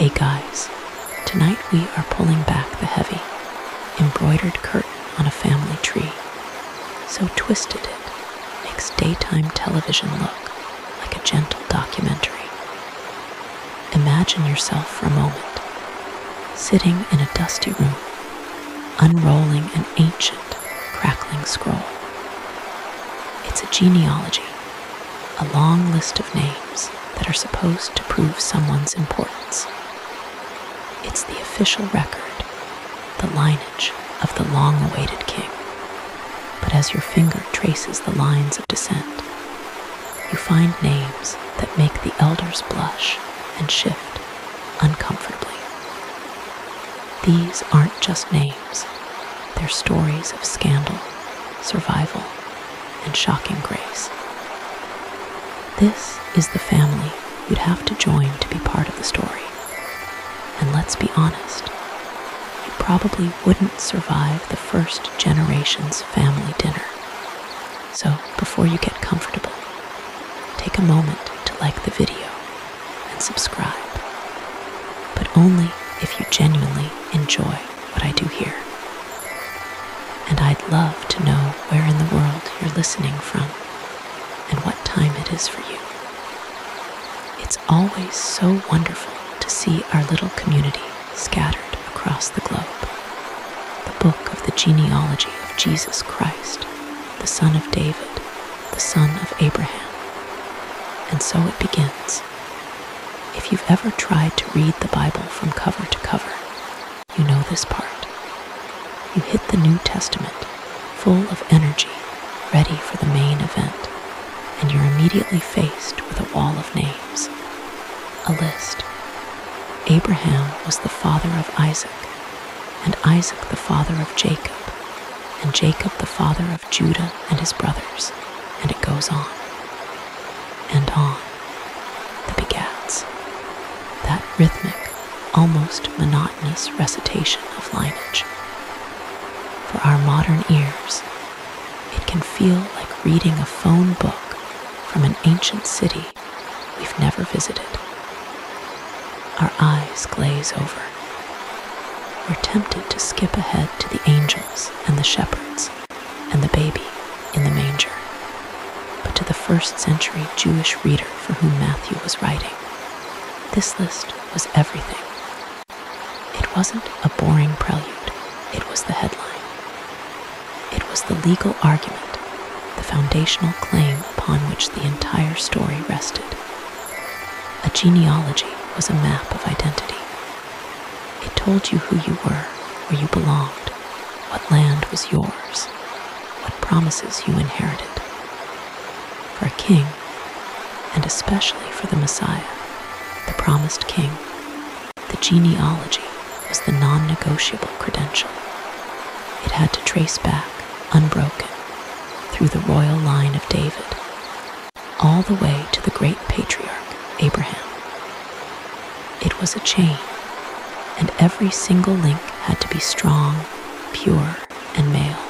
Hey guys, tonight we are pulling back the heavy, embroidered curtain on a family tree. So twisted it makes daytime television look like a gentle documentary. Imagine yourself for a moment, sitting in a dusty room, unrolling an ancient, crackling scroll. It's a genealogy, a long list of names that are supposed to prove someone's importance. It's the official record, the lineage of the long-awaited king. But as your finger traces the lines of descent, you find names that make the elders blush and shift uncomfortably. These aren't just names, they're stories of scandal, survival, and shocking grace. This is the family you'd have to join to be part of the story. And let's be honest, you probably wouldn't survive the first generation's family dinner. So before you get comfortable, take a moment to like the video and subscribe. But only if you genuinely enjoy what I do here. And I'd love to know where in the world you're listening from and what time it is for you. It's always so wonderful to see our little community scattered across the globe. The book of the genealogy of Jesus Christ, the son of David, the son of Abraham. And so it begins. If you've ever tried to read the Bible from cover to cover, you know this part. You hit the New Testament, full of energy, ready for the main event, and you're immediately faced with a wall of names. A list. Abraham was the father of Isaac, and Isaac the father of Jacob, and Jacob the father of Judah and his brothers, and it goes on. And on. The begats. That rhythmic, almost monotonous recitation of lineage. For our modern ears, it can feel like reading a phone book from an ancient city we've never visited. Our eyes glaze over. We're tempted to skip ahead to the angels and the shepherds and the baby in the manger. But to the first century Jewish reader for whom Matthew was writing, this list was everything. It wasn't a boring prelude, it was the headline. It was the legal argument, the foundational claim upon which the entire story rested. A genealogy was a map of identity. It told you who you were, where you belonged, what land was yours, what promises you inherited. For a king, and especially for the Messiah, the promised king, the genealogy was the non-negotiable credential. It had to trace back, unbroken, through the royal line of David, all the way to the great patriarch, Abraham. It was a chain, and every single link had to be strong, pure, and male.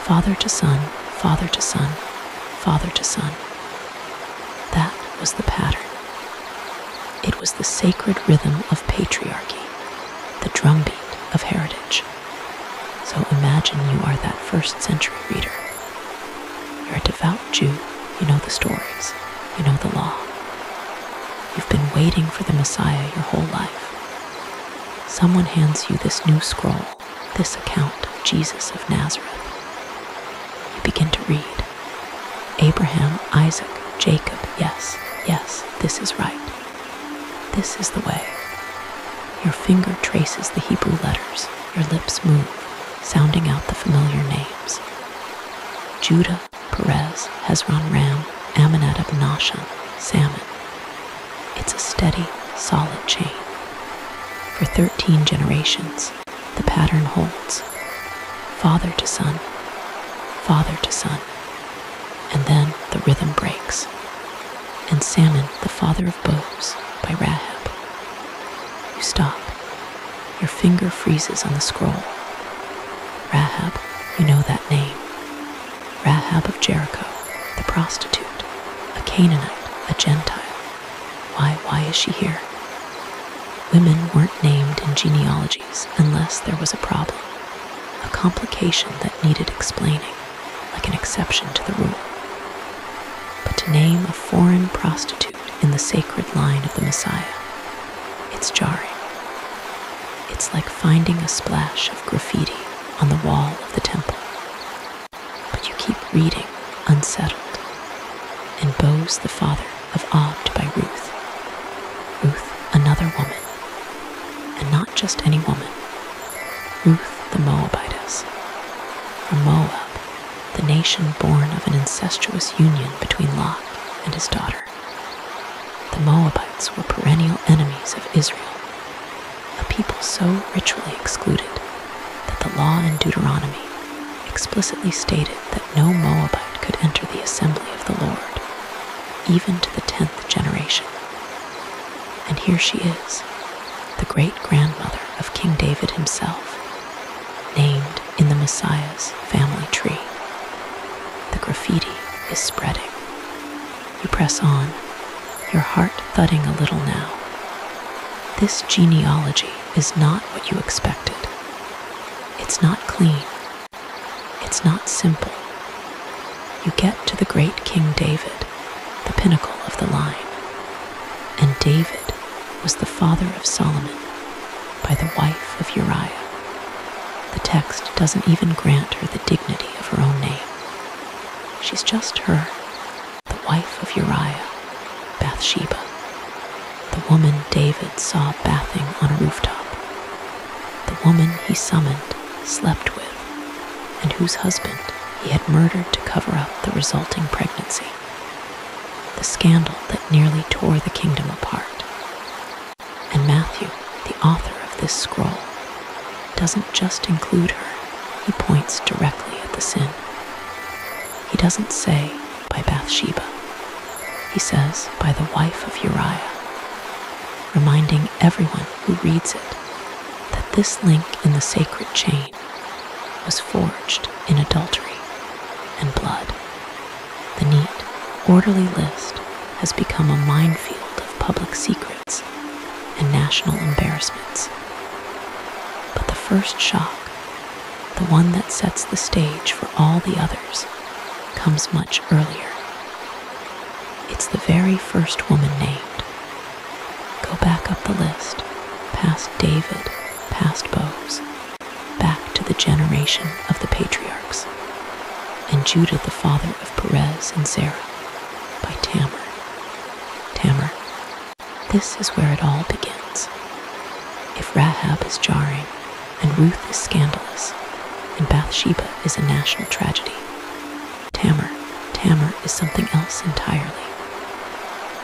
Father to son, father to son, father to son. That was the pattern. It was the sacred rhythm of patriarchy, the drumbeat of heritage. So imagine you are that first century reader. You're a devout Jew, you know the stories, you know the law. You've been waiting for the Messiah your whole life. Someone hands you this new scroll, this account of Jesus of Nazareth. You begin to read. Abraham, Isaac, Jacob, yes, this is right. This is the way. Your finger traces the Hebrew letters, your lips move, sounding out the familiar names. Judah, Perez, Hezron, Ram, Amminadab, Nahshon, Salmon. It's a steady, solid chain. For 13 generations, the pattern holds. Father to son, and then the rhythm breaks. And Salmon, the father of bows, by Rahab. You stop. Your finger freezes on the scroll. Rahab, you know that name. Rahab of Jericho, the prostitute, a Canaanite, a Gentile. Why is she here? Women weren't named in genealogies unless there was a problem, a complication that needed explaining, like an exception to the rule. But to name a foreign prostitute in the sacred line of the Messiah, it's jarring. It's like finding a splash of graffiti on the wall of the temple. But you keep reading, unsettled. And Boaz, the father of Obed by Ruth. Ruth, another woman. And not just any woman. Ruth the Moabitess. From Moab, the nation born of an incestuous union between Lot and his daughter. The Moabites were perennial enemies of Israel, a people so ritually excluded that the law in Deuteronomy explicitly stated that no Moabite could enter the assembly of the Lord, even to the 10th generation. And here she is, the great-grandmother of King David himself, named in the Messiah's family tree. The graffiti is spreading. You press on, your heart thudding a little now. This genealogy is not what you expected. It's not clean. It's not simple. You get to the great King David, the pinnacle of the line. And David was the father of Solomon by the wife of Uriah. The text doesn't even grant her the dignity of her own name. She's just her, the wife of Uriah, Bathsheba, the woman David saw bathing on a rooftop, the woman he summoned, slept with, and whose husband he had murdered to cover up the resulting pregnancy. The scandal that nearly tore the kingdom apart. And Matthew, the author of this scroll, doesn't just include her, he points directly at the sin. He doesn't say by Bathsheba. He says by the wife of Uriah, reminding everyone who reads it that this link in the sacred chain was forged in adultery and blood. The neat, orderly list has become a minefield of public secrets and national embarrassments. But the first shock, the one that sets the stage for all the others, comes much earlier. It's the very first woman named. Go back up the list, past David, past Boaz, back to the generation of the patriarchs, and Judah the father of Perez and Zerah, by Tamar. Tamar, this is where it all begins. If Rahab is jarring, and Ruth is scandalous, and Bathsheba is a national tragedy, Tamar is something else entirely.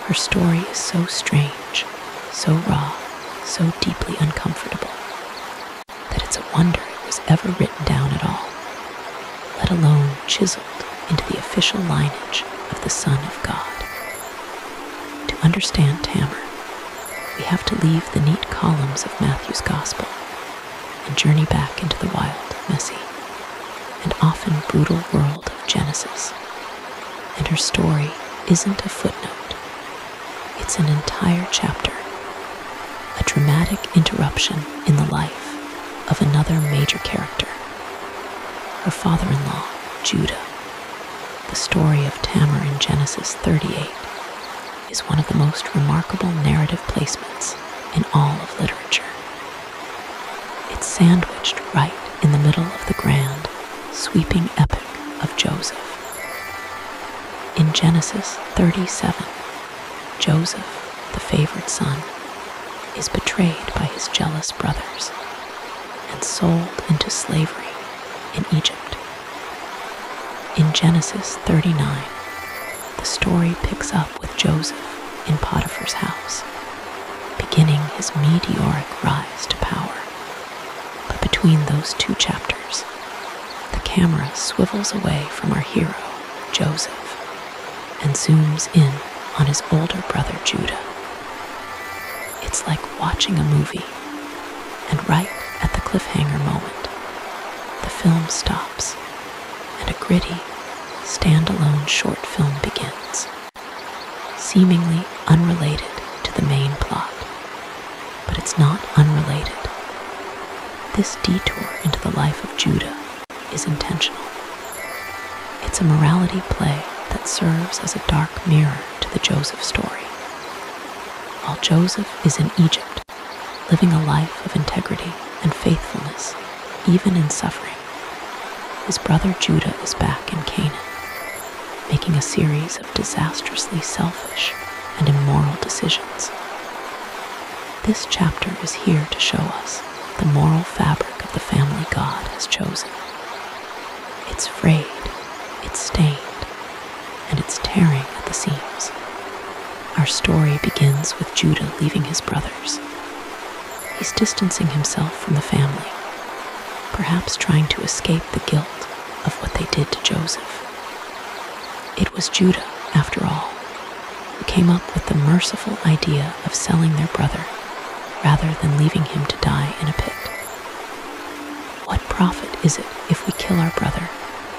Her story is so strange, so raw, so deeply uncomfortable, that it's a wonder it was ever written down at all, let alone chiseled into the official lineage of the Son of God. To understand Tamar, we have to leave the neat columns of Matthew's Gospel and journey back into the wild, messy, and often brutal world of Genesis. And her story isn't a footnote. It's an entire chapter, a dramatic interruption in the life of another major character, her father-in-law, Judah. The story of Tamar in Genesis 38 is one of the most remarkable narrative placements in all of literature. It's sandwiched right in the middle of the grand, sweeping epic of Joseph. In Genesis 37, Joseph, the favored son, is betrayed by his jealous brothers and sold into slavery in Egypt. In Genesis 39, the story picks up with Joseph in Potiphar's house, beginning his meteoric rise to power. But between those two chapters, the camera swivels away from our hero, Joseph, and zooms in on his older brother, Judah. It's like watching a movie, and right at the cliffhanger moment, the film stops, and a gritty, standalone short film begins, seemingly unrelated to the main plot. But it's not unrelated. This detour into the life of Judah is intentional. It's a morality play that serves as a dark mirror to the Joseph story. While Joseph is in Egypt, living a life of integrity and faithfulness, even in suffering, his brother Judah is back in Canaan, making a series of disastrously selfish and immoral decisions. This chapter is here to show us the moral fabric of the family God has chosen. It's frayed, it's stained, and it's tearing at the seams. Our story begins with Judah leaving his brothers. He's distancing himself from the family, perhaps trying to escape the guilt of what they did to Joseph. It was Judah, after all, who came up with the merciful idea of selling their brother rather than leaving him to die in a pit. What profit is it if we kill our brother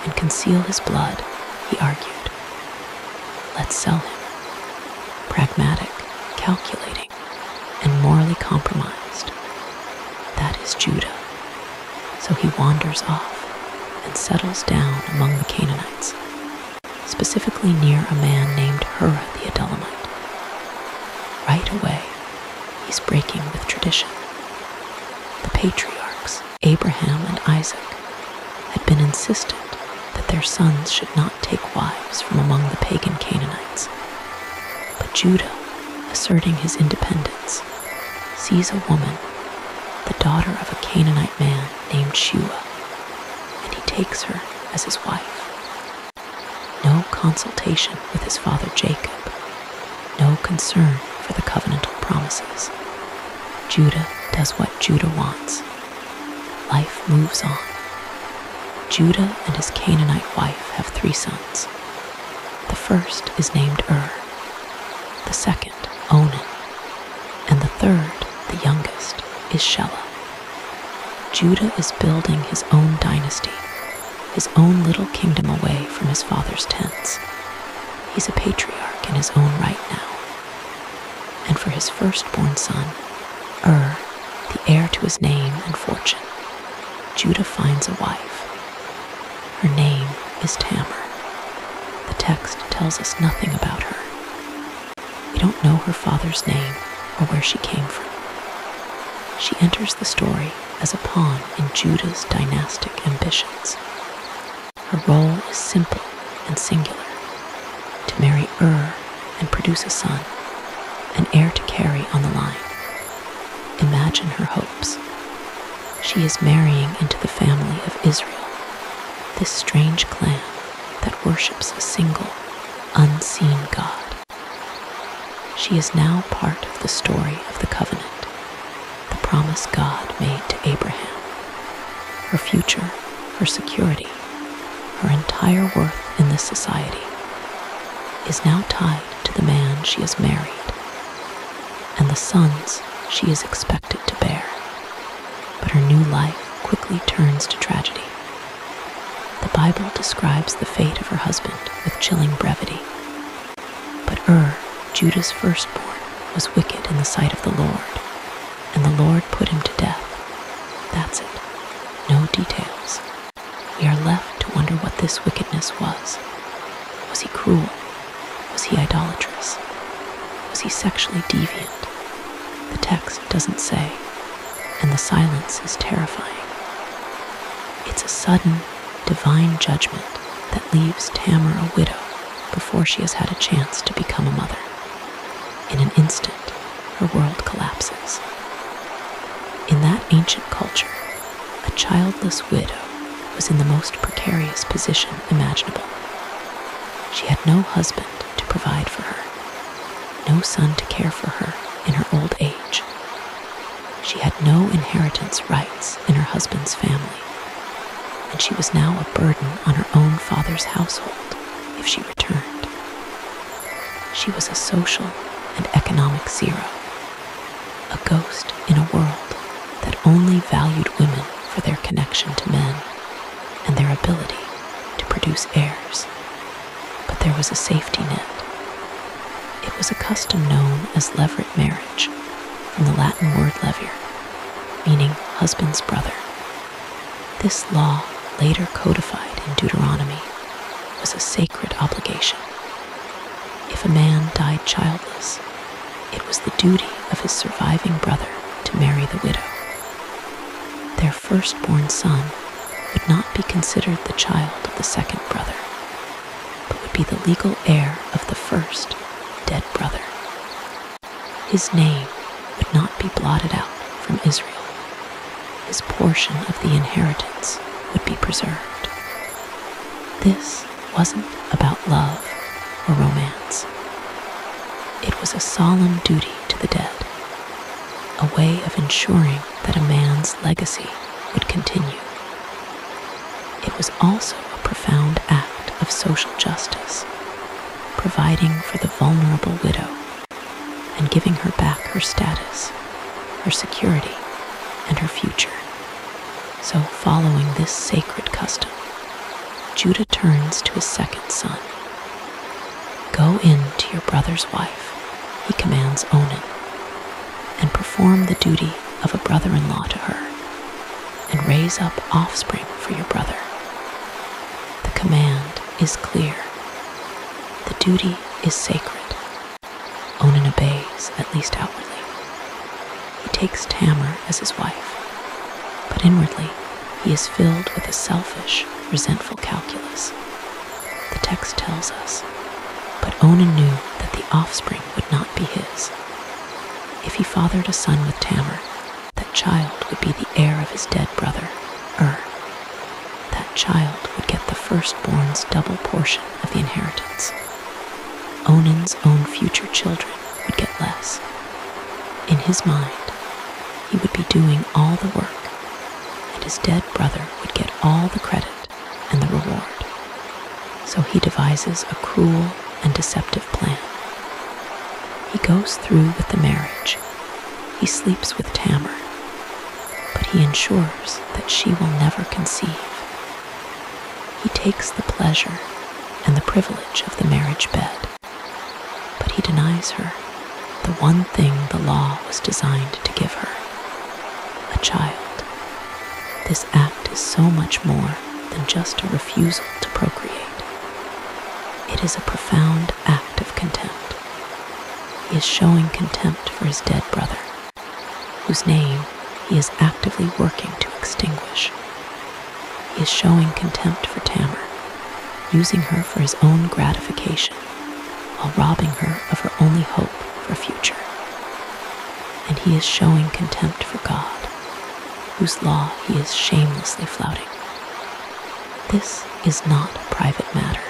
and conceal his blood, he argued. Let's sell him. Pragmatic, calculating, and morally compromised. That is Judah. So he wanders off and settles down among the Canaanites, specifically near a man named Hurrah the Adullamite. Right away, he's breaking with tradition. The patriarchs, Abraham and Isaac, had been insistent that their sons should not take wives from among the pagan Canaanites. But Judah, asserting his independence, sees a woman, the daughter of a Canaanite man named Shua, and he takes her as his wife. No consultation with his father Jacob, no concern for the covenantal promises. Judah does what Judah wants. Life moves on. Judah and his Canaanite wife have 3 sons. The first is named the second, Onan, and the third, the youngest, is Shelah. Judah is building his own dynasty, his own little kingdom away from his father's tents. He's a patriarch in his own right now. And for his firstborn son, the heir to his name and fortune, Judah finds a wife. Her name is Tamar. The text tells us nothing about her. We don't know her father's name or where she came from. She enters the story as a pawn in Judah's dynastic ambitions. Her role is simple and singular: to marry and produce a son, an heir to carry on the line. Imagine her hopes. She is marrying into the family of Israel, this strange clan that worships a single, unseen God. She is now part of the story of the covenant, the promise God made to Abraham. Her future, her security, her entire worth in this society is now tied to the man she has married and the sons she is expected to bear. But her new life quickly turns to tragedy. The Bible describes the fate of her husband with chilling brevity. But Judah's firstborn, was wicked in the sight of the Lord, and the Lord put him to death. That's it. No details. We are left to wonder what this wickedness was. Was he cruel? Was he idolatrous? Was he sexually deviant? The text doesn't say, and the silence is terrifying. It's a sudden, divine judgment that leaves Tamar a widow before she has had a chance to become a mother. In an instant, her world collapses. In that ancient culture, a childless widow was in the most precarious position imaginable. She had no husband to provide for her, no son to care for her in her old age. She had no inheritance rights in her husband's family, and she was now a burden on her own father's household if she returned. She was a social and economic zero, a ghost in a world that only valued women for their connection to men and their ability to produce heirs. But there was a safety net. It was a custom known as levirate marriage, from the Latin word levier, meaning husband's brother. This law, later codified in Deuteronomy, was a sacred obligation. If a man died childless, it was the duty of his surviving brother to marry the widow. Their firstborn son would not be considered the child of the second brother, but would be the legal heir of the first dead brother. His name would not be blotted out from Israel. His portion of the inheritance would be preserved. This wasn't about love or romance. It was a solemn duty to the dead, a way of ensuring that a man's legacy would continue. It was also a profound act of social justice, providing for the vulnerable widow and giving her back her status, her security, and her future. So, following this sacred custom, Judah turns to his second son. "Go in to your brother's wife," he commands Onan, "and perform the duty of a brother-in-law to her, and raise up offspring for your brother." The command is clear. The duty is sacred. Onan obeys, at least outwardly. He takes Tamar as his wife, but inwardly he is filled with a selfish, resentful calculus. The text tells us, "But Onan knew that the offspring would not be his. If he fathered a son with Tamar, that child would be the heir of his dead brother, That child would get the firstborn's double portion of the inheritance. Onan's own future children would get less. In his mind, he would be doing all the work, and his dead brother would get all the credit and the reward. So he devises a cruel and deceptive plan. He goes through with the marriage. He sleeps with Tamar, but he ensures that she will never conceive. He takes the pleasure and the privilege of the marriage bed, but he denies her the one thing the law was designed to give her: a child. This act is so much more than just a refusal to procreate. It is a profound act of contempt. He is showing contempt for his dead brother, whose name he is actively working to extinguish. He is showing contempt for Tamar, using her for his own gratification, while robbing her of her only hope for a future. And he is showing contempt for God, whose law he is shamelessly flouting. This is not a private matter.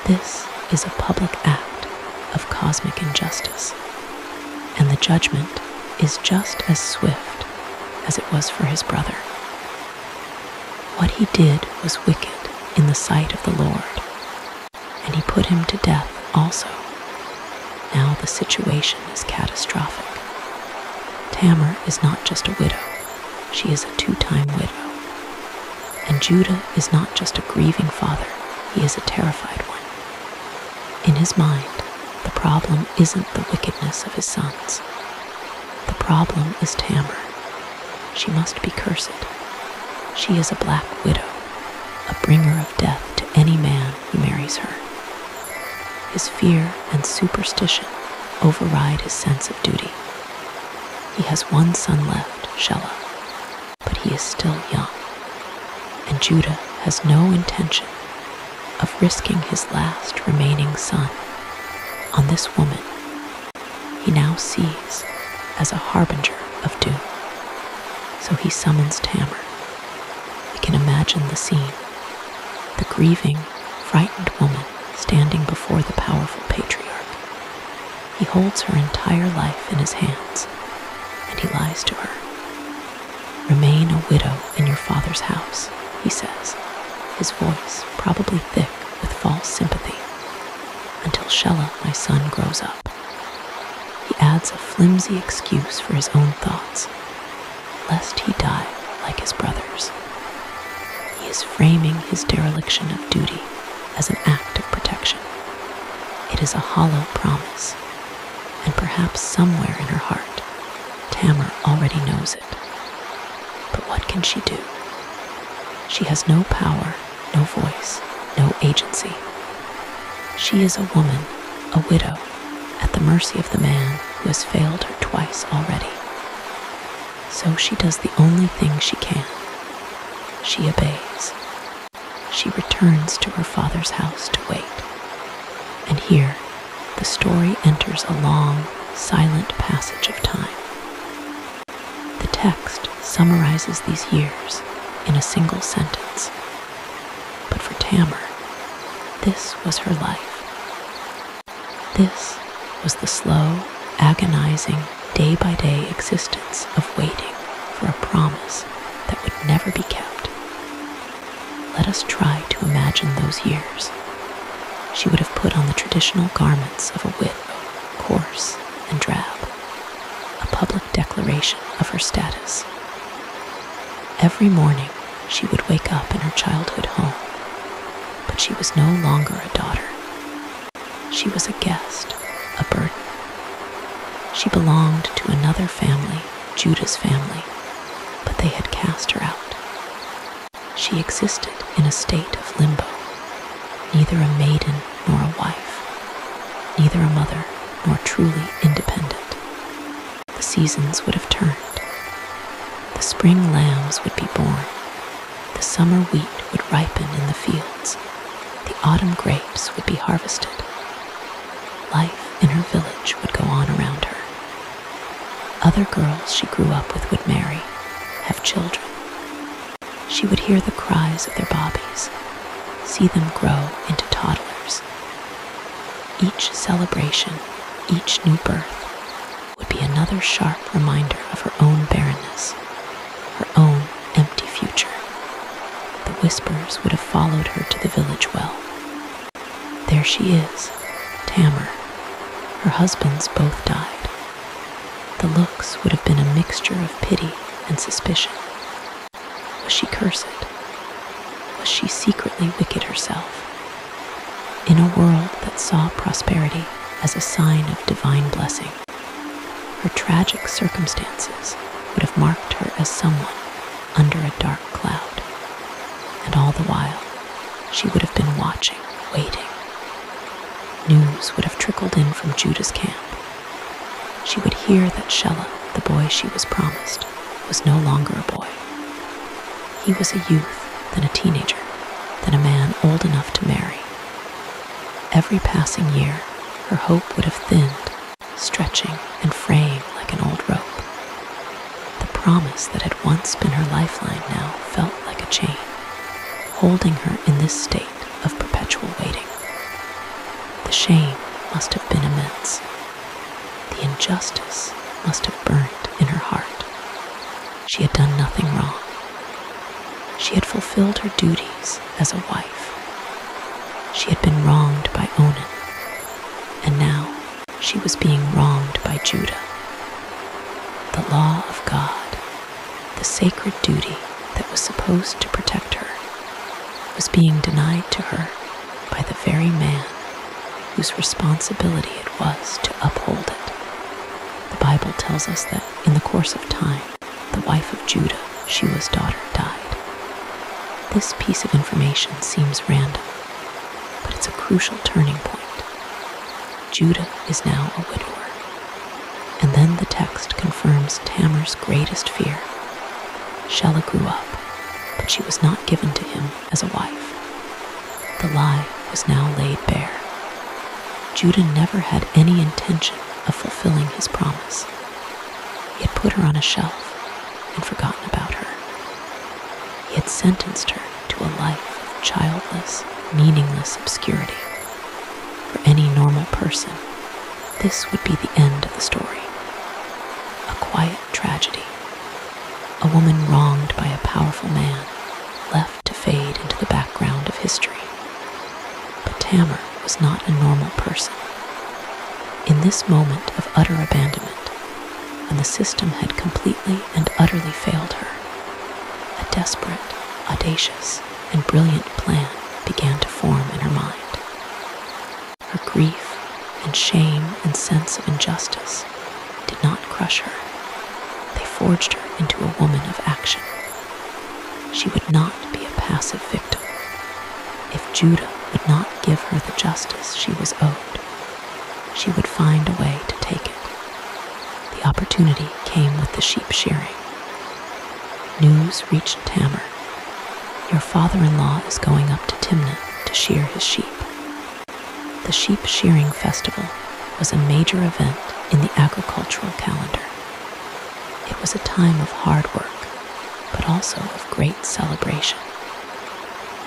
This is a public act of cosmic injustice, and the judgment is just as swift as it was for his brother. What he did was wicked in the sight of the Lord, and he put him to death also. Now the situation is catastrophic. Tamar is not just a widow, she is a two-time widow. And Judah is not just a grieving father, he is a terrified one. In his mind, the problem isn't the wickedness of his sons. The problem is Tamar. She must be cursed. She is a black widow, a bringer of death to any man who marries her. His fear and superstition override his sense of duty. He has one son left, Shelah, but he is still young, and Judah has no intention of risking his last remaining son on this woman he now sees as a harbinger of doom. So he summons Tamar. We can imagine the scene: the grieving, frightened woman standing before the powerful patriarch. He holds her entire life in his hands, and he lies to her. "Remain a widow in your father's house," he says, his voice probably thick with false sympathy, "until Shelah, my son, grows up." He adds a flimsy excuse for his own thoughts, lest he die like his brothers. He is framing his dereliction of duty as an act of protection. It is a hollow promise, and perhaps somewhere in her heart, Tamar already knows it. But what can she do? She has no power, no voice, no agency. She is a woman, a widow, at the mercy of the man who has failed her twice already. So she does the only thing she can. She obeys. She returns to her father's house to wait. And here, the story enters a long, silent passage of time. The text summarizes these years in a single sentence. But for Tamar, this was her life. This was the slow, agonizing, day-by-day existence of waiting for a promise that would never be kept. Let us try to imagine those years. She would have put on the traditional garments of a widow, coarse and drab, a public declaration of her status. Every morning, she would wake up in her childhood home, but she was no longer a daughter. She was a guest, a burden. She belonged to another family, Judah's family, but they had cast her out. She existed in a state of limbo, neither a maiden nor a wife, neither a mother nor truly independent. The seasons would have turned. The spring lambs would be born. The summer wheat would ripen in the fields. The autumn grapes would be harvested. Life in her village would go on around her. Other girls she grew up with would marry, have children. She would hear the cries of their bobbies, see them grow into toddlers. Each celebration, each new birth, would be another sharp reminder of her own barrenness, her own empty future. The whispers would have followed her to the village well. There she is, Tamar. Her husbands both died. The looks would have been a mixture of pity and suspicion. Was she cursed? Was she secretly wicked herself? In a world that saw prosperity as a sign of divine blessing, her tragic circumstances would have marked her as someone under a dark cloud. And all the while, she would have been watching, waiting. News would have trickled in from Judah's camp. She would hear that Shelah, the boy she was promised, was no longer a boy. He was a youth, then a teenager, then a man old enough to marry. Every passing year, her hope would have thinned, stretching and fraying like an old rope. The promise that had once been her lifeline now felt like a chain, holding her in this state of perpetual waiting. The shame must have been immense. The injustice must have burned in her heart. She had done nothing wrong. She had fulfilled her duties as a wife. She had been wronged by Onan, and now she was being wronged by Judah. The law of God, the sacred duty that was supposed to protect her, was being denied to her by the very man whose responsibility it was to uphold it. The Bible tells us that in the course of time, the wife of Judah, Shua's daughter, died. This piece of information seems random, but it's a crucial turning point. Judah is now a widower. And then the text confirms Tamar's greatest fear. Shelah grew up, but she was not given to him as a wife. The lie was now laid bare. Judah never had any intention of fulfilling his promise. He had put her on a shelf and forgotten about her. He had sentenced her to a life of childless, meaningless obscurity. For any normal person, this would be the end of the story. A quiet tragedy. A woman wronged by a powerful man, left to fade into the background of history. But Tamar was not a normal person. In this moment of utter abandonment, when the system had completely and utterly failed her, a desperate, audacious, and brilliant plan began to form in her mind. Her grief and shame and sense of injustice did not crush her. forged her into a woman of action. She would not be a passive victim. If Judah would not give her the justice she was owed, she would find a way to take it. The opportunity came with the sheep shearing. News reached Tamar. Your father-in-law is going up to Timnah to shear his sheep. The sheep shearing festival was a major event in the agricultural calendar. It was a time of hard work, but also of great celebration.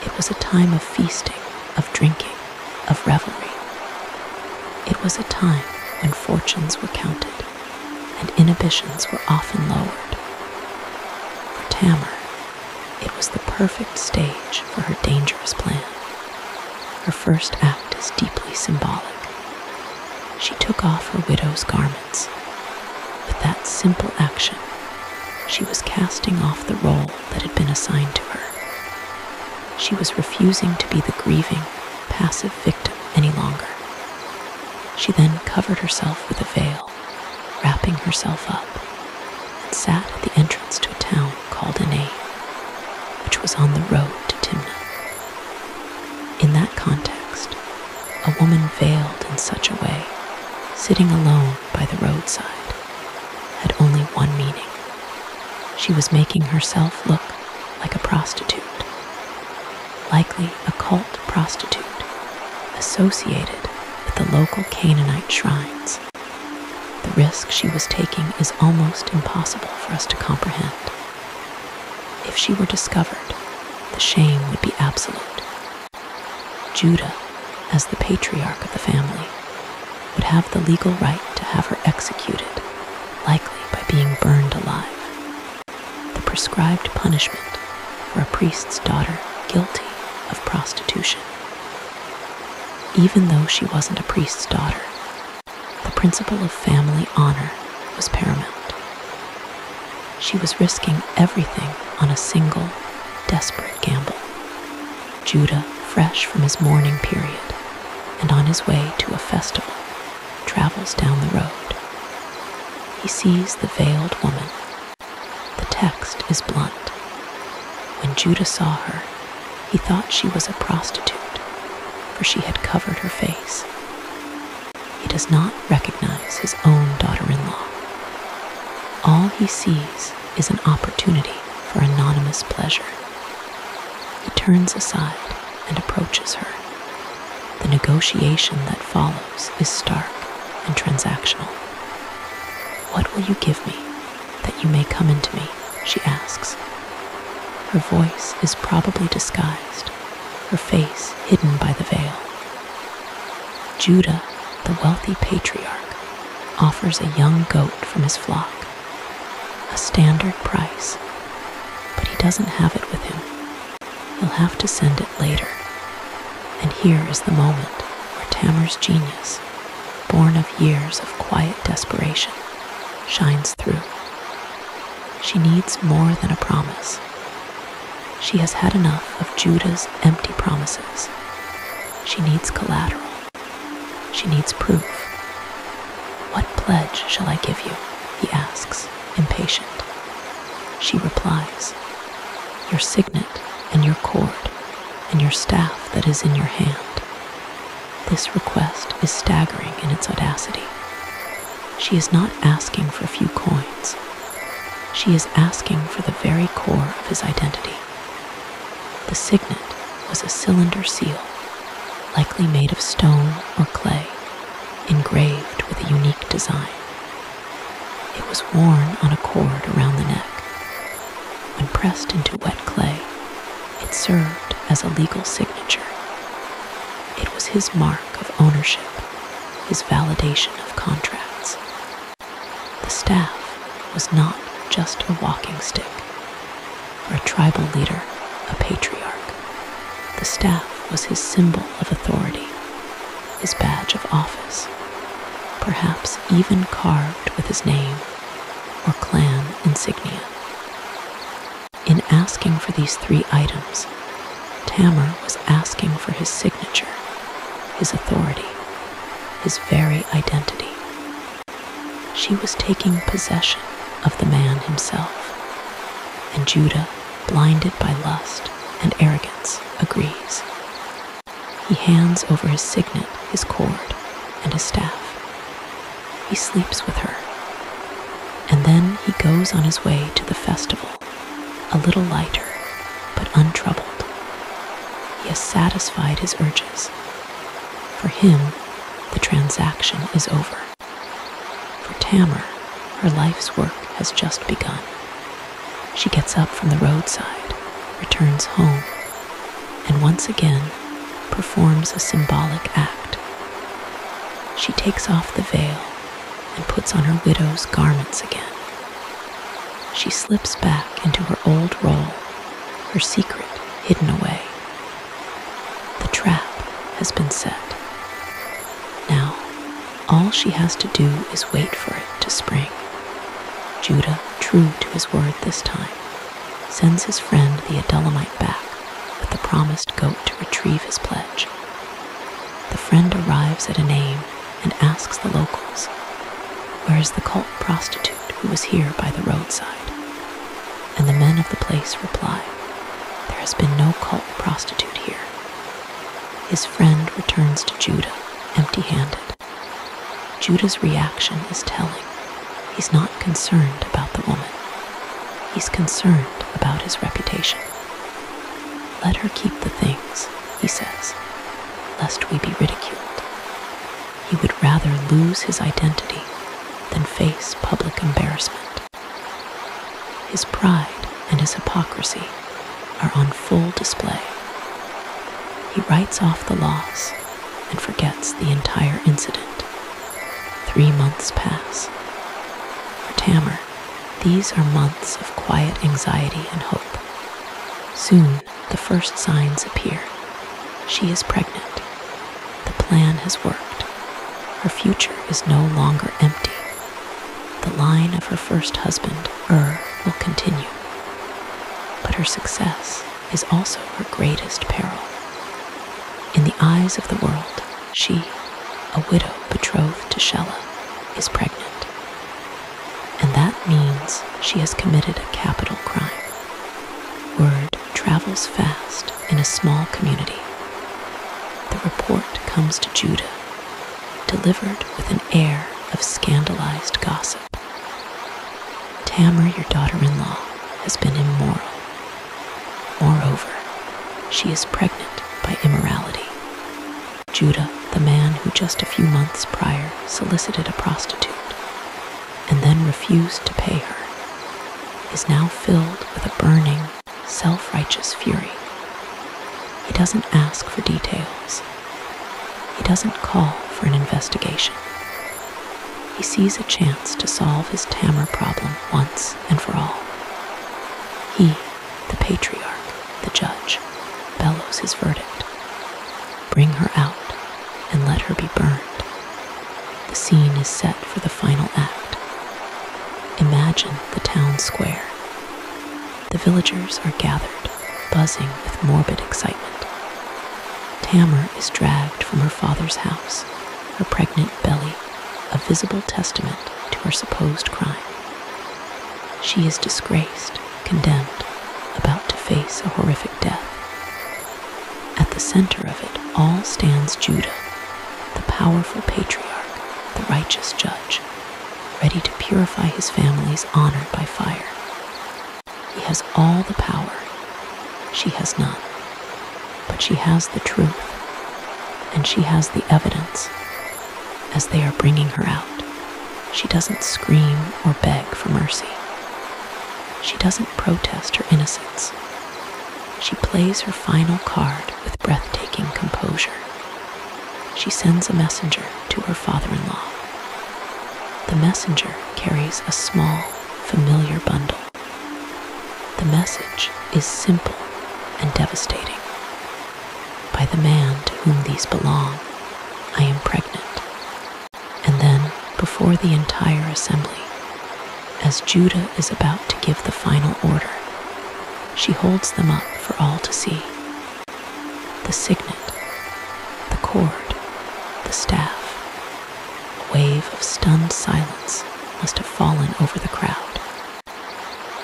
It was a time of feasting, of drinking, of revelry. It was a time when fortunes were counted and inhibitions were often lowered. For Tamar, it was the perfect stage for her dangerous plan. Her first act is deeply symbolic. She took off her widow's garments. With that simple action, she was casting off the role that had been assigned to her. She was refusing to be the grieving, passive victim any longer. She then covered herself with a veil, wrapping herself up, and sat at the entrance to a town called Canaanite, which was on the road to Timnah. In that context, a woman veiled in such a way, sitting alone by the roadside, had only one meaning. She was making herself look like a prostitute, likely a cult prostitute associated with the local Canaanite shrines. The risk she was taking is almost impossible for us to comprehend. If she were discovered, the shame would be absolute. Judah, as the patriarch of the family, would have the legal right to have her executed, likely by being burned alive. The prescribed punishment for a priest's daughter guilty of prostitution. Even though she wasn't a priest's daughter, the principle of family honor was paramount. She was risking everything on a single, desperate gamble. Judah, fresh from his mourning period and on his way to a festival, travels down the road. He sees the veiled woman. The text is blunt. When Judah saw her, he thought she was a prostitute, for she had covered her face. He does not recognize his own daughter-in-law. All he sees is an opportunity for anonymous pleasure. He turns aside and approaches her. The negotiation that follows is stark and transactional. What will you give me that you may come into me? She asks. Her voice is probably disguised, her face hidden by the veil. Judah, the wealthy patriarch, offers a young goat from his flock, a standard price, but he doesn't have it with him. He'll have to send it later. And here is the moment where Tamar's genius, born of years of quiet desperation, shines through. She needs more than a promise. She has had enough of Judah's empty promises. She needs collateral. She needs proof. What pledge shall I give you? He asks, impatient. She replies, your signet and your cord and your staff that is in your hand. This request is staggering in its audacity. She is not asking for a few coins. She is asking for the very core of his identity. The signet was a cylinder seal, likely made of stone or clay, engraved with a unique design. It was worn on a cord around the neck. When pressed into wet clay, it served as a legal signature. It was his mark of ownership, his validation of contracts. The staff was not just a walking stick. For a tribal leader, a patriarch, the staff was his symbol of authority, his badge of office, perhaps even carved with his name or clan insignia. In asking for these three items, Tamar was asking for his signature, his authority, his very identity. She was taking possession of the man in himself, and Judah, blinded by lust and arrogance, agrees. He hands over his signet, his cord, and his staff. He sleeps with her, and then he goes on his way to the festival, a little lighter, but untroubled. He has satisfied his urges. For him, the transaction is over. For Tamar, her life's work has just begun. She gets up from the roadside, returns home, and once again performs a symbolic act. She takes off the veil and puts on her widow's garments again. She slips back into her old role, her secret hidden away. The trap has been set. Now, all she has to do is wait for it to spring. Judah, true to his word this time, sends his friend the Adullamite back with the promised goat to retrieve his pledge. The friend arrives at a name and asks the locals, "Where is the cult prostitute who was here by the roadside?" And the men of the place reply, "There has been no cult prostitute here." His friend returns to Judah, empty-handed. Judah's reaction is telling. He's not concerned about the woman. He's concerned about his reputation. "Let her keep the things," he says, "lest we be ridiculed." He would rather lose his identity than face public embarrassment. His pride and his hypocrisy are on full display. He writes off the loss and forgets the entire incident. 3 months pass. For Tamar, these are months of quiet anxiety and hope. Soon, the first signs appear. She is pregnant. The plan has worked. Her future is no longer empty. The line of her first husband, will continue. But her success is also her greatest peril. In the eyes of the world, she, a widow betrothed to Shelah, is pregnant. And that means she has committed a capital crime. Word travels fast in a small community. The report comes to Judah, delivered with an air of scandalized gossip. "Tamar, your daughter-in-law, has been immoral. Moreover, she is pregnant by immorality." Judah, the man who just a few months prior solicited a prostitute and then refused to pay her, is now filled with a burning, self-righteous fury. He doesn't ask for details. He doesn't call for an investigation. He sees a chance to solve his Tamar problem once and for all. He, the patriarch, the judge, bellows his verdict. Bring her out and let her be burned. The scene is set for the final act. Imagine the town square. The villagers are gathered, buzzing with morbid excitement. Tamar is dragged from her father's house, her pregnant belly a visible testament to her supposed crime. She is disgraced, condemned, about to face a horrific death. At the center of it all stands Judah, the powerful patriarch, the righteous judge, ready to purify his family's honor by fire. He has all the power. She has none. But she has the truth, and she has the evidence. As they are bringing her out, she doesn't scream or beg for mercy. She doesn't protest her innocence. She plays her final card with breathtaking composure. She sends a messenger to her father-in-law. The messenger carries a small, familiar bundle. The message is simple and devastating. By the man to whom these belong, I am pregnant. And then, before the entire assembly, as Judah is about to give the final order, she holds them up for all to see. The signet, the cord, the staff. A wave of stunned silence must have fallen over the crowd.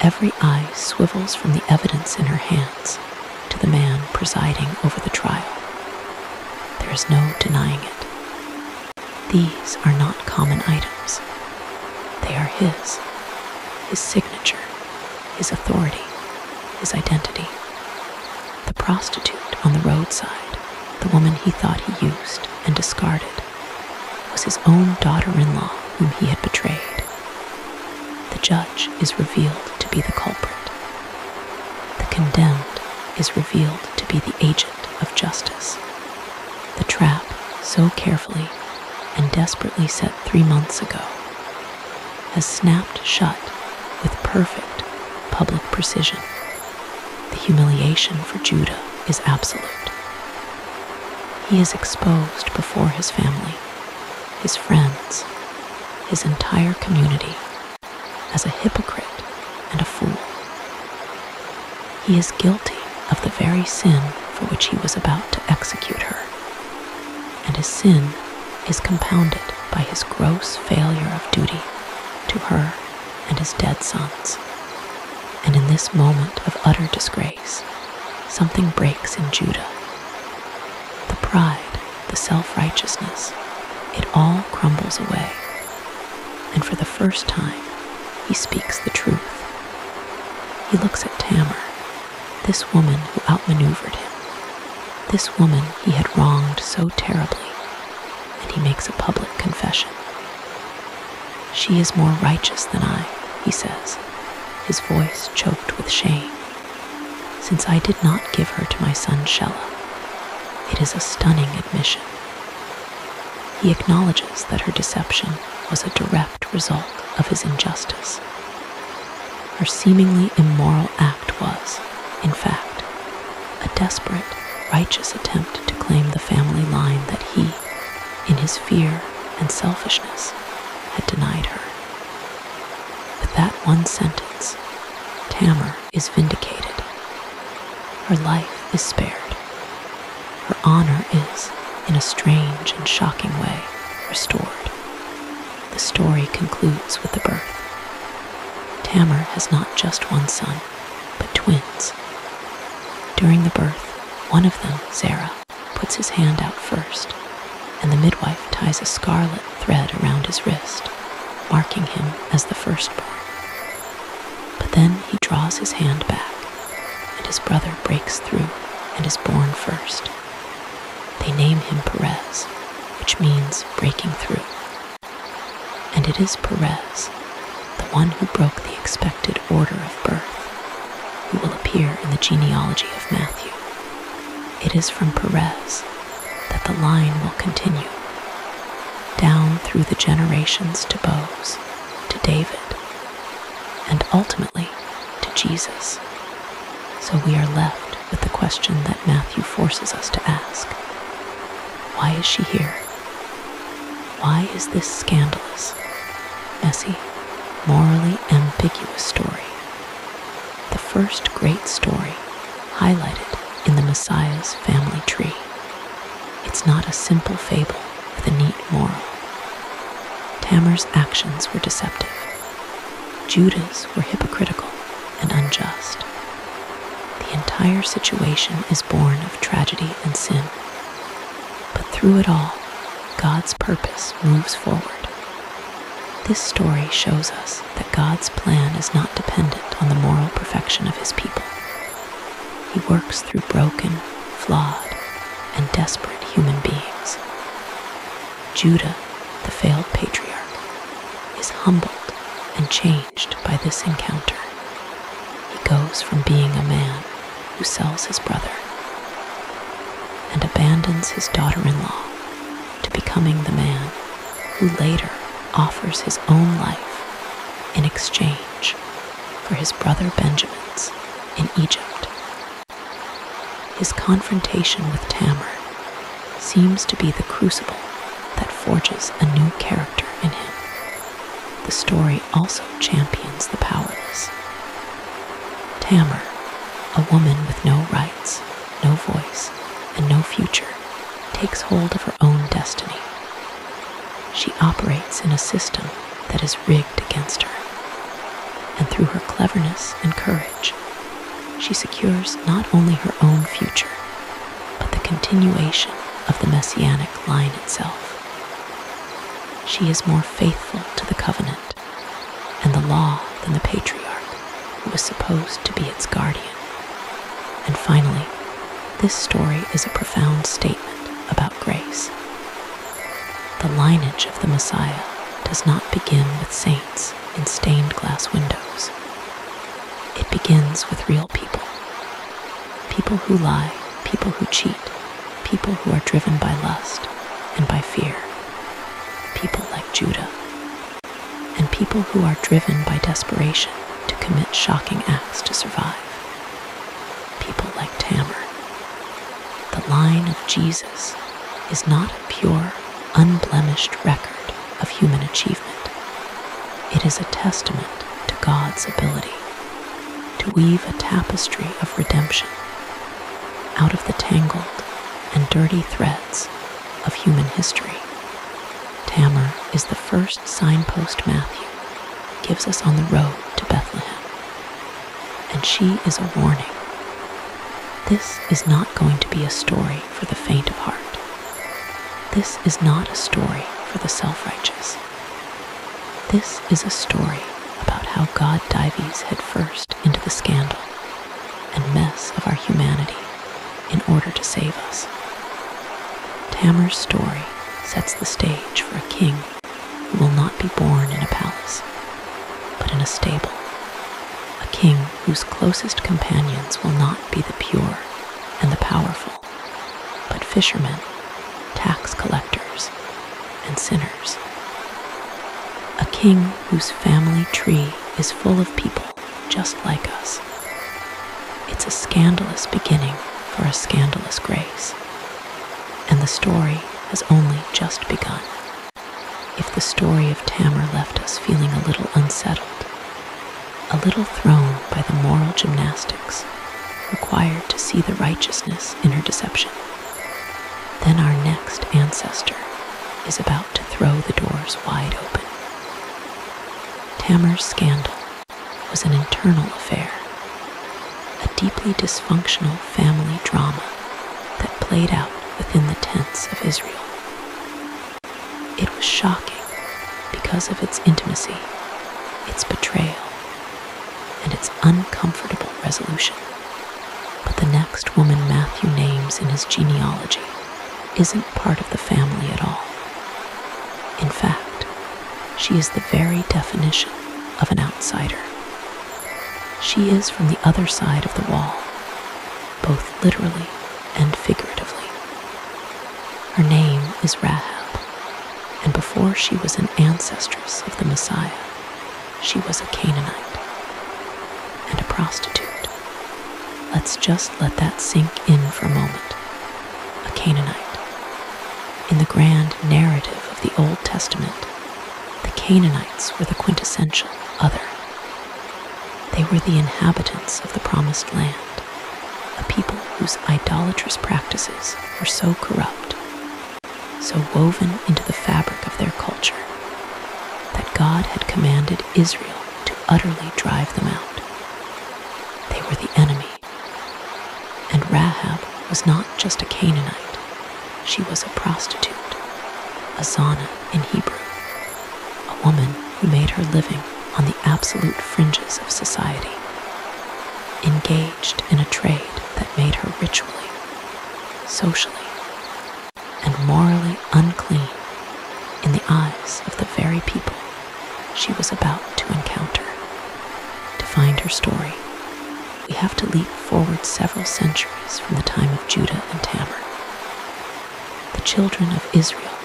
every eye swivels from the evidence in her hands to the man presiding over the trial. There is no denying it. These are not common items. They are his signature, his authority, his identity. The prostitute on the roadside, the woman he thought he used and discarded, was his own daughter-in-law whom he had betrayed. The judge is revealed to be the culprit. The condemned is revealed to be the agent of justice. The trap, so carefully and desperately set 3 months ago, has snapped shut with perfect public precision. The humiliation for Judah is absolute. He is exposed before his family, his friends, his entire community, as a hypocrite and a fool. He is guilty of the very sin for which he was about to execute her, and his sin is compounded by his gross failure of duty to her and his dead sons. And in this moment of utter disgrace, something breaks in Judah. The pride, the self-righteousness, it all crumbles away. And for the first time, he speaks the truth. He looks at Tamar, this woman who outmaneuvered him, this woman he had wronged so terribly, and he makes a public confession. She is more righteous than I, he says, his voice choked with shame. Since I did not give her to my son Shelah, it is a stunning admission. He acknowledges that her deception was a direct result of his injustice. Her seemingly immoral act was, in fact, a desperate, righteous attempt to claim the family line that he, in his fear and selfishness, had denied her. With that one sentence, Tamar is vindicated. Her life is spared. Her honor is, in a strange and shocking way, restored. The story concludes with the birth. Tamar has not just one son, but twins. During the birth, one of them, Zerah, puts his hand out first, and the midwife ties a scarlet thread around his wrist, marking him as the firstborn. But then he draws his hand back, and his brother breaks through and is born first. They name him Perez, which means breaking through. And it is Perez, the one who broke the expected order of birth, who will appear in the genealogy of Matthew. It is from Perez that the line will continue, down through the generations to Boaz, to David, and ultimately to Jesus. So we are left with the question that Matthew forces us to ask. Why is she here? Why is this scandalous, messy, morally ambiguous story the first great story highlighted in the Messiah's family tree? It's not a simple fable with a neat moral. Tamar's actions were deceptive. Judah's were hypocritical and unjust. The entire situation is born of tragedy and sin. But through it all, God's purpose moves forward. This story shows us that God's plan is not dependent on the moral perfection of his people. He works through broken, flawed, and desperate human beings. Judah, the failed patriarch, is humbled and changed by this encounter. He goes from being a man who sells his brother and abandons his daughter-in-law to becoming the man who later offers his own life in exchange for his brother Benjamin's in Egypt. His confrontation with Tamar seems to be the crucible that forges a new character in him. The story also champions the powerless. Tamar, a woman with no rights, no voice, and no future, takes hold of her own destiny. She operates in a system that is rigged against her. And through her cleverness and courage, she secures not only her own future, but the continuation of the messianic line itself. She is more faithful to the covenant and the law than the patriarch, who was supposed to be its guardian. And finally, this story is a profound statement about grace. The lineage of the Messiah does not begin with saints in stained glass windows. It begins with real people. People who lie, people who cheat, people who are driven by lust and by fear. People like Judah, and people who are driven by desperation to commit shocking acts to survive. People like Tamar. The line of Jesus is not a pure, unblemished record of human achievement. It is a testament to God's ability to weave a tapestry of redemption out of the tangled and dirty threads of human history. Tamar is the first signpost Matthew gives us on the road to Bethlehem, and she is a warning. This is not going to be a story for the faint of heart. This is not a story for the self-righteous. This is a story about how God dives headfirst into the scandal and mess of our humanity in order to save us. Tamar's story sets the stage for a king who will not be born in a palace, but in a stable. A king whose closest companions will not be the pure and the powerful, but fishermen, tax collectors, and sinners. A king whose family tree is full of people just like us. It's a scandalous beginning for a scandalous grace, and the story has only just begun. If the story of Tamar left us feeling a little unsettled, a little thrown by the moral gymnastics required to see the righteousness in her deception, then our next ancestor is about to throw the doors wide open. Tamar's scandal was an internal affair, a deeply dysfunctional family drama that played out within the tents of Israel. It was shocking because of its intimacy, its betrayal, and its uncomfortable resolution. But the next woman Matthew names in his genealogy isn't part of the family at all. In fact, she is the very definition of an outsider. She is from the other side of the wall, both literally and figuratively. Her name is Rahab, and before she was an ancestress of the Messiah, she was a Canaanite and a prostitute. Let's just let that sink in for a moment. A Canaanite. In the grand narrative of the Old Testament, the Canaanites were the quintessential other. They were the inhabitants of the Promised Land, a people whose idolatrous practices were so corrupt, so woven into the fabric of their culture, that God had commanded Israel to utterly drive them out. They were the enemy. And Rahab was not just a Canaanite, she was a prostitute, a zana in Hebrew, a woman who made her living on the absolute fringes of society, engaged in a trade that made her ritually, socially, and morally unclean in the eyes of the very people she was about to encounter. To find her story, we have to leap forward several centuries from the time of Judah and Tamar. The children of Israel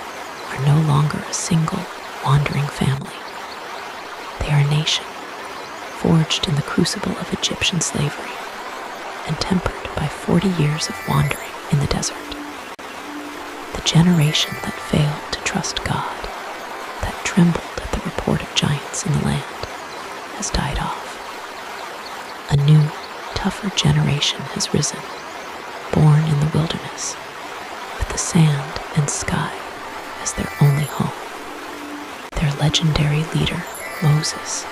are no longer a single, wandering family. They are a nation, forged in the crucible of Egyptian slavery and tempered by 40 years of wandering in the desert. The generation that failed to trust God, that trembled at the report of giants in the land, has died off. A new, tougher generation has risen, born in the wilderness, with the sand and sky as their only home. Their legendary leader, Moses,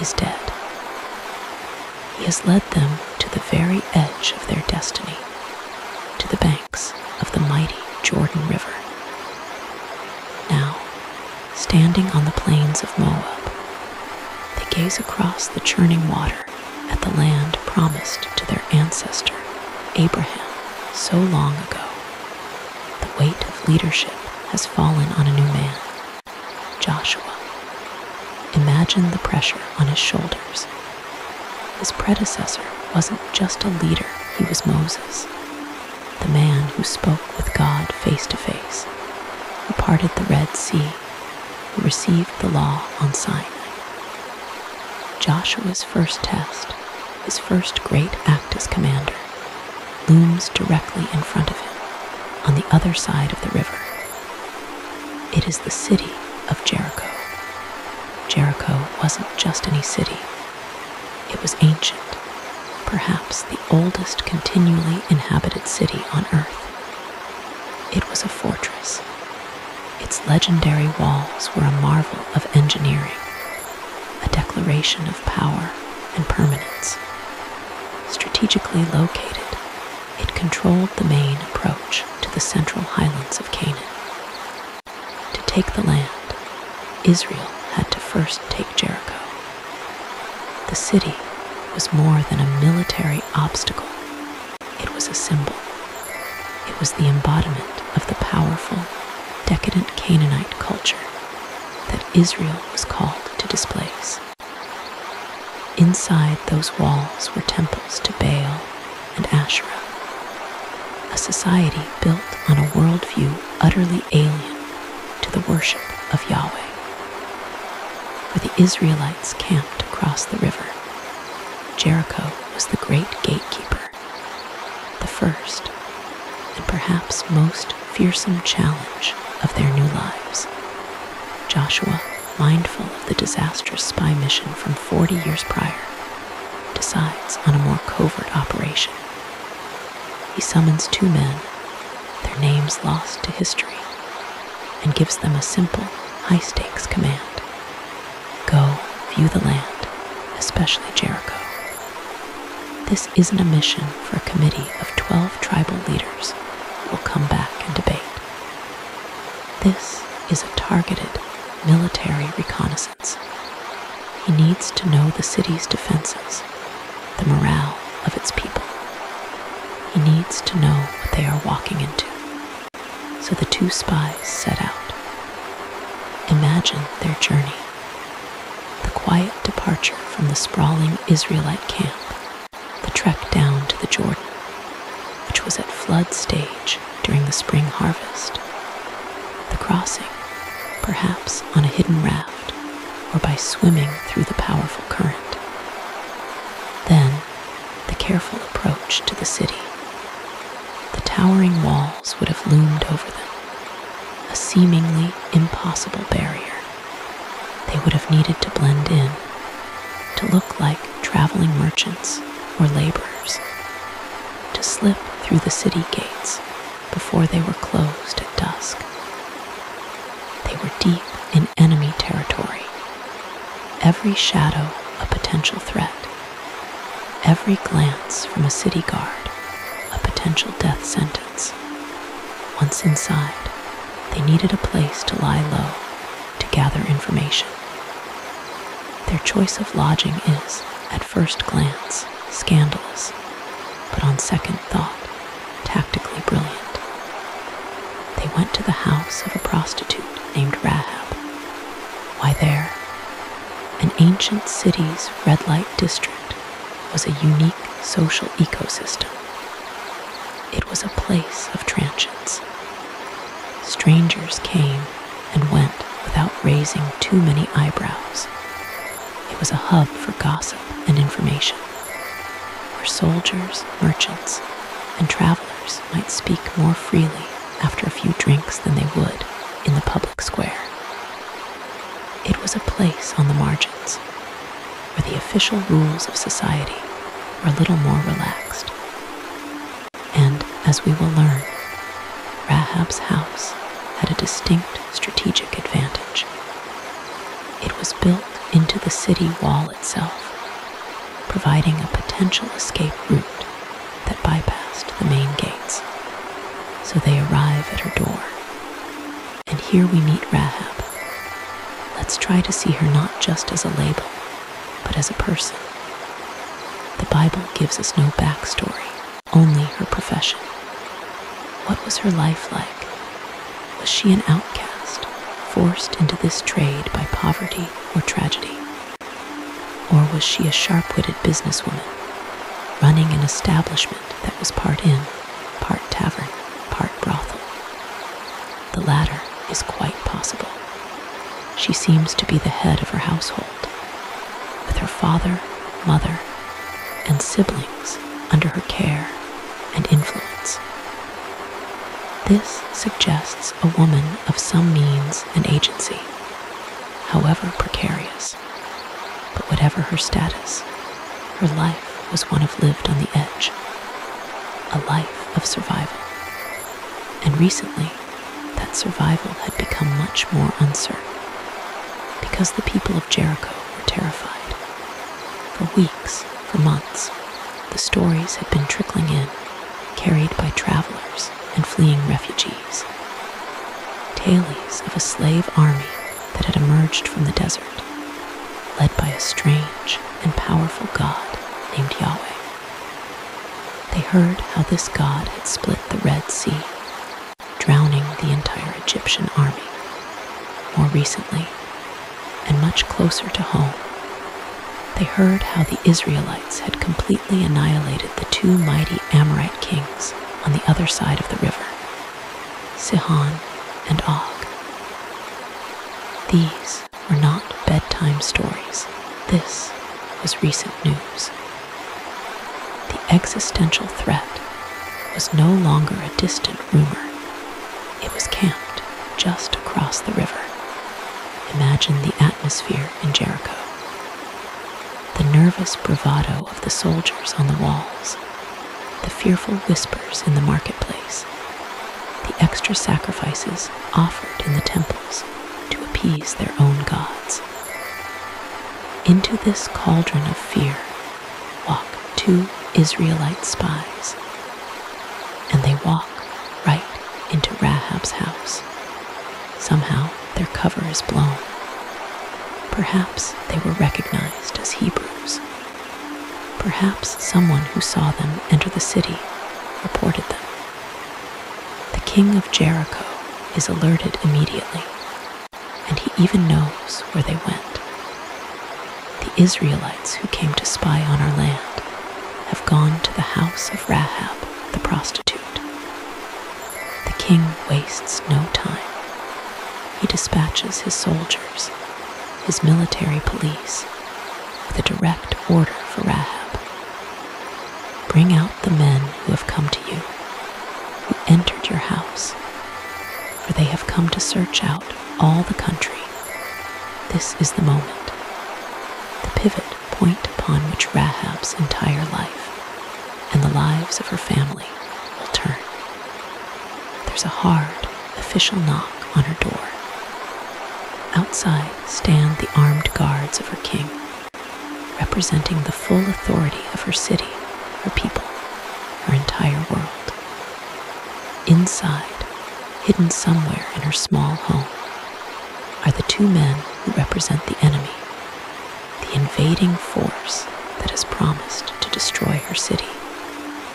is dead. He has led them to the very edge of their destiny, to the banks of the mighty Jordan River. Now, standing on the plains of Moab, they gaze across the churning water at the land promised to their ancestor, Abraham, so long ago. The weight of leadership has fallen on a new man, Joshua. Imagine the pressure on his shoulders. His predecessor wasn't just a leader, he was Moses, the man who spoke with God face to face, who parted the Red Sea, who received the law on Sinai. Joshua's first test, his first great act as commander, looms directly in front of him, on the other side of the river. It is the city of Jericho. Jericho wasn't just any city. It was ancient, perhaps the oldest continually inhabited city on earth. It was a fortress. Its legendary walls were a marvel of engineering, a declaration of power and permanence. Strategically located, it controlled the main approach to the central highlands of Canaan. To take the land, Israel had to first take Jericho. The city was more than a military obstacle. It was a symbol. It was the embodiment of the powerful, decadent Canaanite culture that Israel was called to displace. Inside those walls were temples to Baal and Asherah, a society built on a worldview utterly alien to the worship of Yahweh. For the Israelites camped across the river, Jericho was the great gatekeeper, the first and perhaps most fearsome challenge of their new lives. Joshua, mindful of the disastrous spy mission from 40 years prior, decides on a more covert operation. He summons 2 men, their names lost to history, and gives them a simple, high-stakes command. Go view the land, especially Jericho. This isn't a mission for a committee of 12 tribal leaders who will come back and debate. This is a targeted military reconnaissance. He needs to know the city's defenses, the morale of its people. He needs to know what they are walking into. So the 2 spies set out. Imagine their journey. The quiet departure from the sprawling Israelite camp, the trek down to the Jordan, which was at flood stage during the spring harvest. The crossing, perhaps on a hidden raft or by swimming through the powerful current. Then, the careful approach to the city. The towering walls would have loomed over them, a seemingly impossible barrier. They would have needed to blend in, to look like traveling merchants or laborers, to slip through the city gates before they were closed at dusk. They were deep in enemy territory, every shadow a potential threat, every glance from a city guard a potential death sentence. Once inside, they needed a place to lie low, to gather information. Their choice of lodging is, at first glance, scandalous, but on second thought, tactically brilliant. They went to the house of a prostitute named Rahab. Why there? An ancient city's red light district was a unique social ecosystem. It was a place of transients. Strangers came and went without raising too many eyebrows. It was a hub for gossip and information, where soldiers, merchants, and travelers might speak more freely after a few drinks than they would in the public square. It was a place on the margins, where the official rules of society were a little more relaxed. And, as we will learn, Rahab's house had a distinct strategic advantage. It was built into the city wall itself, providing a potential escape route that bypassed the main gates. So they arrive at her door, and here we meet Rahab. Let's try to see her not just as a label, but as a person. The Bible gives us no backstory, only her profession. What was her life like? Was she an outcast, forced into this trade by poverty or tragedy? Or was she a sharp-witted businesswoman, running an establishment that was part inn, part tavern, part brothel? The latter is quite possible. She seems to be the head of her household, with her father, mother, and siblings under her care and influence. This suggests a woman of some means and agency, however precarious. But whatever her status, her life was one of lived on the edge, a life of survival. And recently, that survival had become much more uncertain, because the people of Jericho were terrified. For weeks, for months, the stories had been trickling in, carried by travelers and fleeing refugees. Tales of a slave army that had emerged from the desert, led by a strange and powerful God named Yahweh. They heard how this God had split the Red Sea, drowning the entire Egyptian army. More recently, and much closer to home, they heard how the Israelites had completely annihilated the two mighty Amorite kings on the other side of the river, Sihon and Og. These were not bedtime stories. This was recent news. The existential threat was no longer a distant rumor. It was camped just across the river. Imagine the atmosphere in Jericho. The nervous bravado of the soldiers on the walls, the fearful whispers in the marketplace, the extra sacrifices offered in the temples to appease their own gods. Into this cauldron of fear walk two Israelite spies, and they walk right into Rahab's house. Somehow their cover is blown. Perhaps they were recognized as Hebrews. Perhaps someone who saw them enter the city reported them. The king of Jericho is alerted immediately, and he even knows where they went. The Israelites who came to spy on our land have gone to the house of Rahab, the prostitute. The king wastes no time. He dispatches his soldiers, his military police, with a direct order for Rahab. Bring out the men who have come to you, who entered your house, for they have come to search out all the country. This is the moment, the pivot point upon which Rahab's entire life and the lives of her family will turn. There's a hard, official knock on her door. Outside stand the armed guards of her king, representing the full authority of her city, her people, her entire world. Inside, hidden somewhere in her small home, are the two men who represent the enemy, the invading force that has promised to destroy her city.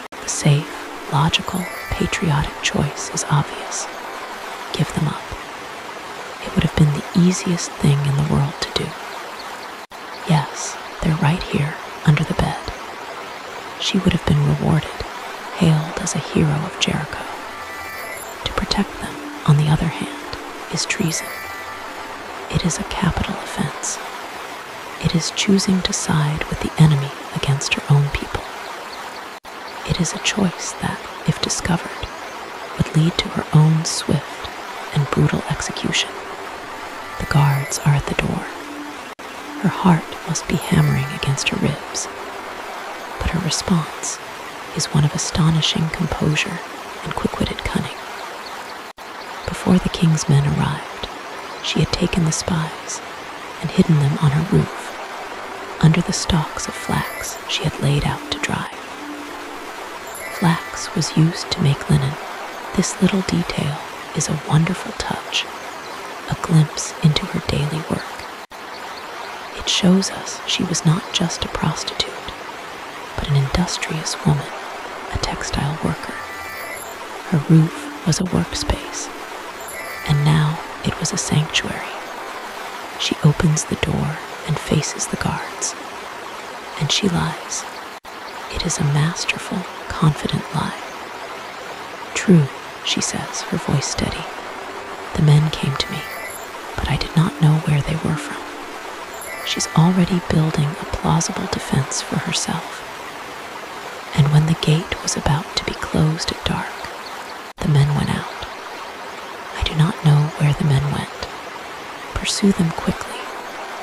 The safe, logical, patriotic choice is obvious. Give them up. It would have been the easiest thing in the world to do. Yes, they're right here, under the bed. She would have been rewarded, hailed as a hero of Jericho. To protect them, on the other hand, is treason. It is a capital offense. It is choosing to side with the enemy against her own people. It is a choice that, if discovered, would lead to her own swift and brutal execution. The guards are at the door. Her heart must be hammering against her ribs, but her response is one of astonishing composure and quick-witted cunning. Before the king's men arrived, she had taken the spies and hidden them on her roof, under the stalks of flax she had laid out to dry. Flax was used to make linen. This little detail is a wonderful touch, a glimpse into her daily work. It shows us she was not just a prostitute, but an industrious woman, a textile worker. Her roof was a workspace, and now it was a sanctuary. She opens the door and faces the guards, and she lies. It is a masterful, confident lie. "True," she says, her voice steady. "The men came to me, but I did not know where they were from." She's already building a plausible defense for herself. And when the gate was about to be closed at dark, the men went out. I do not know where the men went. Pursue them quickly,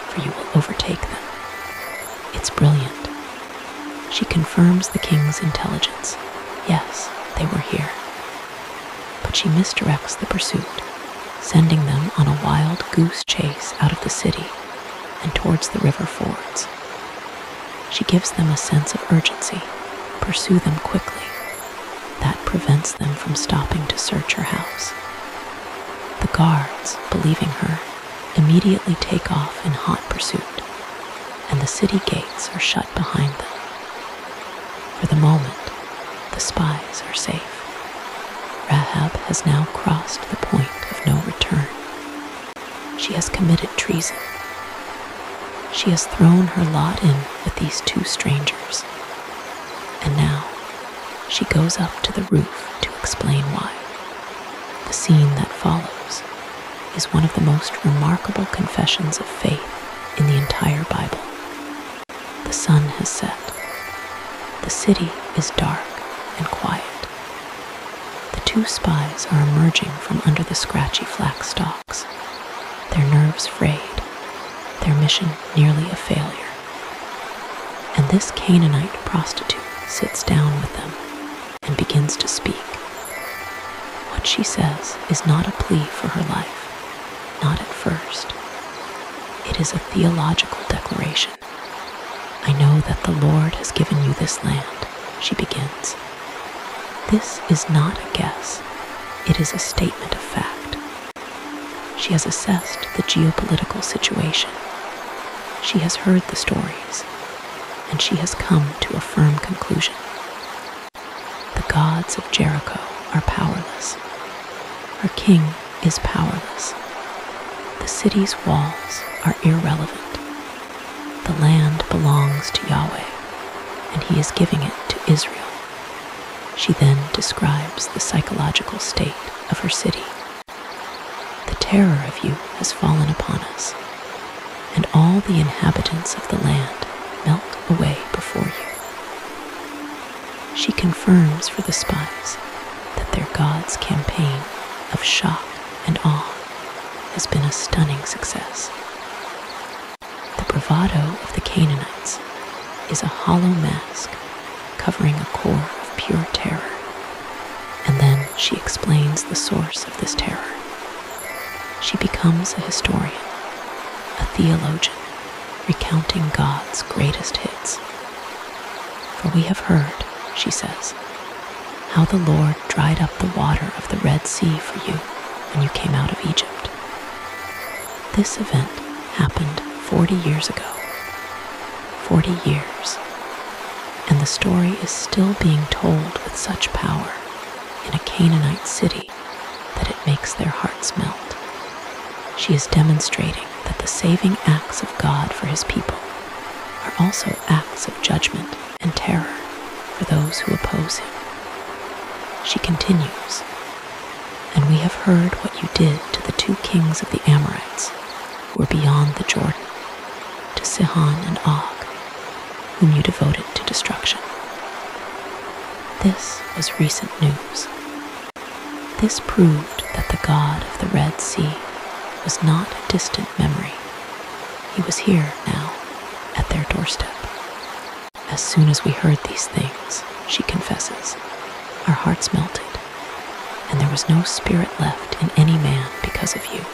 for you will overtake them. It's brilliant. She confirms the king's intelligence. Yes, they were here. But she misdirects the pursuit, sending them on a wild goose chase out of the city and towards the river fords. She gives them a sense of urgency. Pursue them quickly. That prevents them from stopping to search her house. The guards, believing her, immediately take off in hot pursuit, and the city gates are shut behind them. For the moment, the spies are safe. Rahab has now crossed the point of no return. She has committed treason. She has thrown her lot in with these two strangers. And now, she goes up to the roof to explain why. The scene that follows is one of the most remarkable confessions of faith in the entire Bible. The sun has set. The city is dark and quiet. The two spies are emerging from under the scratchy flax stalks, their nerves frayed, their mission nearly a failure. And this Canaanite prostitute sits down with them and begins to speak. What she says is not a plea for her life, not at first. It is a theological declaration. "I know that the Lord has given you this land," she begins. This is not a guess. It is a statement of fact. She has assessed the geopolitical situation. She has heard the stories, and she has come to a firm conclusion. The gods of Jericho are powerless. Her king is powerless. The city's walls are irrelevant. The land belongs to Yahweh, and he is giving it to Israel. She then describes the psychological state of her city. "The terror of you has fallen upon us, and all the inhabitants of the land melt away before you." She confirms for the spies that their God's campaign of shock and awe has been a stunning success. The bravado of the Canaanites is a hollow mask covering a core of pure terror, and then she explains the source of this terror. She becomes a historian, a theologian, recounting God's greatest hits. "For we have heard," she says, "how the Lord dried up the water of the Red Sea for you when you came out of Egypt. This event happened 40 years ago. 40 years. And the story is still being told with such power in a Canaanite city that it makes their hearts melt. She is demonstrating that the saving acts of God for his people are also acts of judgment and terror for those who oppose him." She continues, "And we have heard what you did to the two kings of the Amorites who were beyond the Jordan, to Sihon and Og, whom you devoted to destruction." This was recent news. This proved that the God of the Red Sea was not a distant memory. He was here now, at their doorstep. "As soon as we heard these things," she confesses, "our hearts melted, and there was no spirit left in any man because of you."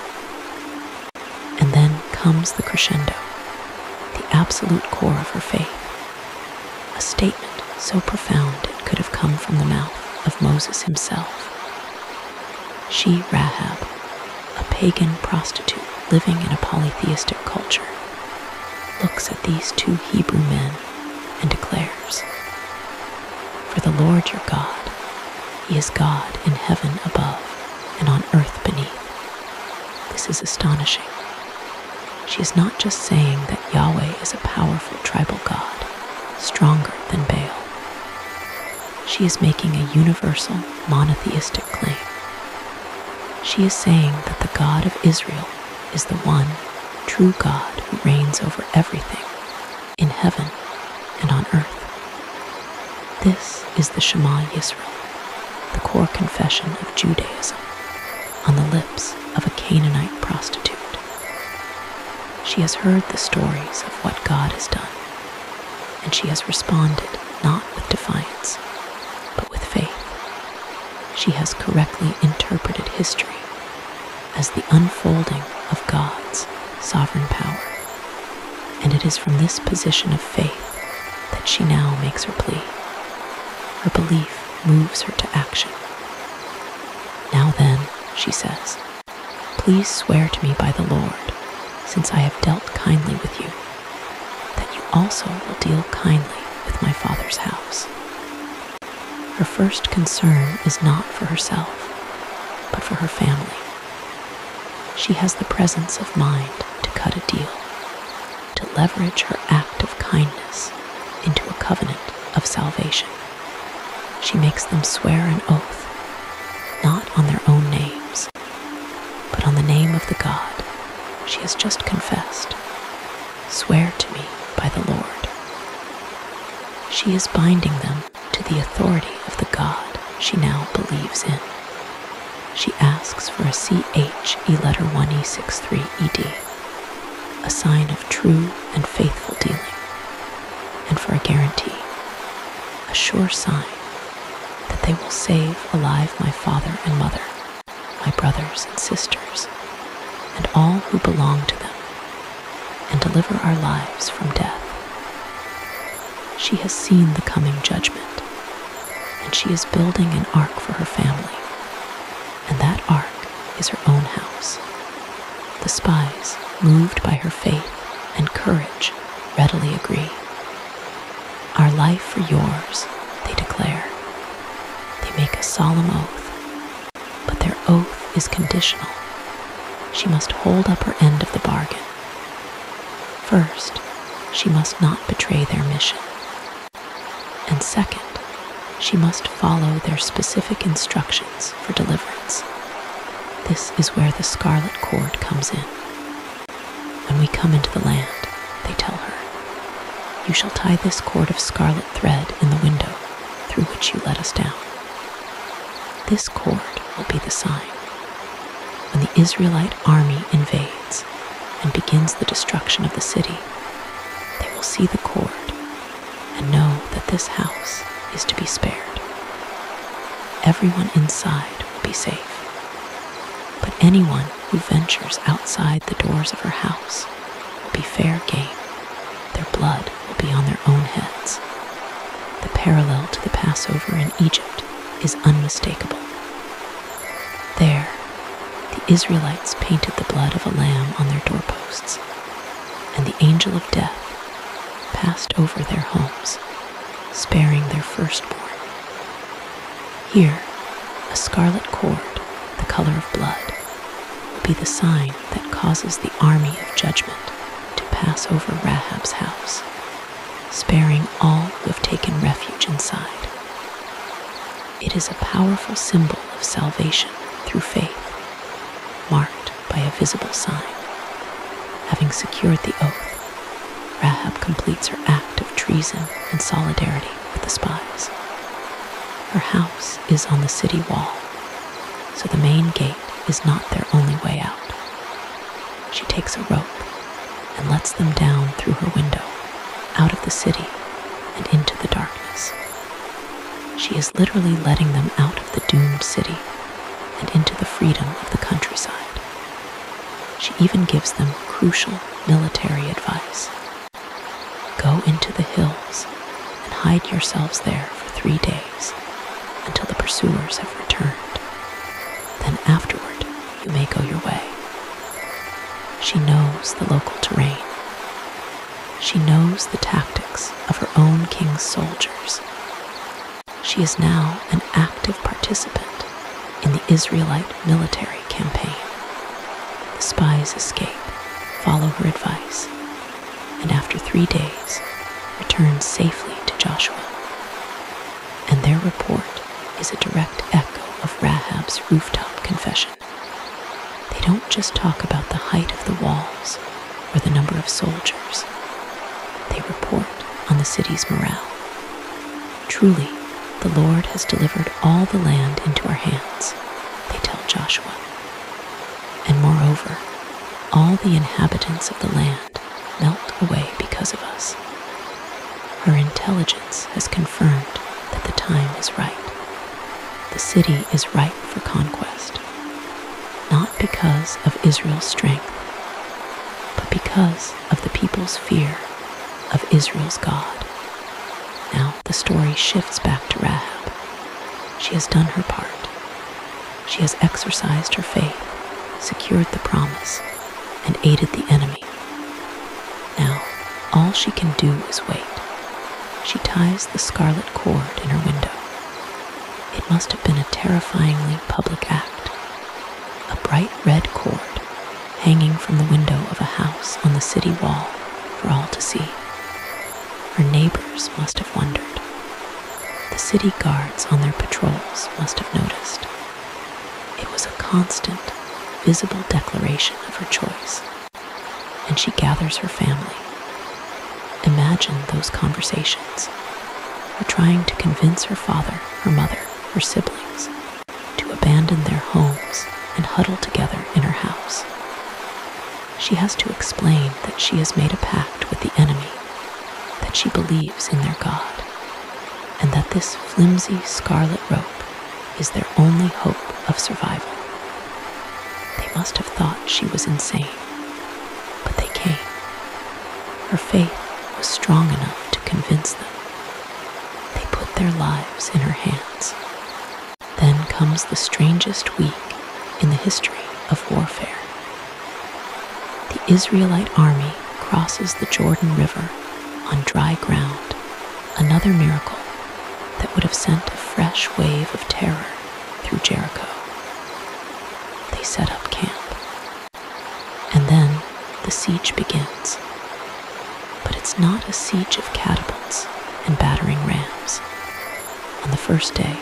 And then comes the crescendo. The absolute core of her faith, a statement so profound it could have come from the mouth of Moses himself. She, Rahab, a pagan prostitute living in a polytheistic culture, looks at these two Hebrew men and declares, "For the Lord your God, He is God in heaven above and on earth beneath." This is astonishing. She is not just saying that Yahweh is a powerful tribal god, stronger than Baal. She is making a universal, monotheistic claim. She is saying that the God of Israel is the one true God who reigns over everything in heaven and on earth. This is the Shema Yisrael, the core confession of Judaism, on the lips of a Canaanite prostitute. She has heard the stories of what God has done, and she has responded not with defiance, but with faith. She has correctly interpreted history as the unfolding of God's sovereign power, and it is from this position of faith that she now makes her plea. Her belief moves her to action. "Now then," she says, "please swear to me by the Lord, since I have dealt kindly with you, that you also will deal kindly with my father's house." Her first concern is not for herself, but for her family. She has the presence of mind to cut a deal, to leverage her act of kindness into a covenant of salvation. She makes them swear an oath, not on their own names, but on the name of the God she has just confessed. "Swear to me by the Lord." She is binding them to the authority of the God she now believes in. She asks for a CHE letter 1E63 ED, a sign of true and faithful dealing, and for a guarantee, a sure sign that they will save alive my father and mother, my brothers and sisters, and all who belong to them, and deliver our lives from death. She has seen the coming judgment, and she is building an ark for her family, and that ark is her own house. The spies, moved by her faith and courage, readily agree. "Our life for yours," they declare. They make a solemn oath, but their oath is conditional. She must hold up her end of the bargain. First, she must not betray their mission. And second, she must follow their specific instructions for deliverance. This is where the scarlet cord comes in. "When we come into the land," they tell her, "you shall tie this cord of scarlet thread in the window through which you let us down." This cord will be the sign. When the Israelite army invades and begins the destruction of the city, they will see the cord and know that this house is to be spared. Everyone inside will be safe, but anyone who ventures outside the doors of her house will be fair game. Their blood will be on their own heads. The parallel to the Passover in Egypt is unmistakable. There, the Israelites painted the blood of a lamb on their doorposts, and the angel of death passed over their homes, sparing their firstborn. Here, a scarlet cord, the color of blood, will be the sign that causes the army of judgment to pass over Rahab's house, sparing all who have taken refuge inside. It is a powerful symbol of salvation through faith, marked by a visible sign. Having secured the oath, Rahab completes her act of treason and solidarity with the spies. Her house is on the city wall, so the main gate is not their only way out. She takes a rope and lets them down through her window, out of the city and into the darkness. She is literally letting them out of the doomed city and into the freedom of the countryside. She even gives them crucial military advice. Go into the hills and hide yourselves there for 3 days until the pursuers have returned. Then afterward you may go your way. She knows the local terrain. She knows the tactics of her own king's soldiers. She is now an active participant in the Israelite military campaign. The spies escape, follow her advice, and after 3 days return safely to Joshua. And their report is a direct echo of Rahab's rooftop confession. They don't just talk about the height of the walls or the number of soldiers. They report on the city's morale. Truly, the Lord has delivered all the land into our hands, they tell Joshua. And moreover, all the inhabitants of the land melt away because of us. Her intelligence has confirmed that the time is right. The city is ripe for conquest, not because of Israel's strength, but because of the people's fear of Israel's God. Now the story shifts back to Rahab. She has done her part. She has exercised her faith, secured the promise, and aided the enemy. Now, all she can do is wait. She ties the scarlet cord in her window. It must have been a terrifyingly public act. A bright red cord hanging from the window of a house on the city wall for all to see. Her neighbors must have wondered. The city guards on their patrols must have noticed. It was a constant, visible declaration of her choice, and she gathers her family. Imagine those conversations, her trying to convince her father, her mother, her siblings to abandon their homes and huddle together in her house. She has to explain that she has made a pact with the enemy, that she believes in their God, and that this flimsy scarlet rope is their only hope of survival. They must have thought she was insane, but they came. Her faith was strong enough to convince them. They put their lives in her hands. Then comes the strangest week in the history of warfare. The Israelite army crosses the Jordan River on dry ground, another miracle that would have sent a fresh wave of terror through Jericho. They set up camp, and then the siege begins. But it's not a siege of catapults and battering rams. On the first day,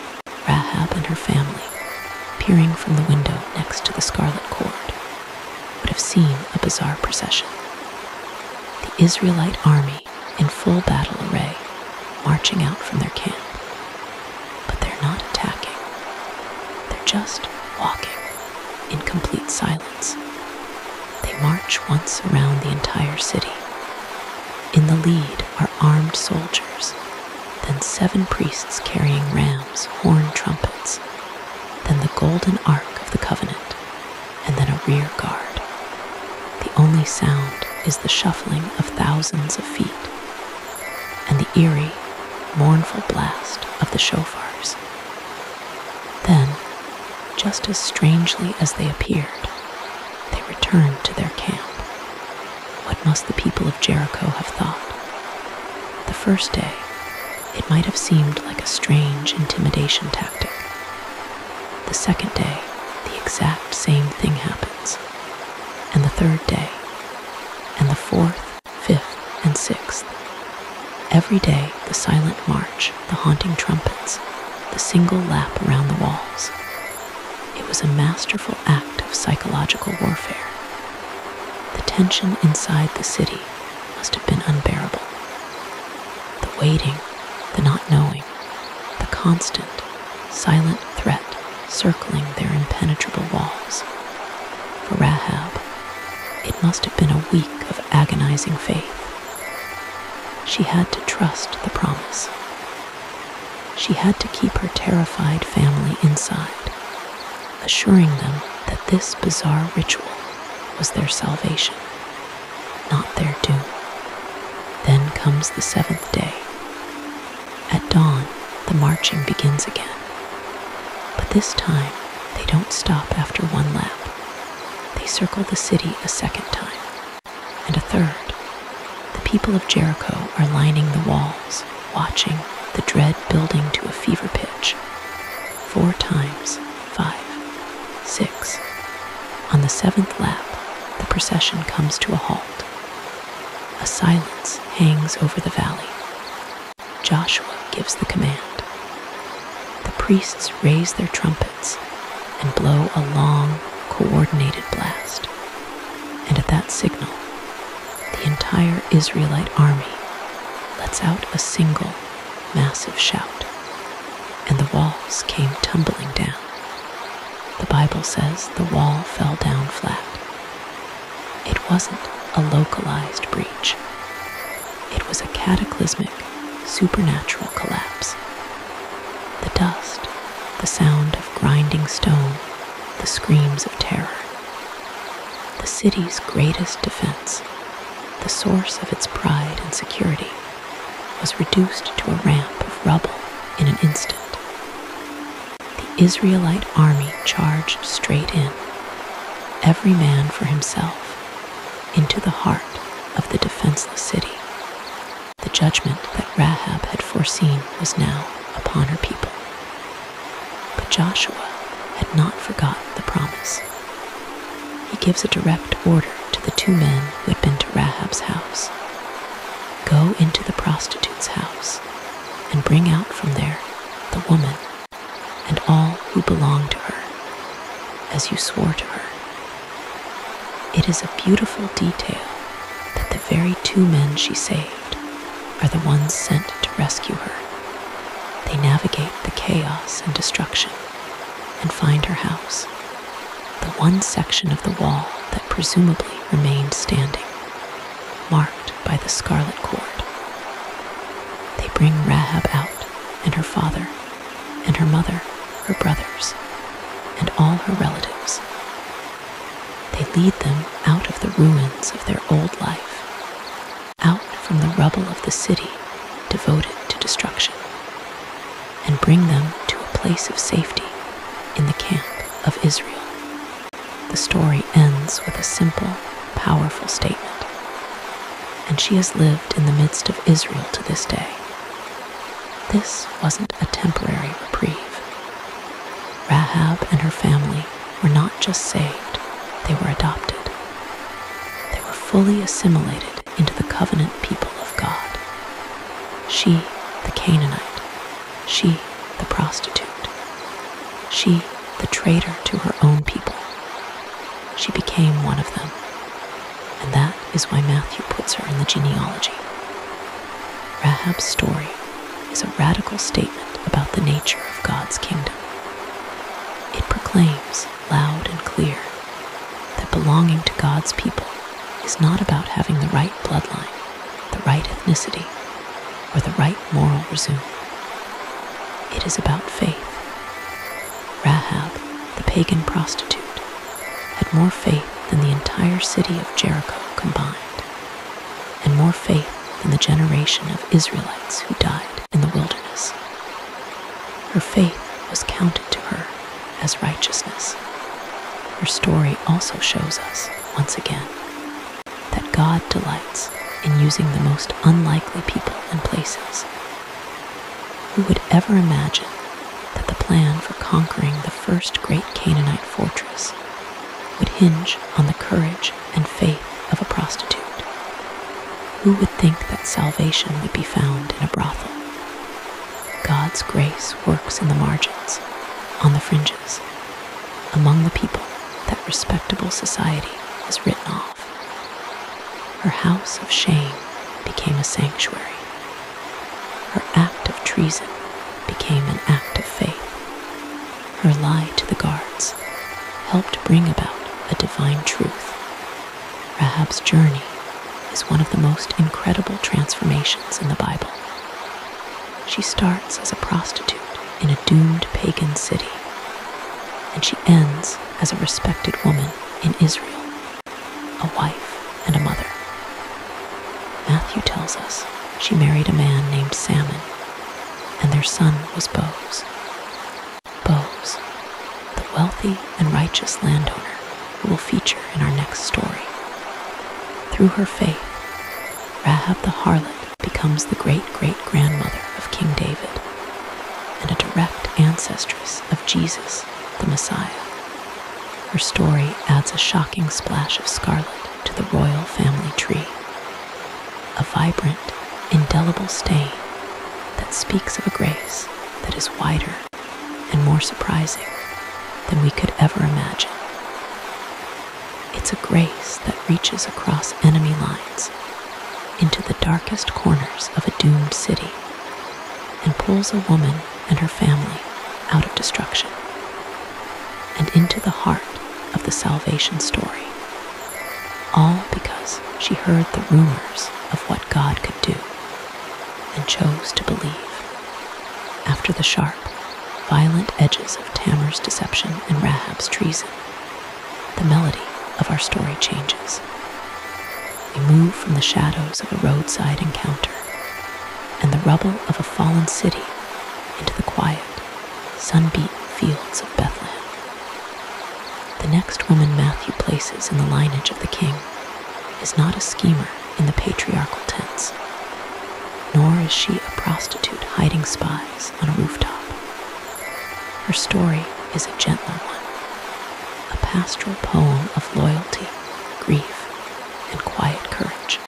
Rahab and her family, peering from the window next to the scarlet cord, would have seen a bizarre procession. The Israelite army in full battle array, marching out from their camp. But they're not attacking. They're just walking in complete silence. They march once around the entire city. In the lead are armed soldiers, then 7 priests carrying rams, horn trumpets, then the golden ark of the covenant, and then a rear guard. The only sound is the shuffling of thousands of feet and the eerie, mournful blast of the shofars. Then, just as strangely as they appeared, they returned to their camp. What must the people of Jericho have thought? The first day, it might have seemed like a strange intimidation tactic. The second day, the exact same thing happens. And the third day, and the 4th, 5th, and 6th. Every day, the silent march, the haunting trumpets, the single lap around the walls. It was a masterful act of psychological warfare. The tension inside the city must have been unbearable. The waiting, the not knowing, the constant, silent threat circling their impenetrable walls. For Rahab, it must have been a week of agonizing faith. She had to trust the promise. She had to keep her terrified family inside, assuring them that this bizarre ritual was their salvation, not their doom. Then comes the seventh day. At dawn, the marching begins again. But this time, they don't stop after one lap. They circle the city a second time, and a third. The people of Jericho are lining the walls, watching, the dread building to a fever pitch. 4 times, 5, 6. On the 7th lap, the procession comes to a halt. A silence hangs over the valley. Joshua gives the command. The priests raise their trumpets and blow a long, coordinated blast. And at that signal, the entire Israelite army lets out a single, massive shout, and the walls came tumbling down. The Bible says the wall fell down flat. It wasn't a localized breach. It was a cataclysmic, supernatural collapse. The dust, the sound of grinding stone, the screams of terror. The city's greatest defense, the source of its pride and security, was reduced to a ramp of rubble in an instant. The Israelite army charged straight in, every man for himself, into the heart of the defenseless city. The judgment that Rahab had foreseen was now upon her people. But Joshua had not forgotten the promise. He gives a direct order to the 2 men who had been to Rahab's house. Go into the prostitute's house and bring out from there the woman and all who belong to her, as you swore to her. It is a beautiful detail that the very 2 men she saved are the ones sent to rescue her. They navigate the chaos and destruction and find her house, the one section of the wall that presumably remained standing, marked by the scarlet cord. They bring Rahab out, and her father, and her mother, her brothers, and all her relatives. They lead them out of the ruins of their old life, out from the rubble of the city devoted to destruction, and bring them to a place of safety in the camp of Israel. The story ends with a simple, powerful statement. And she has lived in the midst of Israel to this day. This wasn't a temporary reprieve. Rahab and her family were not just saved, they were adopted. They were fully assimilated into the covenant people of God. She, the Canaanite, she, the prostitute, she, the traitor to her own people. She became one of them, and that is why Matthew puts her in the genealogy. Rahab's story is a radical statement about the nature of God's kingdom. It proclaims, loud and clear, that belonging to God's people is not about having the right bloodline, the right ethnicity, or the right moral resume. It is about faith. Rahab, the pagan prostitute, had more faith than the entire city of Jericho combined, and more faith than the generation of Israelites who died in the wilderness. Her faith was counted to her as righteousness. Her story also shows us, once again, that God delights in using the most unlikely people and places. Who would ever imagine that the plan for conquering the first great Canaanite fortress would hinge on the courage and faith of a prostitute? Who would think that salvation would be found in a brothel? God's grace works in the margins, on the fringes, among the people that respectable society has written off. Her house of shame became a sanctuary. Her act of treason became an act of faith. Her lie to the guards helped bring about a divine truth. Rahab's journey is one of the most incredible transformations in the Bible. She starts as a prostitute in a doomed pagan city, and she ends as a respected woman in Israel, a wife and a mother. Matthew tells us she married a man named Salmon, and their son was Boaz. Boaz, the wealthy and righteous landowner who will feature in our next story. Through her faith, Rahab the harlot becomes the great-great-grandmother of King David and a direct ancestress of Jesus, the Messiah. Her story adds a shocking splash of scarlet to the royal family tree, a vibrant, indelible stain that speaks of a grace that is wider and more surprising than we could ever imagine. It's a grace that reaches across enemy lines into the darkest corners of a doomed city and pulls a woman and her family out of destruction and into the heart of the salvation story, all because she heard the rumors of what God could do and chose to believe. After the sharp, violent edges of Tamar's deception and Rahab's treason, the melody of our story changes. We move from the shadows of a roadside encounter and the rubble of a fallen city into the quiet, sun-beaten fields of Bethlehem. The next woman Matthew places in the lineage of the king is not a schemer in the patriarchal tents, nor is she a prostitute hiding spies on a rooftop. Her story is a gentler one, a pastoral poem of loyalty, grief, and quiet courage.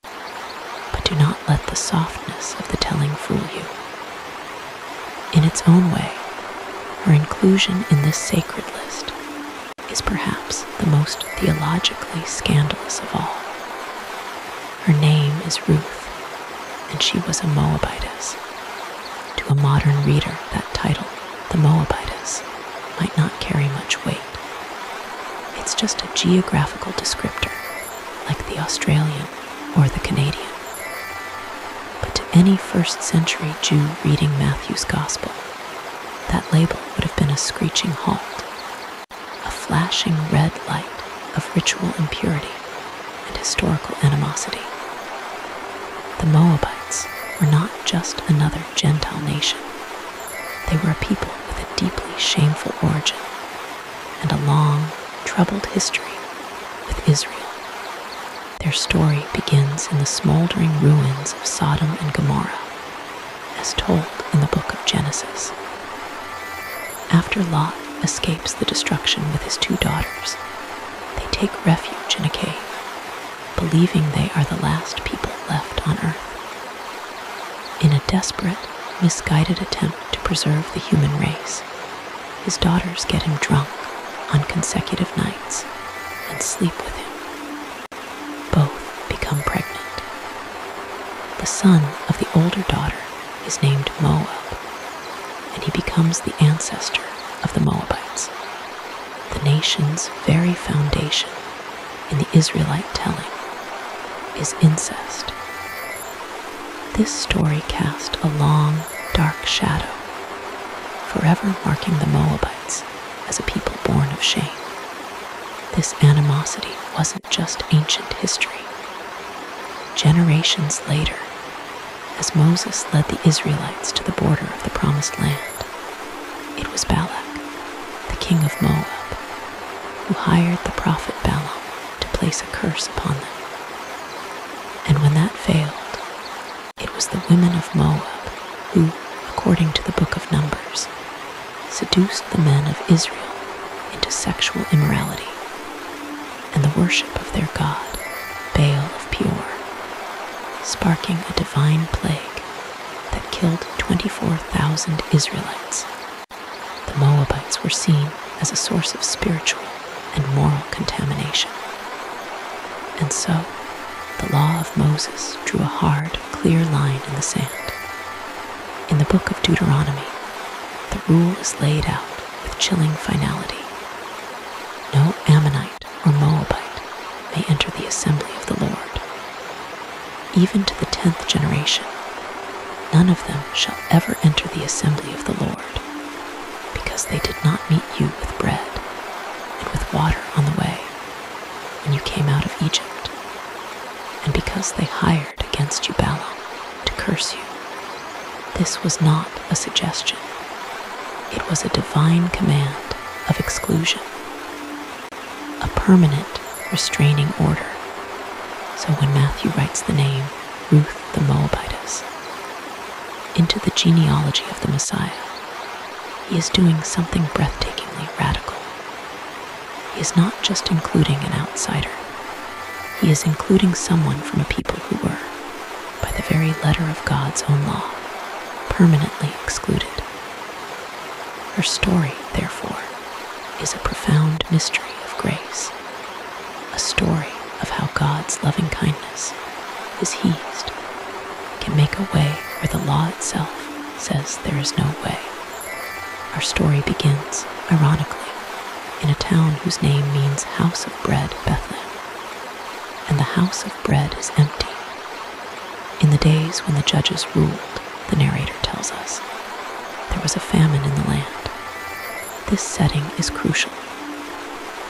But do not let the softness of the telling fool you. In its own way, her inclusion in this sacred list is perhaps the most theologically scandalous of all. Her name is Ruth, and she was a Moabitess. To a modern reader, that title, the Moabitess, might not carry much weight. It's just a geographical descriptor, like the Australian or the Canadian. But to any first-century Jew reading Matthew's Gospel, that label would have been a screeching halt, a flashing red light of ritual impurity and historical animosity. The Moabites were not just another Gentile nation. They were a people with a deeply shameful origin and a long, troubled history with Israel. Their story begins in the smoldering ruins of Sodom and Gomorrah, as told in the book of Genesis. After Lot escapes the destruction with his 2 daughters, they take refuge in a cave, believing they are the last people left on earth. In a desperate, misguided attempt to preserve the human race, his daughters get him drunk on consecutive nights and sleep with him. Both become pregnant. The son of the older daughter is named Moab, and he becomes the ancestor of the Moabites, the nation's very foundation in the Israelite telling is incest. This story cast a long, dark shadow, forever marking the Moabites as a people born of shame. This animosity wasn't just ancient history. Generations later, as Moses led the Israelites to the border of the Promised Land, it was Balak, the king of Moab, who hired the prophet Balaam to place a curse upon them. And when that failed, it was the women of Moab who, according to the book of Numbers, seduced the men of Israel into sexual immorality and the worship of their god, Baal of Peor, sparking a divine plague that killed 24,000 Israelites. The Moabites were seen as a source of spiritual and moral contamination. And so, the law of Moses drew a hard, clear line in the sand. In the book of Deuteronomy, the rule is laid out with chilling finality. No Ammonite or Moabite may enter the assembly of the Lord. Even to the 10th generation, none of them shall ever enter the assembly of the Lord, because they did not meet you with bread and with water on the way when you came out of Egypt, and because they hired against you Balaam to curse you. This was not a suggestion. It was a divine command of exclusion, a permanent restraining order. So when Matthew writes the name Ruth the Moabitess into the genealogy of the Messiah, he is doing something breathtakingly radical. He is not just including an outsider. He is including someone from a people who were, by the very letter of God's own law, permanently excluded. Her story, therefore, is a profound mystery of grace, a story of how God's loving kindness, his heaved, can make a way where the law itself says there is no way. Our story begins, ironically, in a town whose name means house of bread, Bethlehem. And the house of bread is empty. In the days when the judges ruled, the narrator tells us, there was a famine in the land. This setting is crucial.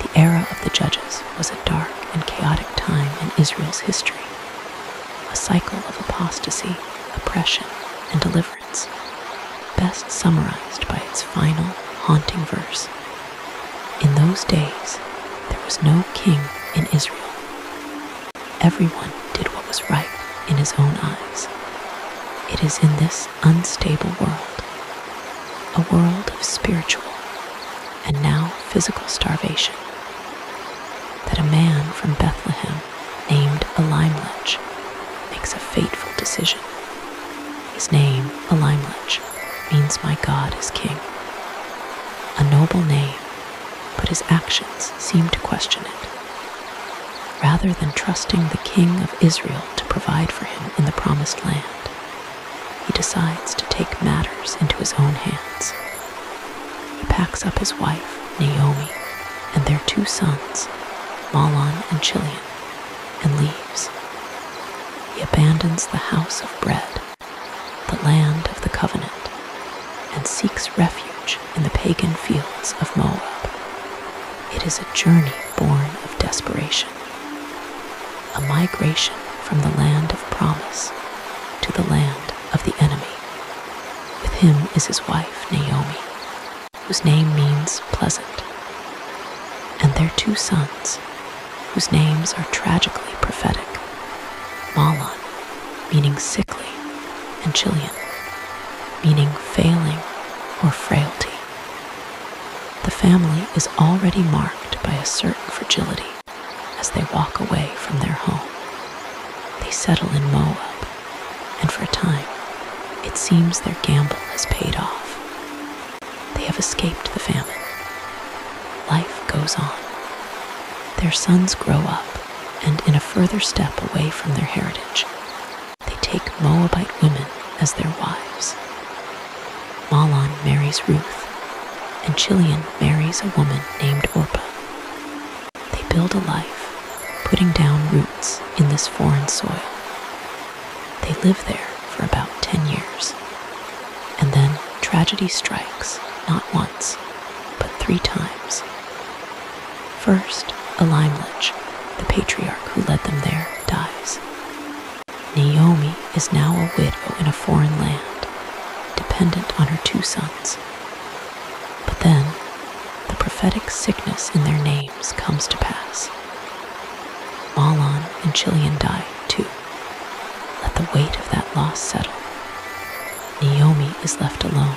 The era of the judges was a dark and chaotic time in Israel's history, a cycle of apostasy, oppression, and deliverance, best summarized by its final, haunting verse. In those days, there was no king in Israel. Everyone did what was right in his own eyes. It is in this unstable world, a world of spiritual and now physical starvation, that a man from Bethlehem named Elimelech makes a fateful decision. His name, Elimelech, means my God is king. A noble name, but his actions seem to question it. Rather than trusting the king of Israel to provide for him in the promised land, he decides to take matters into his own hands. He packs up his wife, Naomi, and their 2 sons, Mahlon and Chilion, and leaves. He abandons the house of bread, the land of the covenant, and seeks refuge in the pagan fields of Moab. It is a journey born of desperation, a migration from the land of promise to the land of the enemy. With him is his wife, Naomi, whose name means pleasant, and their 2 sons, whose names are tragically prophetic, Mahlon, meaning sickly, and Chilion, meaning failing or frailty. The family is already marked by a certain fragility as they walk away from their home. They settle in Moab, and for a time, it seems their gamble has paid off. They have escaped the famine. Life goes on. Their sons grow up, and in a further step away from their heritage, they take Moabite women as their wives. Mahlon marries Ruth, and Chilion marries a woman named Orpah. They build a life, putting down roots in this foreign soil. They live there for about 10 years, and then tragedy strikes, not once, but 3 times. First, Elimelech, the patriarch who led them there, dies. Naomi is now a widow in a foreign land, dependent on her 2 sons. But then, the prophetic sickness in their names comes to pass. Mahlon and Chilion die too. Let the weight of that loss settle. Naomi is left alone,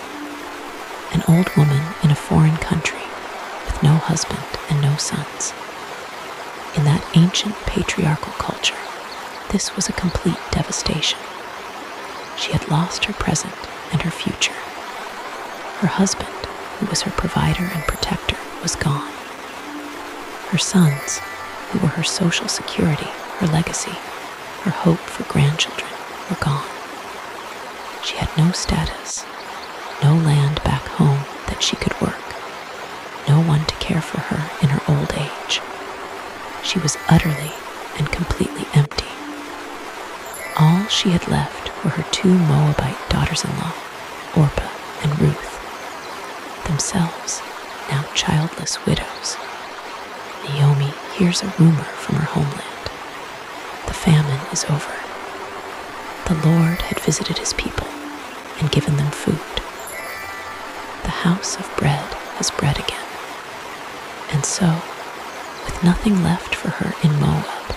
an old woman in a foreign country with no husband and no sons. In that ancient patriarchal culture, this was a complete devastation. She had lost her present and her future. Her husband, who was her provider and protector, was gone. Her sons, who were her social security, her legacy, her hope for grandchildren, were gone. She had no status, no land back home that she could work, no one to care for her in her old age. She was utterly and completely empty. All she had left were her 2 Moabite daughters-in-law, Orpah and Ruth, themselves now childless widows. Naomi hears a rumor from her homeland. The famine is over. The Lord had visited his people and given them food. The house of bread has bread again. And so, with nothing left for her in Moab,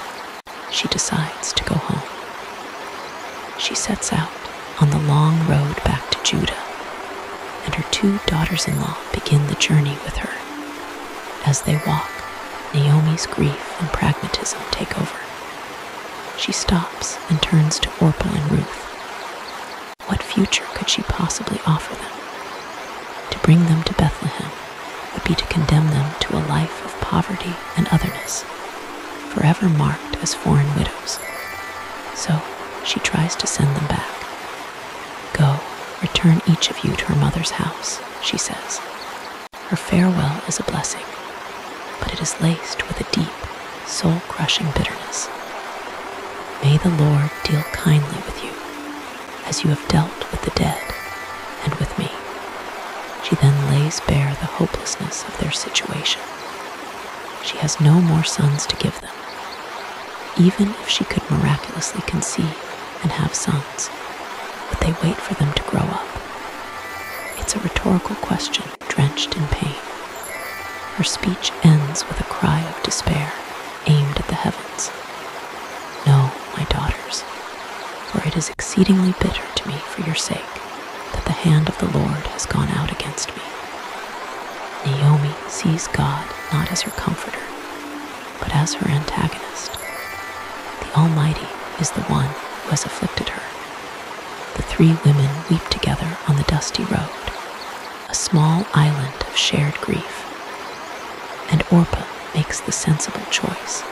she decides to go home. She sets out on the long road back to Judah, and her 2 daughters-in-law begin the journey with her. As they walk, Naomi's grief and pragmatism take over. She stops and turns to Orpah and Ruth. What future could she possibly offer them? To bring them to Bethlehem would be to condemn them to a life of poverty and otherness, forever marked as foreign widows. So she tries to send them back. Go, return each of you to her mother's house, she says. Her farewell is a blessing, but it is laced with a deep, soul-crushing bitterness. May the Lord deal kindly with you, as you have dealt with the dead and with me. She then lays bare the hopelessness of their situation. She has no more sons to give them. Even if she could miraculously conceive and have sons, would they wait for them to grow up? It's a rhetorical question drenched in pain. Her speech ends with a cry of despair aimed at the heavens. No, my daughters, for it is exceedingly bitter to me for your sake that the hand of the Lord has gone out against me. Naomi sees God not as her comforter, but as her antagonist. The Almighty is the one who has afflicted her. The 3 women weep together on the dusty road, a small island of shared grief, and Orpah makes the sensible choice.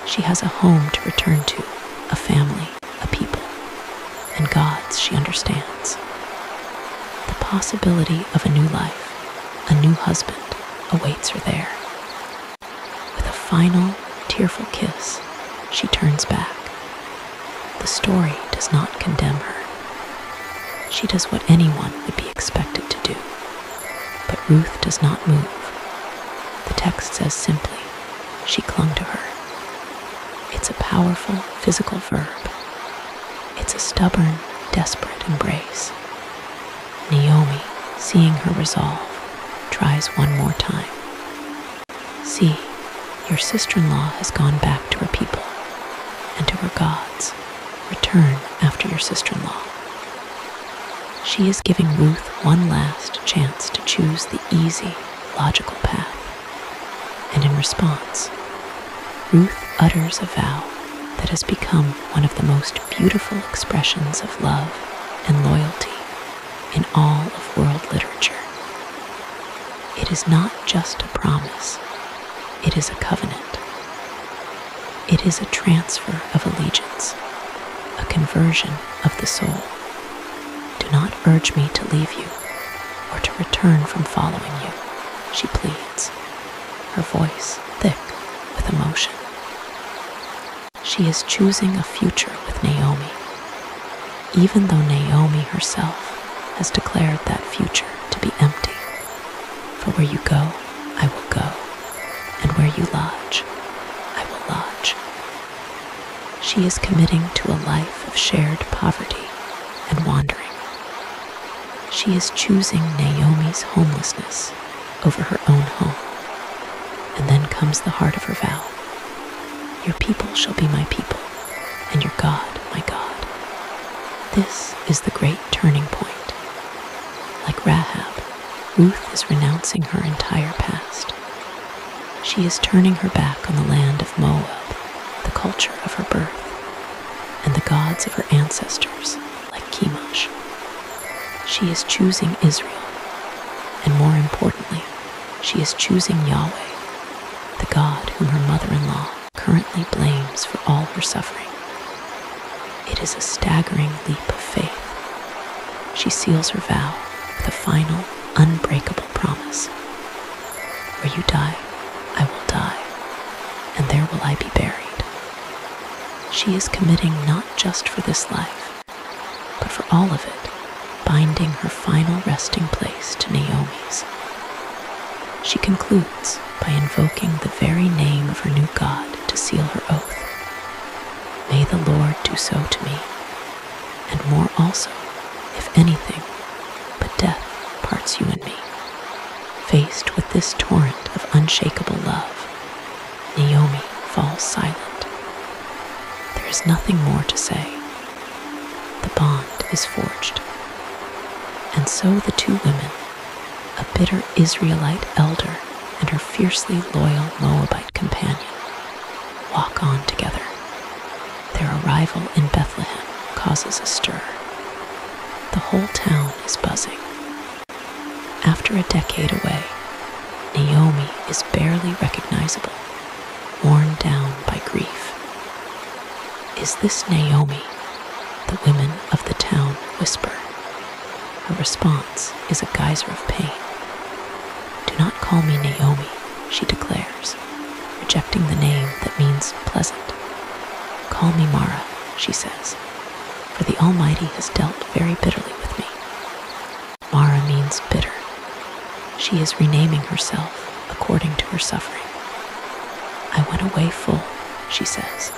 She has a home to return to, a family, a people, and gods she understands. The possibility of a new life, a new husband, awaits her there. With a final, tearful kiss, she turns back. The story does not condemn her. She does what anyone would be expected to do. But Ruth does not move. The text says simply, she clung to her. It's a powerful physical verb. It's a stubborn, desperate embrace. Naomi, seeing her resolve, tries one more time. See, your sister-in-law has gone back to her people and to her gods. Return after your sister-in-law. She is giving Ruth one last chance to choose the easy, logical path. And in response, Ruth utters a vow that has become one of the most beautiful expressions of love and loyalty in all of world literature. It is not just a promise, it is a covenant. It is a transfer of allegiance, a conversion of the soul. Do not urge me to leave you or to return from following you, she pleads, her voice thick with emotion. She is choosing a future with Naomi, even though Naomi herself has declared that future to be empty. For where you go, I will go, and where you lodge, I will lodge. She is committing to a life of shared poverty and wandering. She is choosing Naomi's homelessness over her own home. And then comes the heart of her vow. Your people shall be my people, and your God my God. This is the great turning point. Like Rahab, Ruth is renouncing her entire past. She is turning her back on the land of Moab, the culture of her birth, and the gods of her ancestors, like Chemosh. She is choosing Israel, and more importantly, she is choosing Yahweh, the God whom her mother-in-law currently blames for all her suffering. It is a staggering leap of faith. She seals her vow with a final, unbreakable promise. Where you die, I will die, and there will I be buried. She is committing not just for this life, but for all of it, binding her final resting place to Naomi's. She concludes by invoking the very name of her new God to seal her oath. May the Lord do so to me, and more also, if anything, but death parts you and me. Faced with this torrent of unshakable love, Naomi falls silent. There is nothing more to say. The bond is forged. And so the two women, a bitter Israelite elder and her fiercely loyal Moabite companion, walk on together. Their arrival in Bethlehem causes a stir. The whole town is buzzing. After a decade away, Naomi is barely recognizable, worn down by grief. Is this Naomi? The women of the town whisper. Her response is a geyser of pain. Do not call me Naomi, she declares, rejecting the name that means pleasant. Call me Mara, she says, for the Almighty has dealt very bitterly with me. Mara means bitter. She is renaming herself according to her suffering. I went away full, she says,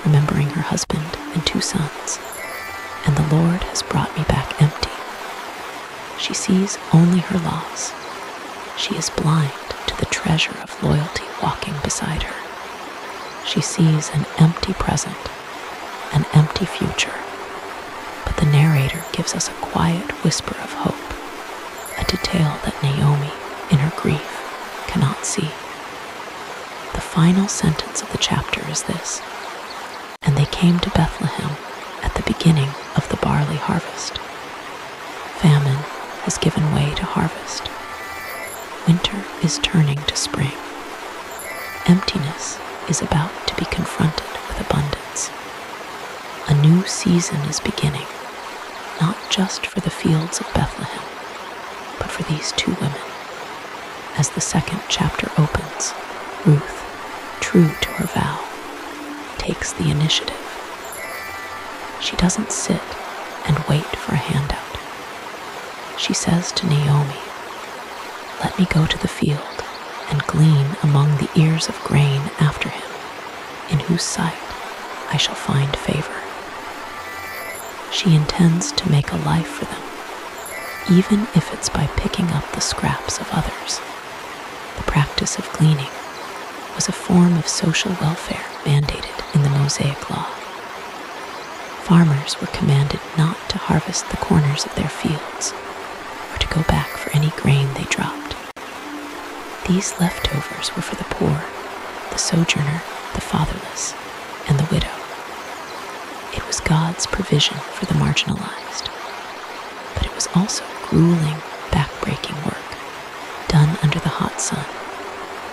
remembering her husband and 2 sons, and the Lord has brought me back empty. She sees only her loss. She is blind to the treasure of loyalty walking beside her. She sees an empty present, an empty future, but the narrator gives us a quiet whisper of hope, a detail that Naomi, in her grief, cannot see. The final sentence of the chapter is this: and they came to Bethlehem at the beginning of the barley harvest. Famine has given way to harvest. Winter is turning to spring. Emptiness is about to be confronted with abundance. A new season is beginning, not just for the fields of Bethlehem, but for these 2 women. As the 2nd chapter opens, Ruth, true to her vow, takes the initiative. She doesn't sit and wait for a handout. She says to Naomi, "Let me go to the field and glean among the ears of grain after him, in whose sight I shall find favor." She intends to make a life for them, even if it's by picking up the scraps of others. The practice of gleaning was a form of social welfare mandated in the Mosaic Law. Farmers were commanded not to harvest the corners of their fields or to go back for any grain they dropped. These leftovers were for the poor, the sojourner, the fatherless, and the widow. It was God's provision for the marginalized, but it was also grueling, back-breaking work, done under the hot sun,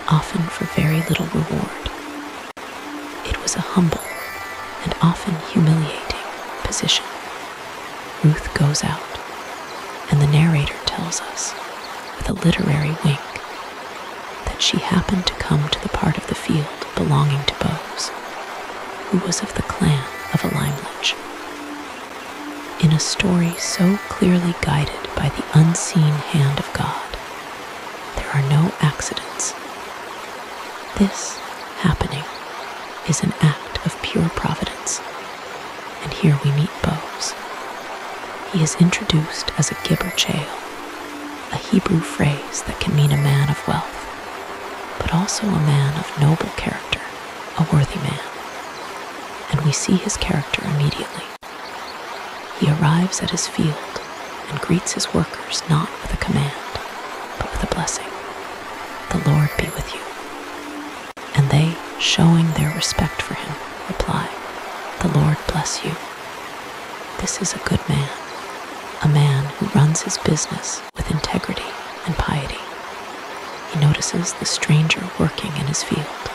often for very little reward. It was a humble and often humiliating position. Ruth goes out, and the narrator tells us, with a literary wink, that she happened to come to the part of the field belonging to Boaz, who was of the clan of a lineage. In a story so clearly guided by the unseen hand of God, there are no accidents. This happening is an act of pure providence. And here we meet Boaz. He is introduced as a gibber chael, a Hebrew phrase that can mean a man of wealth, but also a man of noble character, a worthy man. And we see his character immediately. He arrives at his field and greets his workers not with a command, but with a blessing. "The Lord be with you." And they, showing their respect for him, reply, "The Lord bless you." This is a good man, a man who runs his business with integrity and piety. He notices the stranger working in his field.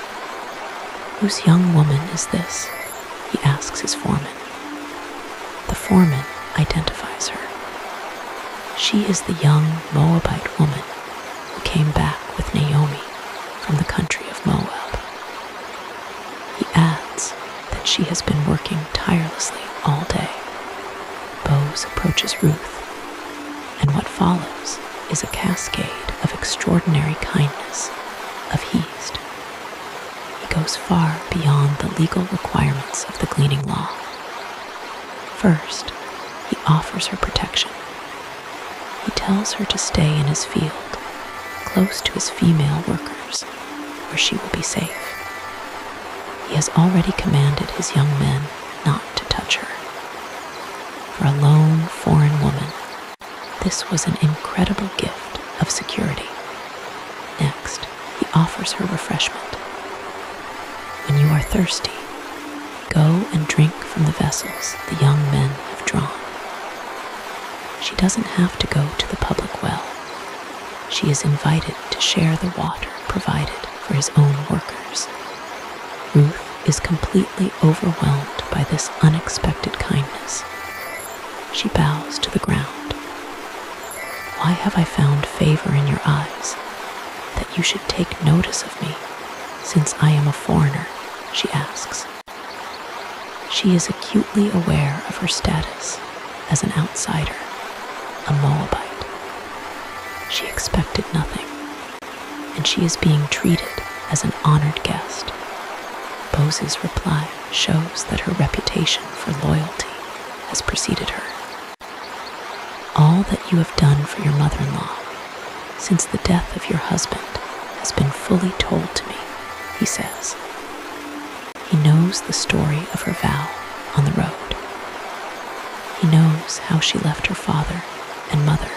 "Whose young woman is this?" he asks his foreman. The foreman identifies her. She is the young Moabite woman who came back with Naomi from the country of Moab. He adds that she has been working tirelessly all day. Boaz approaches Ruth, and what follows is a cascade of extraordinary kindness, of heed. He goes far beyond the legal requirements of the gleaning law. First, he offers her protection. He tells her to stay in his field, close to his female workers, where she will be safe. He has already commanded his young men not to touch her. For a lone foreign woman, this was an incredible gift of security. Next, he offers her refreshment. When you are thirsty, go and drink from the vessels the young men have drawn. She doesn't have to go to the public well. She is invited to share the water provided for his own workers. Ruth is completely overwhelmed by this unexpected kindness. She bows to the ground. Why have I found favor in your eyes, that you should take notice of me, since I am a foreigner? She asks. She is acutely aware of her status as an outsider, a Moabite. She expected nothing, and she is being treated as an honored guest. Boaz's reply shows that her reputation for loyalty has preceded her. All that you have done for your mother-in-law since the death of your husband has been fully told to me, he says. He knows the story of her vow on the road. He knows how she left her father and mother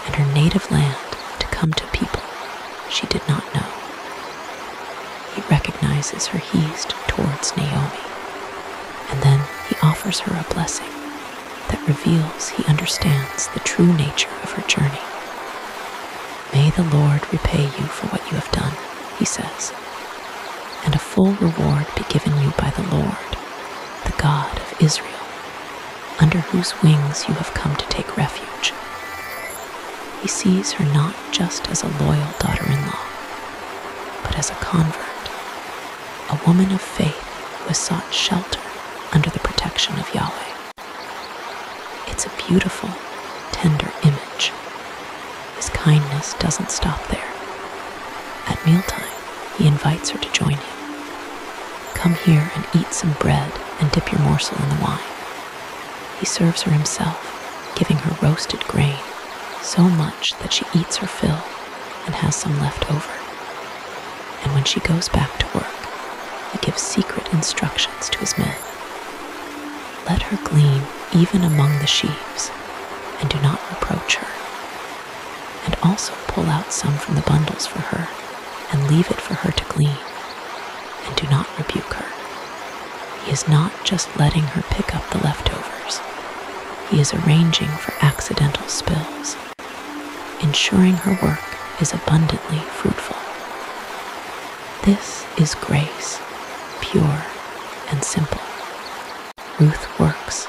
and her native land to come to people she did not know. He recognizes her he's towards Naomi, and then he offers her a blessing that reveals he understands the true nature of her journey. May the Lord repay you for what you have done, he says, and a full reward be given you by the Lord, the God of Israel, under whose wings you have come to take refuge. He sees her not just as a loyal daughter-in-law, but as a convert, a woman of faith who has sought shelter under the protection of Yahweh. It's a beautiful, tender image. His kindness doesn't stop there. At mealtime, he invites her to join him. Come here and eat some bread and dip your morsel in the wine. He serves her himself, giving her roasted grain, so much that she eats her fill and has some left over. And when she goes back to work, he gives secret instructions to his men. Let her glean even among the sheaves, and do not reproach her. And also pull out some from the bundles for her, and leave it for her to glean, and do not rebuke her. He is not just letting her pick up the leftovers. He is arranging for accidental spills, ensuring her work is abundantly fruitful. This is grace, pure and simple. Ruth works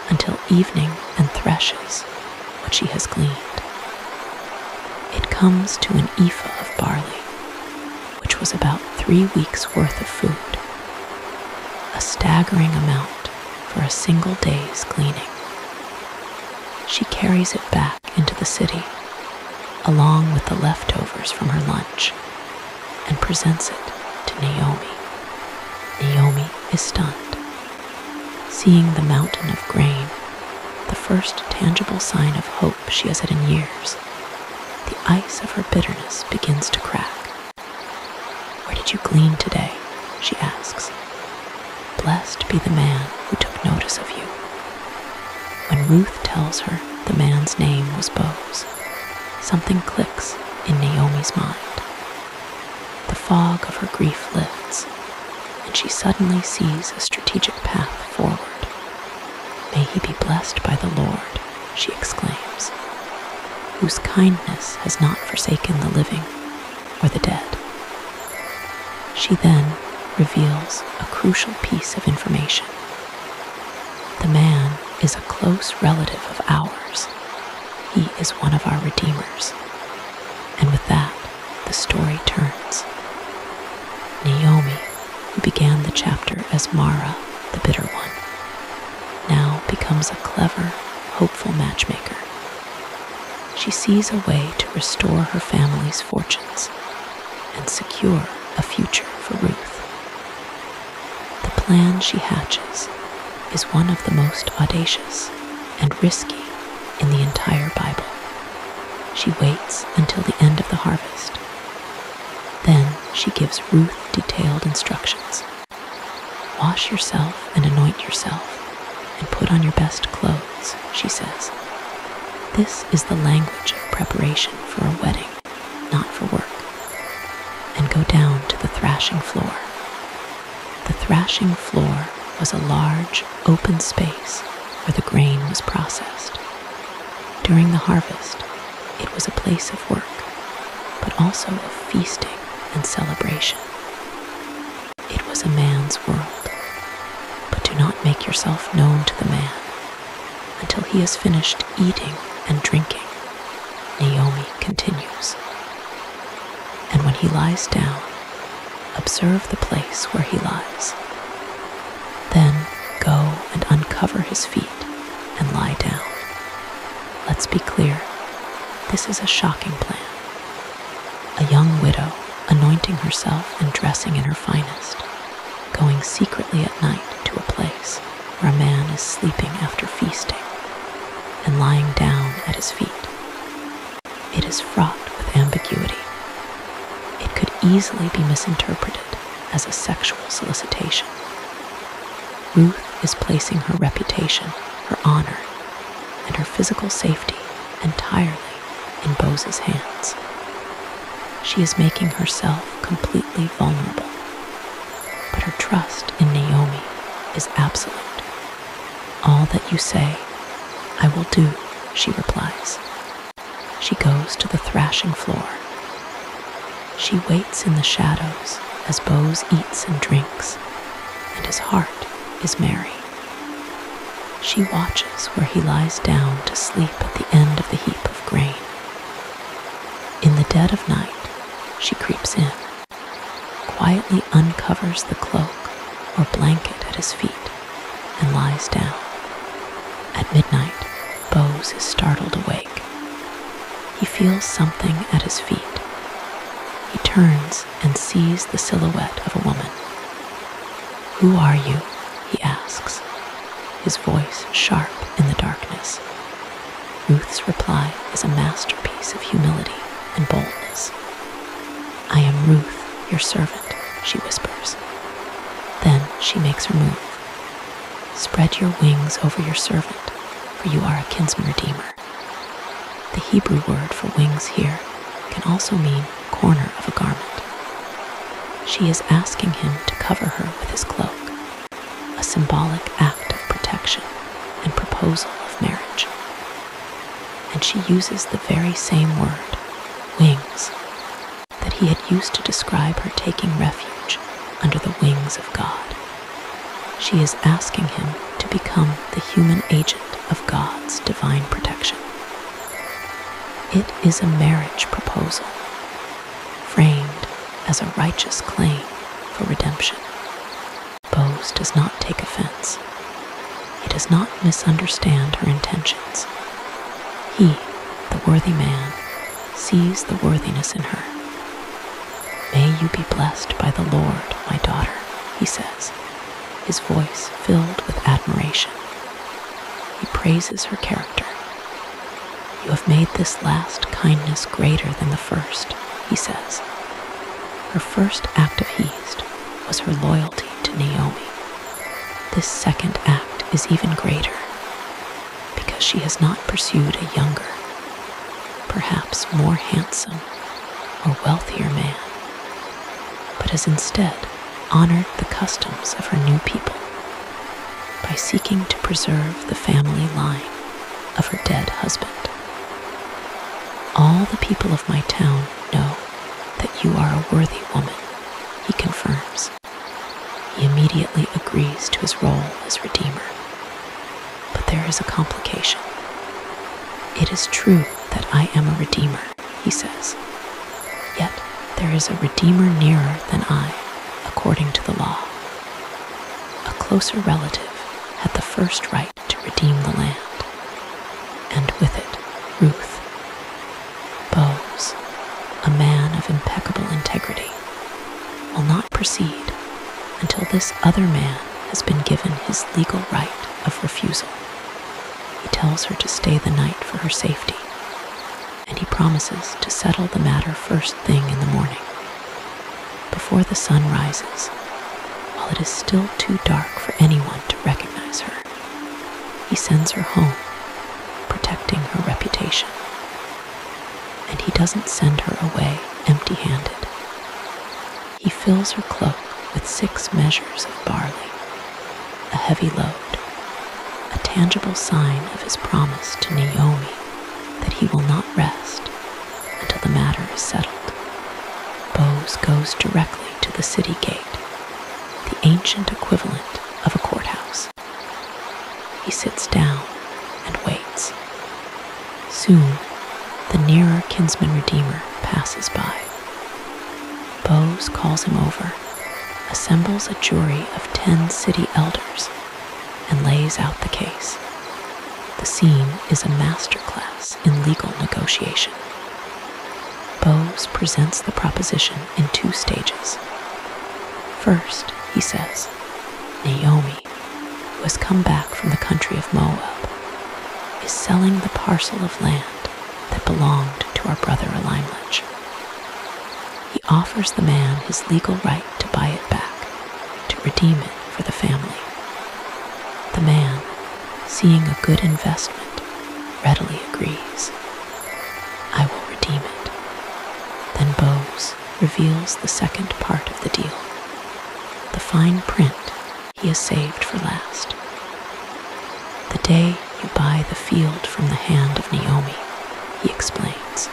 until evening and threshes what she has gleaned. It comes to an ephah of barley, which was about 3 weeks' worth of food, a staggering amount for a single day's gleaning. She carries it back into the city, along with the leftovers from her lunch, and presents it to Naomi. Naomi is stunned. Seeing the mountain of grain, the first tangible sign of hope she has had in years, the ice of her bitterness begins to crack. Where did you glean today? She asks. Blessed be the man who took notice of you. When Ruth tells her the man's name was Boaz, something clicks in Naomi's mind. The fog of her grief lifts, and she suddenly sees a strategic path forward. May he be blessed by the Lord, she exclaims, whose kindness has not forsaken the living or the dead. She then reveals a crucial piece of information. The man is a close relative of ours. He is one of our redeemers. And with that, the story turns. Naomi, who began the chapter as Mara, the bitter one, now becomes a clever, hopeful matchmaker. She sees a way to restore her family's fortunes and secure a future for Ruth. The plan she hatches is one of the most audacious and risky in the entire Bible. She waits until the end of the harvest. Then she gives Ruth detailed instructions. Wash yourself and anoint yourself, and put on your best clothes, she says. This is the language of preparation for a wedding, not for work. And go down to the thrashing floor. The thrashing floor was a large, open space where the grain was processed. During the harvest, it was a place of work, but also of feasting and celebration. It was a man's world, but do not make yourself known to the man until he has finished eating and drinking, Naomi continues. And when he lies down, observe the place where he lies. Then go and uncover his feet and lie down. Let's be clear, this is a shocking plan. A young widow anointing herself and dressing in her finest, going secretly at night to a place where a man is sleeping after feasting, and lying down at his feet. It is fraught with ambiguity. It could easily be misinterpreted as a sexual solicitation. Ruth is placing her reputation, her honor, and her physical safety entirely in Boaz's hands. She is making herself completely vulnerable, but her trust in Naomi is absolute. All that you say, I will do, she replies. She goes to the thrashing floor. She waits in the shadows as Boaz eats and drinks, and his heart is merry. She watches where he lies down to sleep at the end of the heap of grain. In the dead of night, she creeps in, quietly uncovers the cloak or blanket at his feet, and lies down. At midnight, Boaz is startled awake. He feels something at his feet. He turns and sees the silhouette of a woman. Who are you? He asks, his voice sharp in the darkness. Ruth's reply is a masterpiece of humility and boldness. I am Ruth, your servant, she whispers. Then she makes her move. Spread your wings over your servant, for you are a kinsman redeemer. The Hebrew word for wings here can also mean corner of a garment. She is asking him to cover her with his cloak, a symbolic act of protection and proposal of marriage. And she uses the very same word, wings, that he had used to describe her taking refuge under the wings of God. She is asking him to become the human agent of God's divine protection. It is a marriage proposal, framed as a righteous claim for redemption. Boaz does not take offense. He does not misunderstand her intentions. He, the worthy man, sees the worthiness in her. May you be blessed by the Lord, my daughter, he says, his voice filled with admiration. He praises her character. You have made this last kindness greater than the first, he says. Her first act of heed was her loyalty to Naomi. This second act is even greater, because she has not pursued a younger, perhaps more handsome or wealthier man, but has instead honored the customs of her new people by seeking to preserve the family line of her dead husband. All the people of my town know that you are a worthy woman, he confirms. He immediately agrees to his role as redeemer. But there is a complication. It is true that I am a redeemer, he says. Yet there is a redeemer nearer than I, according to the law. A closer relative had the first right to redeem the land, and with it, Ruth. Boaz, a man of impeccable integrity, will not proceed until this other man has been given his legal right of refusal. He tells her to stay the night for her safety, and he promises to settle the matter first thing in the morning, before the sun rises, while it is still too dark for anyone to recognize her. He sends her home, protecting her reputation. And he doesn't send her away empty-handed. He fills her cloak with 6 measures of barley, a heavy load, a tangible sign of his promise to Naomi that he will not rest until the matter is settled. Boaz goes directly to the city gate, the ancient equivalent of a courthouse. He sits down and waits. Soon, the nearer kinsman redeemer passes by. Boaz calls him over, assembles a jury of 10 city elders, and lays out the case. The scene is a masterclass in legal negotiation. Boaz presents the proposition in 2 stages. First, he says, Naomi, who has come back from the country of Moab, is selling the parcel of land that belonged to our brother Elimelech. He offers the man his legal right to buy it back, to redeem it for the family. The man, seeing a good investment, readily agrees. I will redeem it. Then Boaz reveals the second part of the deal, the fine print he has saved for last. The day you buy the field from the hand of Naomi, he explains,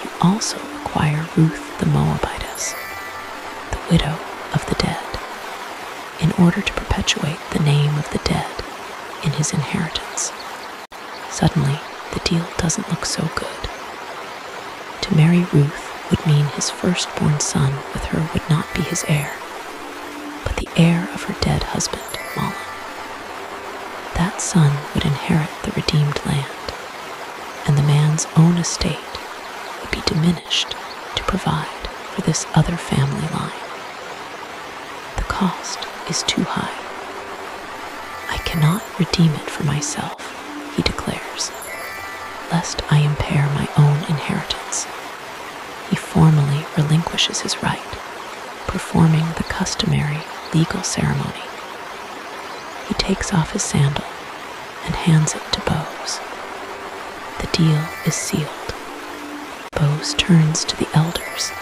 you also acquire Ruth the Moabitess, the widow of the dead, in order to perpetuate the name of the dead in his inheritance. Suddenly, the deal doesn't look so good. To marry Ruth would mean his firstborn son with her would not be his heir, but the heir of her dead husband, Mahlon. That son would inherit the redeemed land, and the man's own estate would be diminished to provide for this other family line. The cost is too high. I cannot redeem it for myself, he declares, lest I impair my own inheritance. He formally relinquishes his right, performing the customary legal ceremony. He takes off his sandal and hands it to Boaz. The deal is sealed. Boaz turns to the elders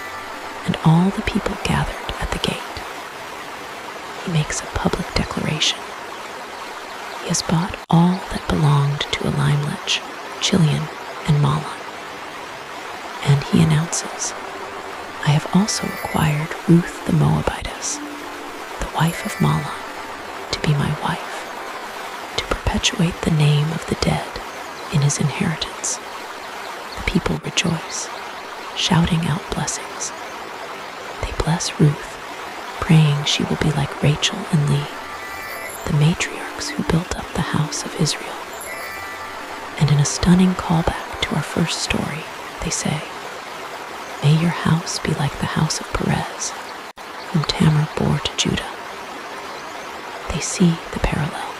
and all the people gathered at the gate. He makes a public declaration. He has bought all that belonged to Elimelech, Chilion, and Mahlon. And he announces, I have also acquired Ruth the Moabitess, the wife of Mahlon, to be my wife, to perpetuate the name of the dead in his inheritance. The people rejoice, shouting out blessings. They bless Ruth, praying she will be like Rachel and Leah, the matriarchs who built up the house of Israel. And in a stunning callback to our first story, they say, May your house be like the house of Perez, whom Tamar bore to Judah. They see the parallel.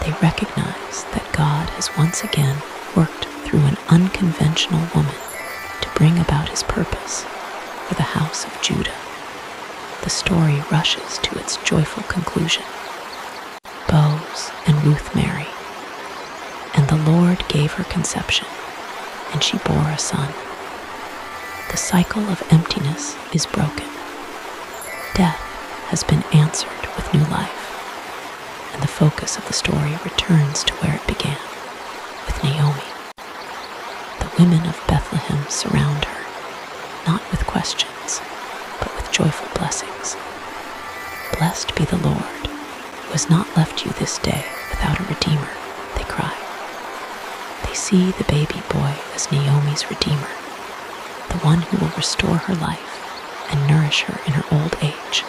They recognize that God has once again worked through an unconventional woman to bring about his purpose for the house of Judah. The story rushes to its joyful conclusion. Boaz and Ruth marry, and the Lord gave her conception, and she bore a son. The cycle of emptiness is broken. Death has been answered with new life, and the focus of the story returns to where it began, with Naomi. The women of Bethlehem surround her, not with questions, but with joyful blessings. Blessed be the Lord, who has not left you this day without a redeemer, they cry. They see the baby boy as Naomi's redeemer, the one who will restore her life and nourish her in her old age.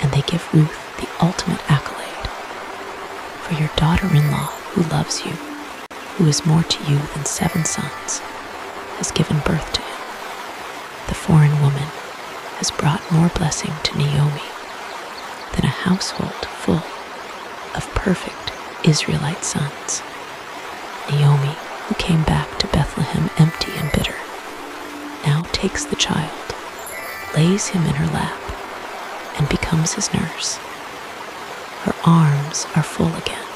And they give Ruth the ultimate accolade. For your daughter-in-law who loves you, who is more to you than 7 sons, has given birth to him. The foreign woman has brought more blessing to Naomi than a household full of perfect Israelite sons. Naomi, who came back to Bethlehem empty and bitter, now takes the child, lays him in her lap, and becomes his nurse. Her arms are full again.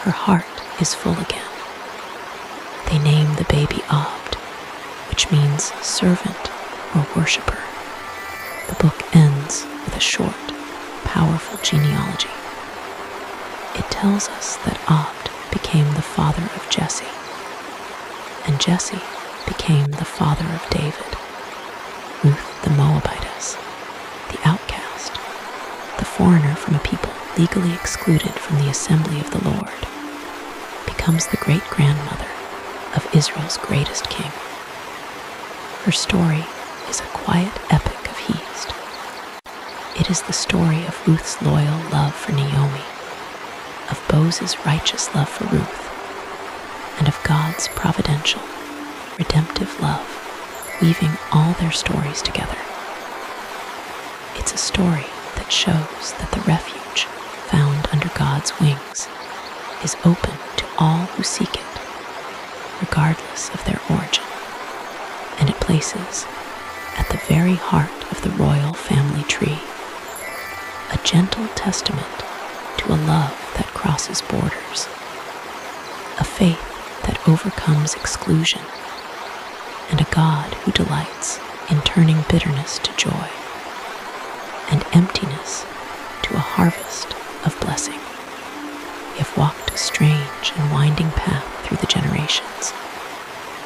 Her heart is full again. They name the baby Abd, which means servant or worshiper. The book ends with a short, powerful genealogy. It tells us that Abd became the father of Jesse, and Jesse became the father of David. Ruth the Moabitess, the outcast, the foreigner from a people legally excluded from the assembly of the Lord, becomes the great-grandmother of Israel's greatest king. Her story is a quiet epic of Hist. It is the story of Ruth's loyal love for Naomi, of Boaz's righteous love for Ruth, and of God's providential, redemptive love, weaving all their stories together. It's a story that shows that the refuge found under God's wings is open to all who seek it, regardless of their origin, and it places, at the very heart of the royal family tree, a gentle testament to a love that crosses borders, a faith that overcomes exclusion, and a God who delights in turning bitterness to joy and emptiness to a harvest of blessing. We have walked a strange and winding path through the generations,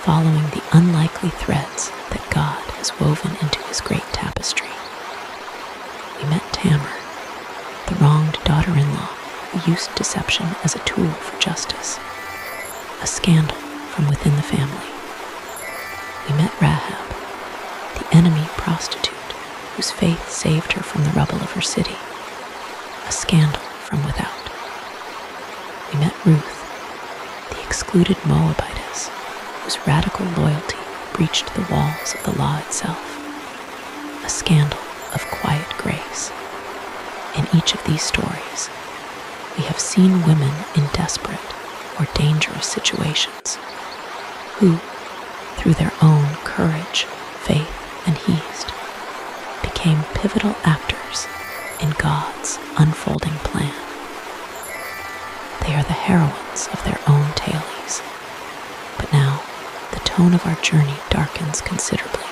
following the unlikely threads that God has woven into his great tapestry. We met Tamar, the wronged daughter-in-law who used deception as a tool for justice, a scandal from within the family. We met Rahab, the enemy prostitute whose faith saved her from the rubble of her city, a scandal from without. We met Ruth, the excluded Moabitess whose radical loyalty breached the walls of the law itself, a scandal of quiet grace. In each of these stories, we have seen women in desperate or dangerous situations who, through their own courage, faith, and Hist, became pivotal actors in God's unfolding plan. They are the heroines of their own tales. But now, the tone of our journey darkens considerably.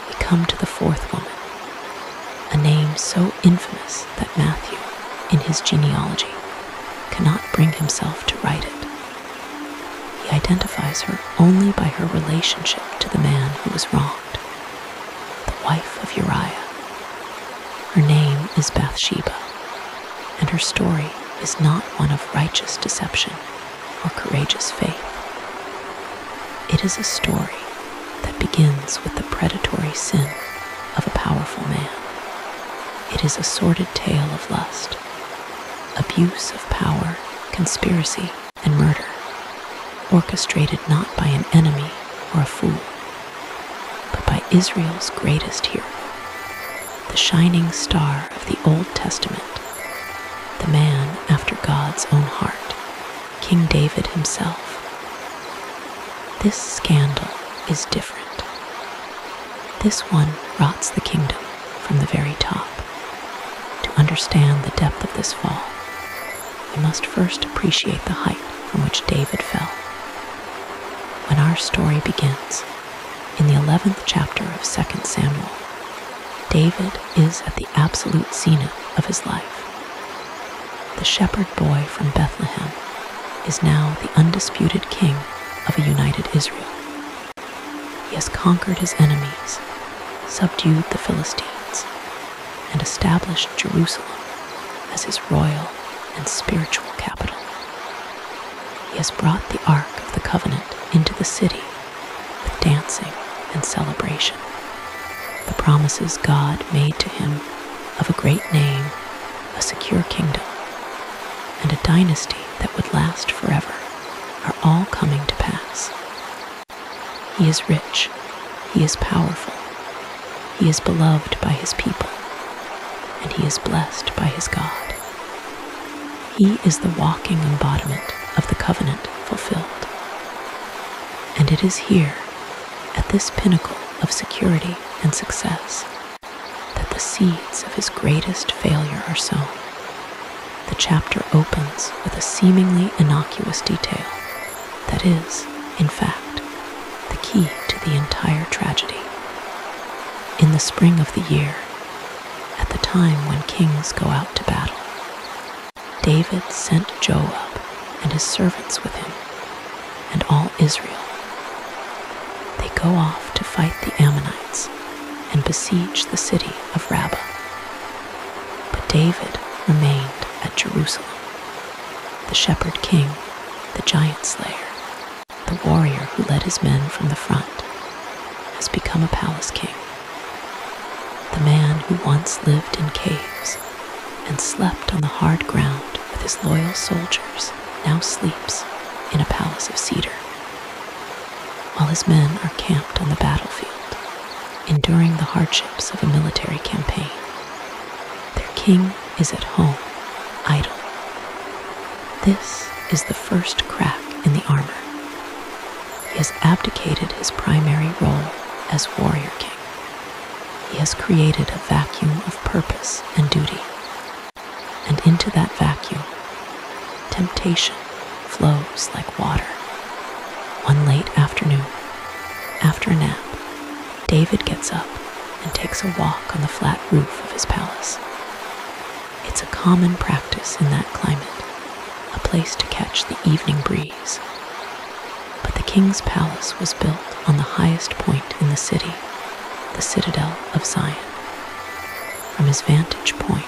We come to the fourth woman, a name so infamous that Matthew, in his genealogy, cannot bring himself to write it. He identifies her only by her relationship to the man who was wronged, the wife of Uriah. Her name is Bathsheba, and her story is not one of righteous deception or courageous faith. It is a story that begins with the predatory sin of a powerful man. It is a sordid tale of lust, abuse of power, conspiracy, and murder, orchestrated not by an enemy or a fool, but by Israel's greatest hero, the shining star of the Old Testament, the man after God's own heart, King David himself. This scandal is different. This one rots the kingdom from the very top. To understand the depth of this fall, we must first appreciate the height from which David fell. When our story begins, in the 11th chapter of 2 Samuel, David is at the absolute zenith of his life. The shepherd boy from Bethlehem is now the undisputed king of a united Israel. He has conquered his enemies, subdued the Philistines, and established Jerusalem as his royal and spiritual capital. He has brought the Ark of the Covenant into the city with dancing and celebration. The promises God made to him of a great name, a secure kingdom, and a dynasty that would last forever are all coming to pass. He is rich, he is powerful, he is beloved by his people, and he is blessed by his God. He is the walking embodiment of the covenant fulfilled. And it is here, at this pinnacle of security and success, that the seeds of his greatest failure are sown. The chapter opens with a seemingly innocuous detail that is, in fact, the key to the entire tragedy. In the spring of the year, at the time when kings go out to battle, David sent Joab and his servants with him, and all Israel. They go off to fight the Ammonites and besiege the city of Rabbah. But David remained at Jerusalem. The shepherd king, the giant slayer, the warrior who led his men from the front, has become a palace king. The man who once lived in caves and slept on the hard ground with his loyal soldiers now sleeps in a palace of cedar. While his men are camped on the battlefield, enduring the hardships of a military campaign, their king is at home, idle. This is the first crack in the armor. He has abdicated his primary role as warrior king. He has created a vacuum of purpose and duty. And into that vacuum, temptation flows like water. One late afternoon, after a nap, David gets up and takes a walk on the flat roof of his palace. It's a common practice in that climate, a place to catch the evening breeze. But the king's palace was built on the highest point in the city, the citadel of Zion. From his vantage point,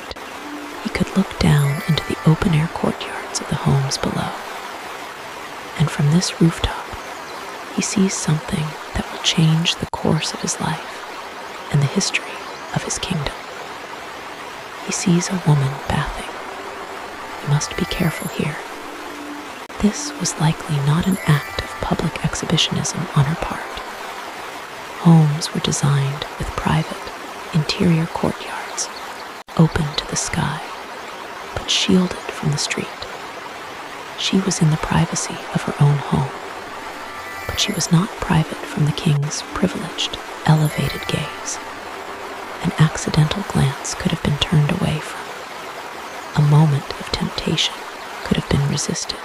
he could look down into the open-air courtyards of the homes below. And from this rooftop, he sees something that will change the course of his life and the history of his kingdom. He sees a woman bathing. We must be careful here. This was likely not an act of public exhibitionism on her part. Homes were designed with private, interior courtyards, open to the sky, but shielded from the street. She was in the privacy of her own home, but she was not private from the king's privileged, elevated gaze. An accidental glance could have been turned away from. A moment of temptation could have been resisted.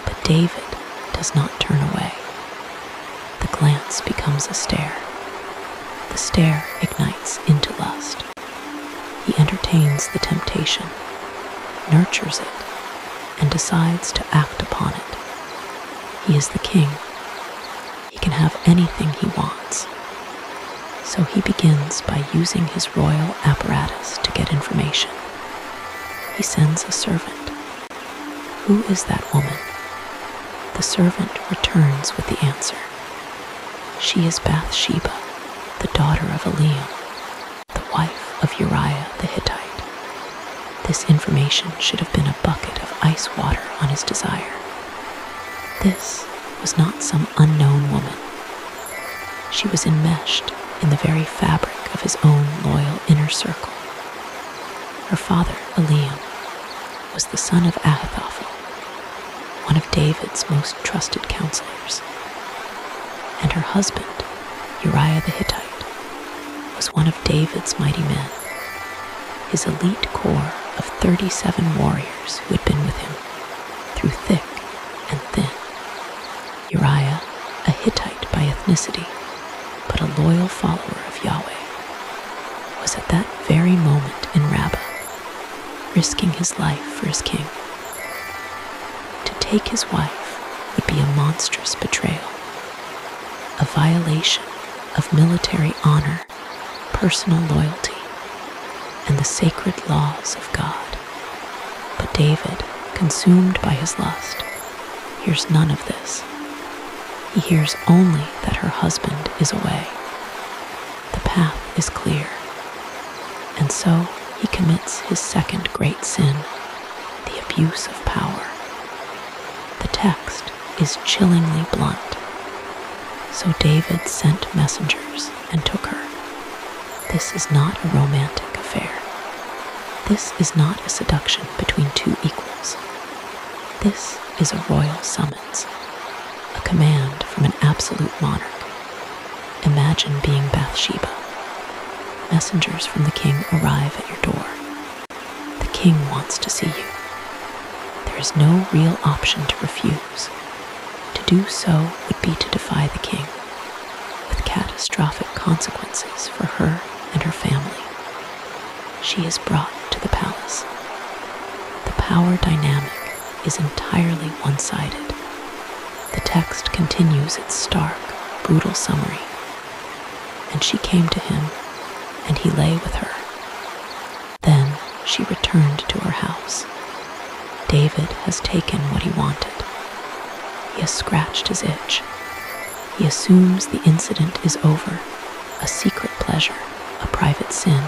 But David does not turn away. The glance becomes a stare. The stare ignites into lust. He entertains the temptation, nurtures it, and decides to act upon it. He is the king. He can have anything he wants. So he begins by using his royal apparatus to get information. He sends a servant. Who is that woman? The servant returns with the answer. She is Bathsheba, the daughter of Eliam, the wife of Uriah the Hittite. This information should have been a bucket of ice water on his desire. This was not some unknown woman. She was enmeshed in the very fabric of his own loyal inner circle. Her father, Eliam, was the son of Ahithophel, one of David's most trusted counselors. And her husband, Uriah the Hittite, was one of David's mighty men, his elite corps of 37 warriors who had been with him through thick and thin. Uriah, a Hittite by ethnicity, but a loyal follower of Yahweh, was at that very moment in Rabbah, risking his life for his king. To take his wife would be a monstrous betrayal, a violation of military honor, personal loyalty, and the sacred laws of God. But David, consumed by his lust, hears none of this. He hears only that her husband is away. The path is clear. And so he commits his second great sin, the abuse of power. The text is chillingly blunt. So David sent messengers and took her. This is not a romantic affair. This is not a seduction between two equals. This is a royal summons, a command from an absolute monarch. Imagine being Bathsheba. Messengers from the king arrive at your door. The king wants to see you. There is no real option to refuse. To do so would be to defy the king, with catastrophic consequences for her and her family. She is brought to the palace. The power dynamic is entirely one-sided. The text continues its stark, brutal summary. And she came to him, and he lay with her. Then she returned to her house. David has taken what he wanted. He has scratched his itch. He assumes the incident is over, a secret pleasure, a private sin.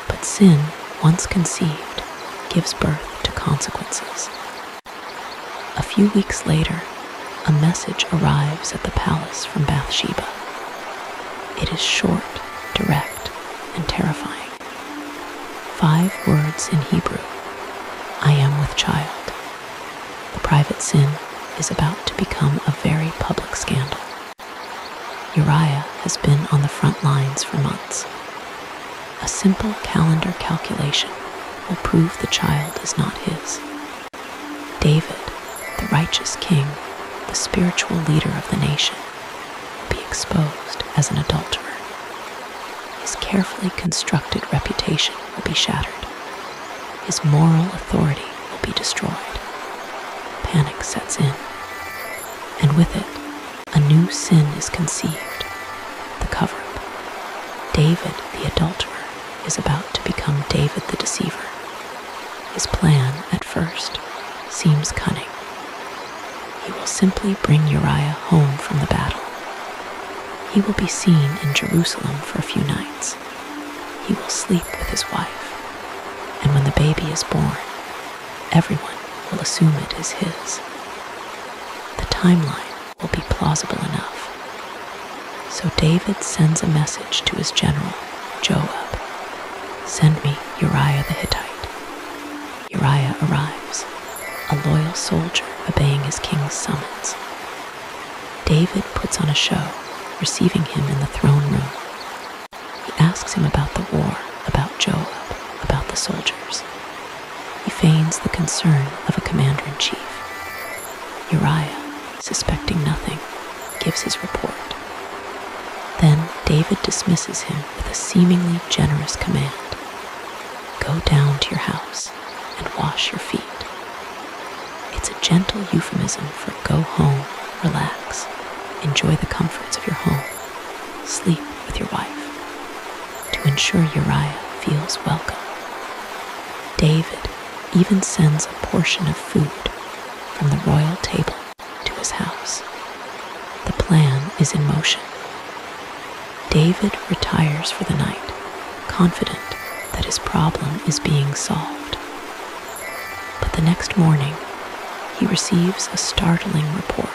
But sin, once conceived, gives birth to consequences. A few weeks later, a message arrives at the palace from Bathsheba. It is short, direct, and terrifying. 5 words in Hebrew: I am with child. The private sin is about to become a very public scandal. Uriah has been on the front lines for months. A simple calendar calculation will prove the child is not his. David, the righteous king, the spiritual leader of the nation, will be exposed as an adulterer. His carefully constructed reputation will be shattered. His moral authority will be destroyed. Panic sets in, and with it, a new sin is conceived, the cover-up. David, the adulterer, is about to become David the deceiver. His plan, at first, seems cunning. He will simply bring Uriah home from the battle. He will be seen in Jerusalem for a few nights. He will sleep with his wife, and when the baby is born, everyone will assume it is his. The timeline will be plausible enough. So David sends a message to his general, Joab. Send me Uriah the Hittite. Uriah arrives, a loyal soldier obeying his king's summons. David puts on a show, receiving him in the throne room. He asks him about the war, about Joab, about the soldiers. He feigns the concern of a commander-in-chief. Uriah, suspecting nothing, gives his report. Then David dismisses him with a seemingly generous command. Go down to your house and wash your feet. It's a gentle euphemism for go home, relax, enjoy the comforts of your home, sleep with your wife, to ensure Uriah feels welcome. David even sends a portion of food from the royal table to his house. The plan is in motion. David retires for the night, confident that his problem is being solved. But the next morning, he receives a startling report.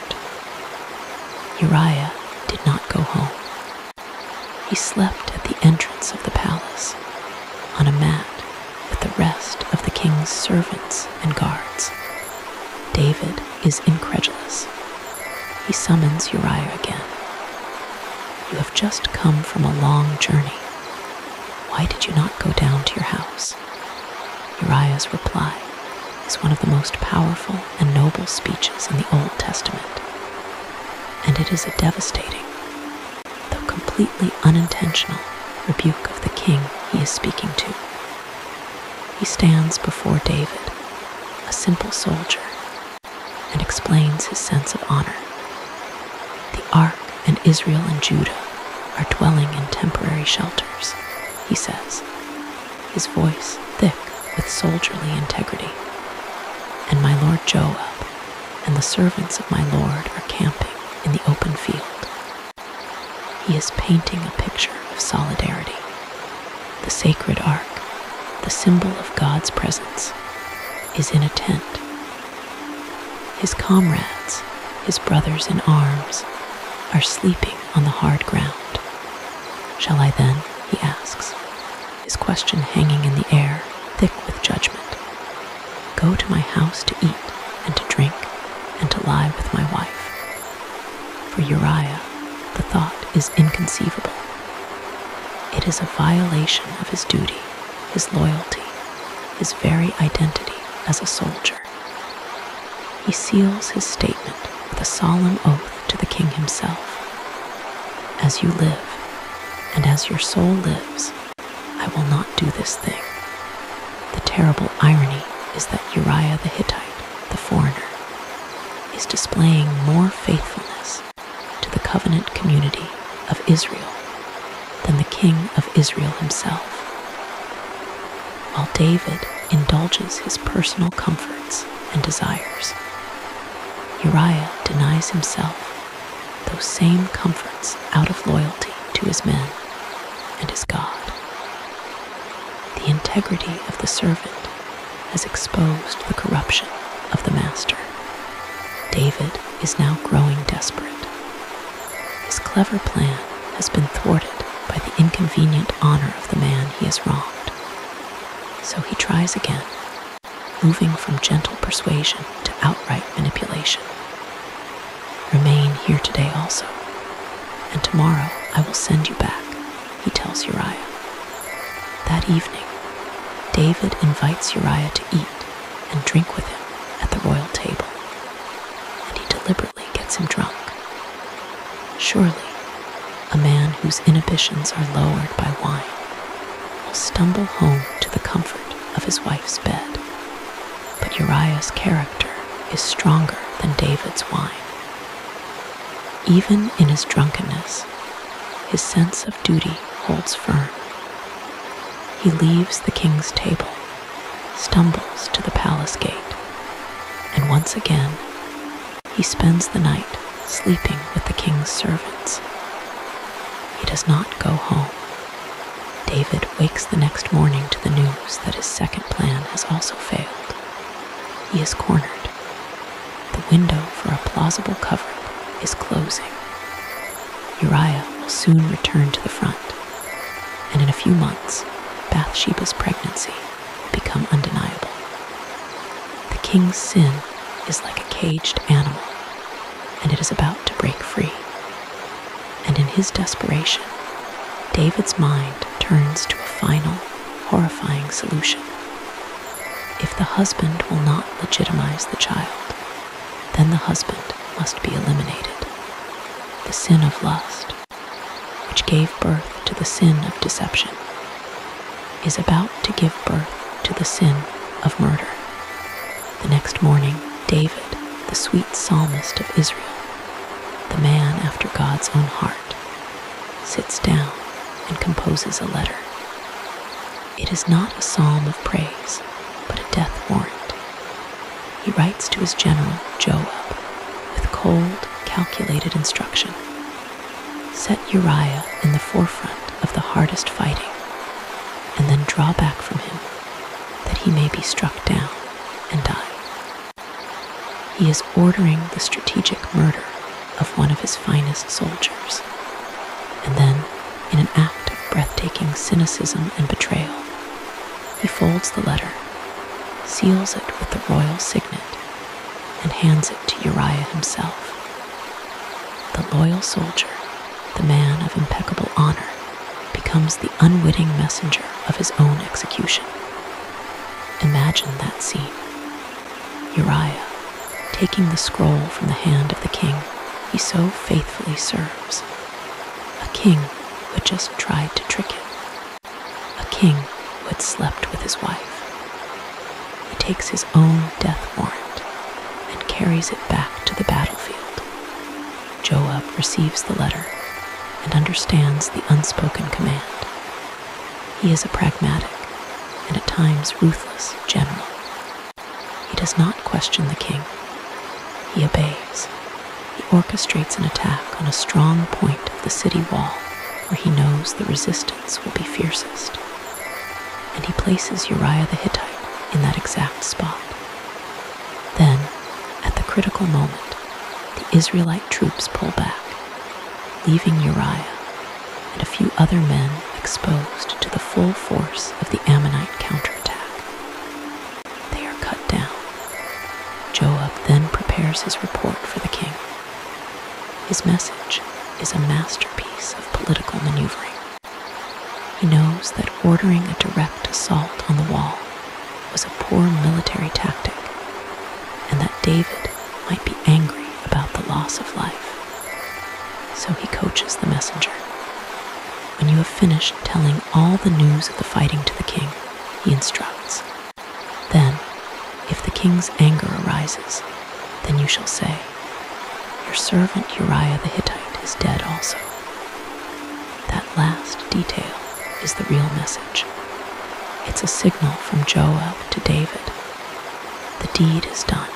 Uriah did not go home. He slept at the entrance of the palace, on a mat with the rest of the king's servants and guards. David is incredulous. He summons Uriah again. You have just come from a long journey. Why did you not go down to your house? Uriah's reply is one of the most powerful and noble speeches in the Old Testament. And it is a devastating, though completely unintentional, rebuke of the king he is speaking to. He stands before David, a simple soldier, and explains his sense of honor. The ark and Israel and Judah are dwelling in temporary shelters, he says, his voice thick with soldierly integrity. And my lord Joab and the servants of my lord are camping in the open field. He is painting a picture of solidarity. The sacred ark, the symbol of God's presence, is in a tent. His comrades, his brothers in arms, are sleeping on the hard ground. Shall I then, he asks, his question hanging in the air, thick with judgment. Go to my house to eat and to drink and to lie with my wife. For Uriah, the thought is inconceivable. It is a violation of his duty, his loyalty, his very identity as a soldier. He seals his statement with a solemn oath to the king himself. As you live, and as your soul lives, I will not do this thing. The terrible irony is that Uriah the Hittite, the foreigner, is displaying more faithfulness to the covenant community of Israel than the king of Israel himself. While David indulges his personal comforts and desires, Uriah denies himself those same comforts out of loyalty to his men and his God. The integrity of the servant has exposed the corruption of the master. David is now growing desperate. His clever plan has been thwarted by the inconvenient honor of the man he has wronged. So he tries again, moving from gentle persuasion to outright manipulation. Remain here today also, and tomorrow I will send you back, he tells Uriah. That evening, David invites Uriah to eat and drink with him at the royal table, and he deliberately gets him drunk. Surely, a man whose inhibitions are lowered by wine will stumble home to the comfort of his wife's bed. But Uriah's character is stronger than David's wine. Even in his drunkenness, his sense of duty holds firm. He leaves the king's table, stumbles to the palace gate, and once again, he spends the night sleeping with the king's servants. He does not go home. David wakes the next morning to the news that his second plan has also failed. He is cornered. The window for a plausible covering is closing. Uriah will soon return to the front, and in a few months, Bathsheba's pregnancy will become undeniable. The king's sin is like a caged animal, and it is about to break free. And in his desperation, David's mind turns to a final, horrifying solution. If the husband will not legitimize the child, then the husband must be eliminated. The sin of lust, which gave birth to the sin of deception, is about to give birth to the sin of murder. The next morning, David, the sweet psalmist of Israel, the man after God's own heart, sits down and composes a letter. It is not a psalm of praise, but a death warrant. He writes to his general, Joab, with cold, calculated instruction. Set Uriah in the forefront of the hardest fighting, and then draw back from him, that he may be struck down and die. He is ordering the strategic murder of one of his finest soldiers, and then, in an act of breathtaking cynicism and betrayal, he folds the letter, seals it with the royal signet, and hands it to Uriah himself. The loyal soldier, the man of impeccable honor, becomes the unwitting messenger of his own execution. Imagine that scene. Uriah, taking the scroll from the hand of the king he so faithfully serves. A king who had just tried to trick him. A king who had slept with his wife. He takes his own death warrant and carries it back to the battlefield. Joab receives the letter and understands the unspoken command. He is a pragmatic and at times ruthless general. He does not question the king. He obeys. He orchestrates an attack on a strong point of the city wall where he knows the resistance will be fiercest. And he places Uriah the Hittite in that exact spot. Then, at the critical moment, the Israelite troops pull back, leaving Uriah and a few other men exposed to the full force of the Ammonite counterattack. They are cut down. Joab then prepares his report for the king. His message is a masterpiece of political maneuvering. He knows that ordering a direct assault on the wall was a poor military tactic, and that David might be angry about the loss of life. So he coaches the messenger. When you have finished telling all the news of the fighting to the king, he instructs. Then, if the king's anger arises, then you shall say, "Your servant Uriah the Hittite is dead also." That last detail is the real message. It's a signal from Joab to David. The deed is done.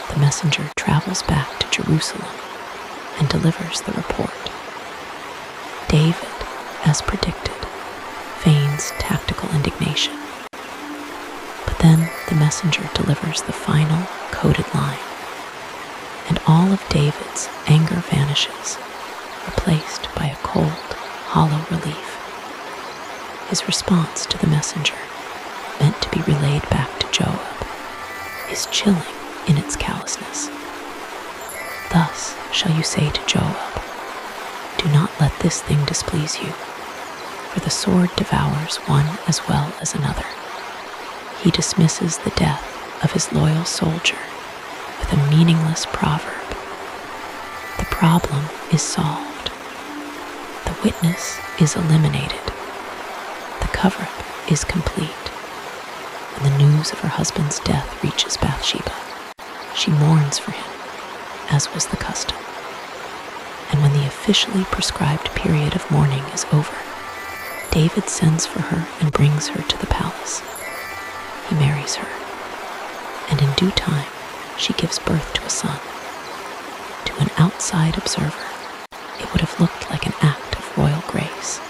The messenger travels back to Jerusalem and delivers the report. David, as predicted, feigns tactical indignation. But then the messenger delivers the final coded line, and all of David's anger vanishes, replaced by a cold, hollow relief. His response to the messenger, meant to be relayed back to Joab, is chilling in its callousness. Thus shall you say to Joab, "Do not let this thing displease you, for the sword devours one as well as another." He dismisses the death of his loyal soldier with a meaningless proverb. The problem is solved. The witness is eliminated. The cover-up is complete. When the news of her husband's death reaches Bathsheba, she mourns for him, as was the custom. And when the officially prescribed period of mourning is over, David sends for her and brings her to the palace. He marries her, and in due time she gives birth to a son. To an outside observer, it would have looked like an act of royal grace.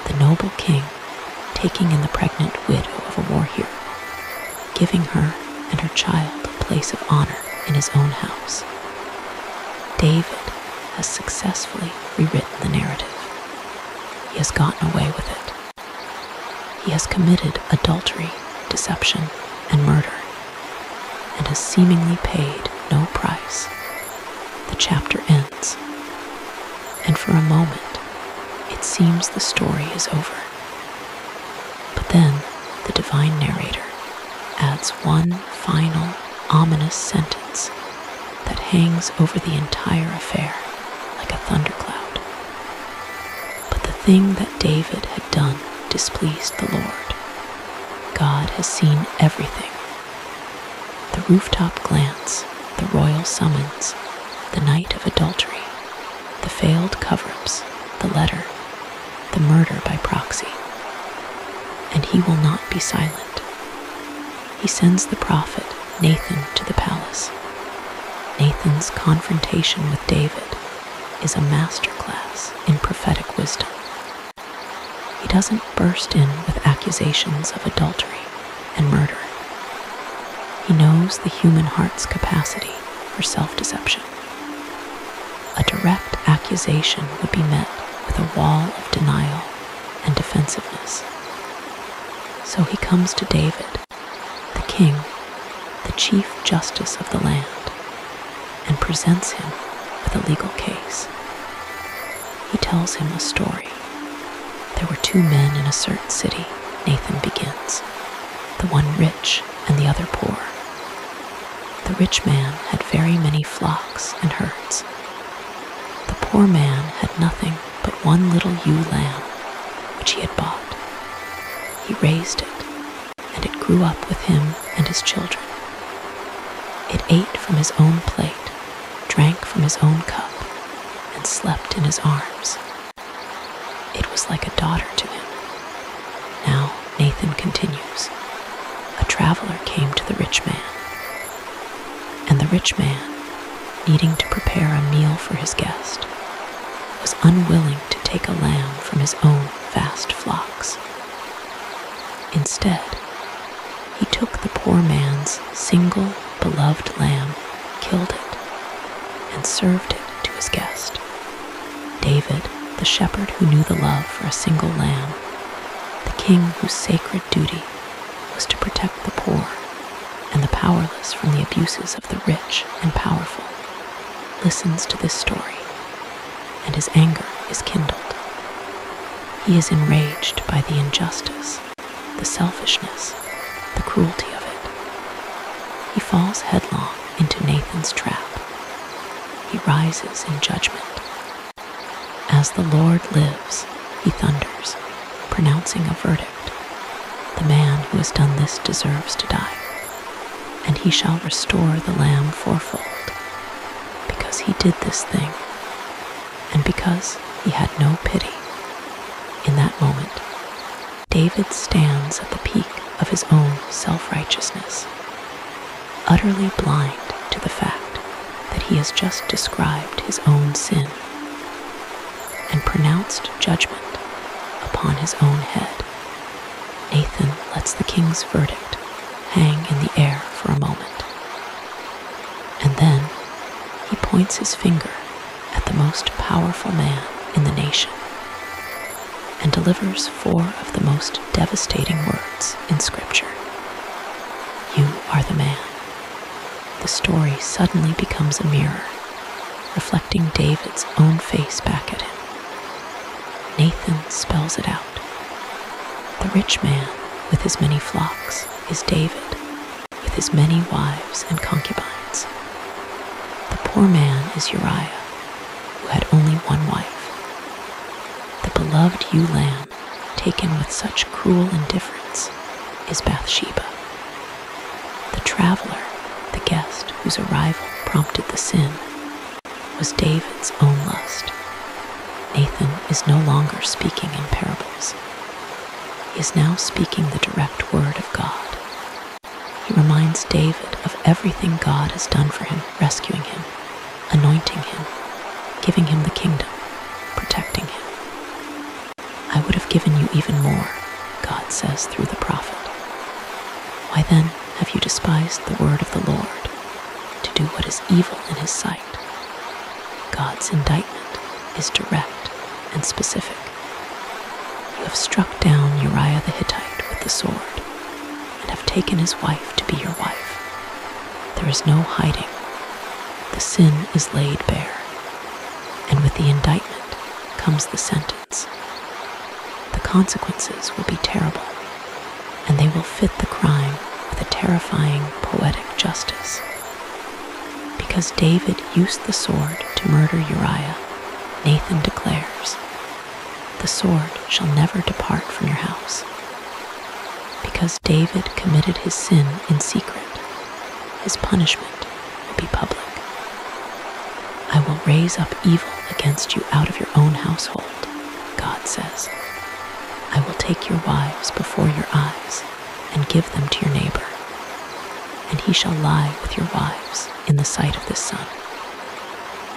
The noble king taking in the pregnant widow of a war hero, giving her and her child a place of honor in his own house. David has successfully rewritten the narrative. He has gotten away with it. He has committed adultery, deception, and murder, and has seemingly paid no price. The chapter ends, and for a moment, it seems the story is over. But then, the divine narrator adds one final, ominous sentence that hangs over the entire affair like a thundercloud. But the thing that David had done displeased the Lord. God has seen everything. The rooftop glance, the royal summons, the night of adultery, the failed cover-ups, the letter, the murder by proxy. And he will not be silent. He sends the prophet Nathan to the palace. Nathan's confrontation with David is a masterclass in prophetic wisdom. He doesn't burst in with accusations of adultery and murder. He knows the human heart's capacity for self-deception. A direct accusation would be met with a wall of denial and defensiveness. So he comes to David, the king, the chief justice of the land, and presents him with a legal case. He tells him a story. There were two men in a certain city, Nathan begins, the one rich and the other poor. The rich man had very many flocks and herds. The poor man had nothing but one little ewe lamb, which he had bought. He raised it, and it grew up with him and his children. It ate from his own plate, drank from his own cup, and slept in his arms. It was like a daughter to him. Now Nathan continues. A traveler came to the rich man, and the rich man, needing to prepare a meal for his guest, was unwilling to take a lamb from his own vast flocks. Instead, he took the poor man's single beloved lamb, killed it, and served it to his guest. David the shepherd who knew the love for a single lamb, the king whose sacred duty was to protect the poor and the powerless from the abuses of the rich and powerful, listens to this story, and his anger is kindled. He is enraged by the injustice, the selfishness, the cruelty of it. He falls headlong into Nathan's trap. He rises in judgment. As the Lord lives, he thunders, pronouncing a verdict. The man who has done this deserves to die, and he shall restore the lamb fourfold, because he did this thing, and because he had no pity. In that moment, David stands at the peak of his own self-righteousness, utterly blind to the fact that he has just described his own sin and pronounced judgment upon his own head. Nathan lets the king's verdict hang in the air for a moment, and then he points his finger at the most powerful man in the nation and delivers 4 of the most devastating words in Scripture. You are the man. The story suddenly becomes a mirror, reflecting David's own face back at him. Nathan spells it out. The rich man with his many flocks is David, with his many wives and concubines. The poor man is Uriah, who had only one wife. The beloved ewe lamb, taken with such cruel indifference, is Bathsheba. The traveler, the guest whose arrival prompted the sin, was David's own lust. Nathan is no longer speaking in parables. He is now speaking the direct word of God. He reminds David of everything God has done for him, rescuing him, anointing him, giving him the kingdom, protecting him. I would have given you even more, God says through the prophet. Why then have you despised the word of the Lord, to do what is evil in his sight? God's indictment is direct and specific. You have struck down Uriah the Hittite with the sword, and have taken his wife to be your wife. There is no hiding. The sin is laid bare, and with the indictment comes the sentence. The consequences will be terrible, and they will fit the crime with a terrifying poetic justice. Because David used the sword to murder Uriah, Nathan declares, the sword shall never depart from your house. Because David committed his sin in secret, his punishment will be public. I will raise up evil against you out of your own household, God says. I will take your wives before your eyes and give them to your neighbor, and he shall lie with your wives in the sight of the sun.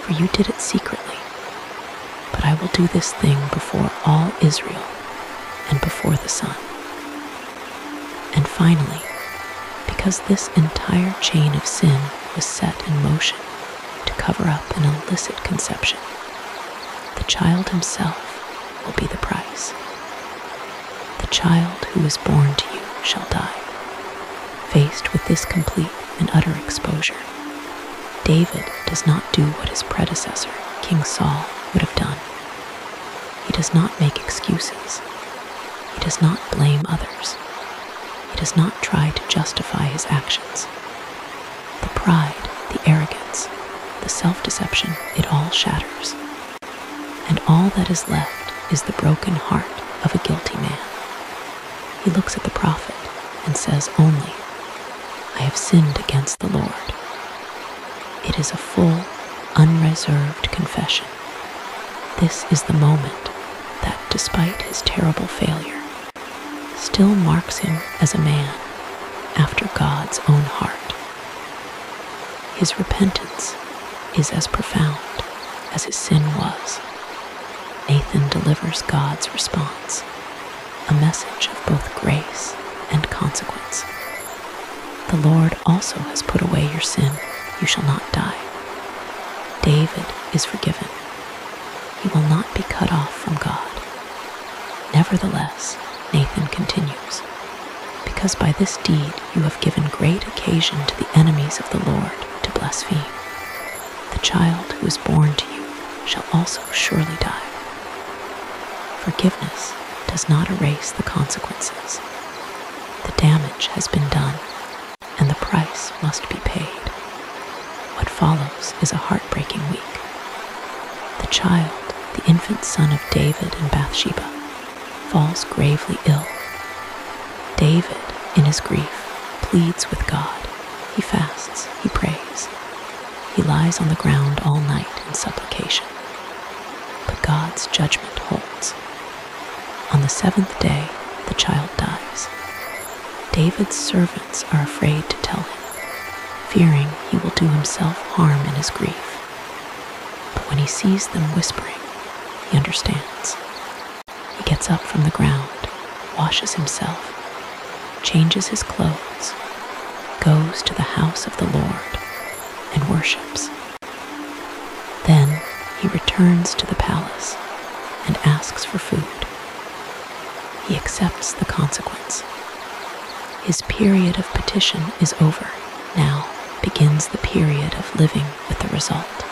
For you did it secretly, but I will do this thing before all Israel and before the sun. And finally, because this entire chain of sin was set in motion to cover up an illicit conception, the child himself will be the price. The child who is born to you shall die. Faced with this complete and utter exposure, David does not do what his predecessor, King Saul, would have done. He does not make excuses. He does not blame others. He does not try to justify his actions. The pride, the arrogance, the self-deception, it all shatters. And all that is left is the broken heart of a guilty man. He looks at the prophet and says only, I have sinned against the Lord. It is a full, unreserved confession. This is the moment that, despite his terrible failure, still marks him as a man after God's own heart. His repentance is as profound as his sin was. Nathan delivers God's response, a message of both grace and consequence. The Lord also has put away your sin. You shall not die. David is forgiven. He will not be cut off Nevertheless, Nathan continues, because by this deed you have given great occasion to the enemies of the Lord to blaspheme. The child who is born to you shall also surely die. Forgiveness does not erase the consequences. The damage has been done, and the price must be paid. What follows is a heartbreaking week. The child, the infant son of David and Bathsheba, falls gravely ill. David, in his grief, pleads with God. He fasts, he prays. He lies on the ground all night in supplication. But God's judgment holds. On the seventh day, the child dies. David's servants are afraid to tell him, fearing he will do himself harm in his grief. But when he sees them whispering, he understands. He gets up from the ground, washes himself, changes his clothes, goes to the house of the Lord, and worships. Then he returns to the palace and asks for food. He accepts the consequence. His period of petition is over. Now begins the period of living with the result.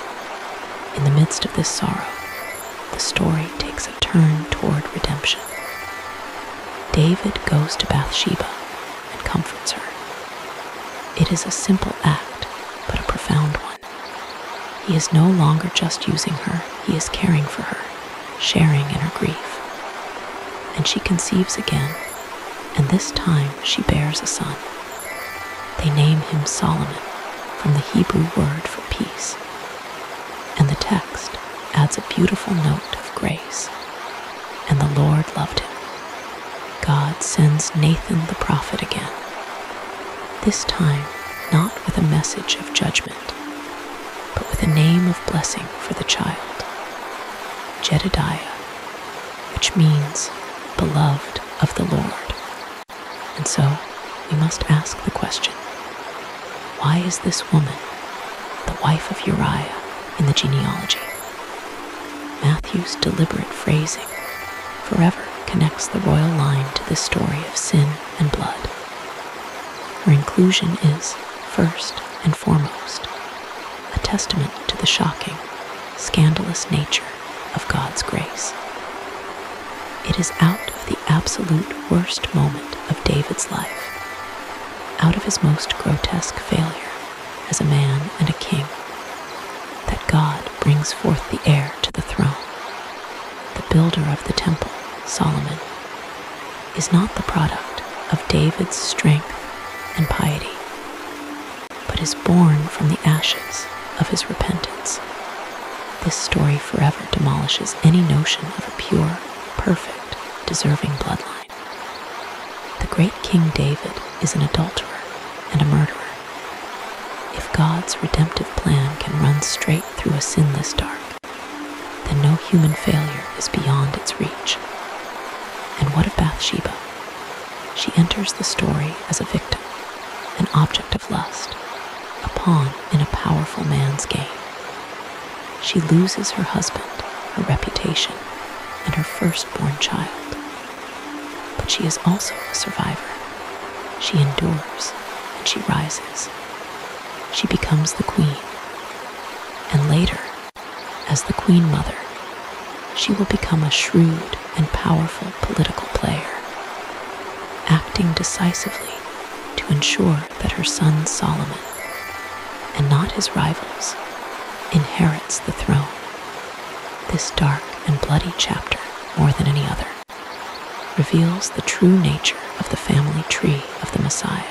In the midst of this sorrow, the story takes a turn toward redemption. David goes to Bathsheba and comforts her. It is a simple act, but a profound one. He is no longer just using her, he is caring for her, sharing in her grief. And she conceives again, and this time she bears a son. They name him Solomon, from the Hebrew word for peace. And the text adds a beautiful note of grace. And the Lord loved him. God sends Nathan the prophet again, this time not with a message of judgment, but with a name of blessing for the child, Jedediah, which means beloved of the Lord. And so we must ask the question, why is this woman, the wife of Uriah, in the genealogy? Matthew's deliberate phrasing forever connects the royal line to this story of sin and blood. Her inclusion is, first and foremost, a testament to the shocking, scandalous nature of God's grace. It is out of the absolute worst moment of David's life, out of his most grotesque failure as a man and a king, that God brings forth the heir to the throne. The builder of the temple, Solomon, is not the product of David's strength and piety, but is born from the ashes of his repentance. This story forever demolishes any notion of a pure, perfect, deserving bloodline. The great King David is an adulterer and a murderer. If God's redemptive plan can run straight through a sinless dark, then no human failure is beyond its reach. And what of Bathsheba? She enters the story as a victim, an object of lust, a pawn in a powerful man's game. She loses her husband, her reputation, and her firstborn child. But she is also a survivor. She endures, and she rises. She becomes the queen. And later, as the queen mother, she will become a shrewd and powerful political player, acting decisively to ensure that her son Solomon, and not his rivals, inherits the throne. This dark and bloody chapter, more than any other, reveals the true nature of the family tree of the Messiah.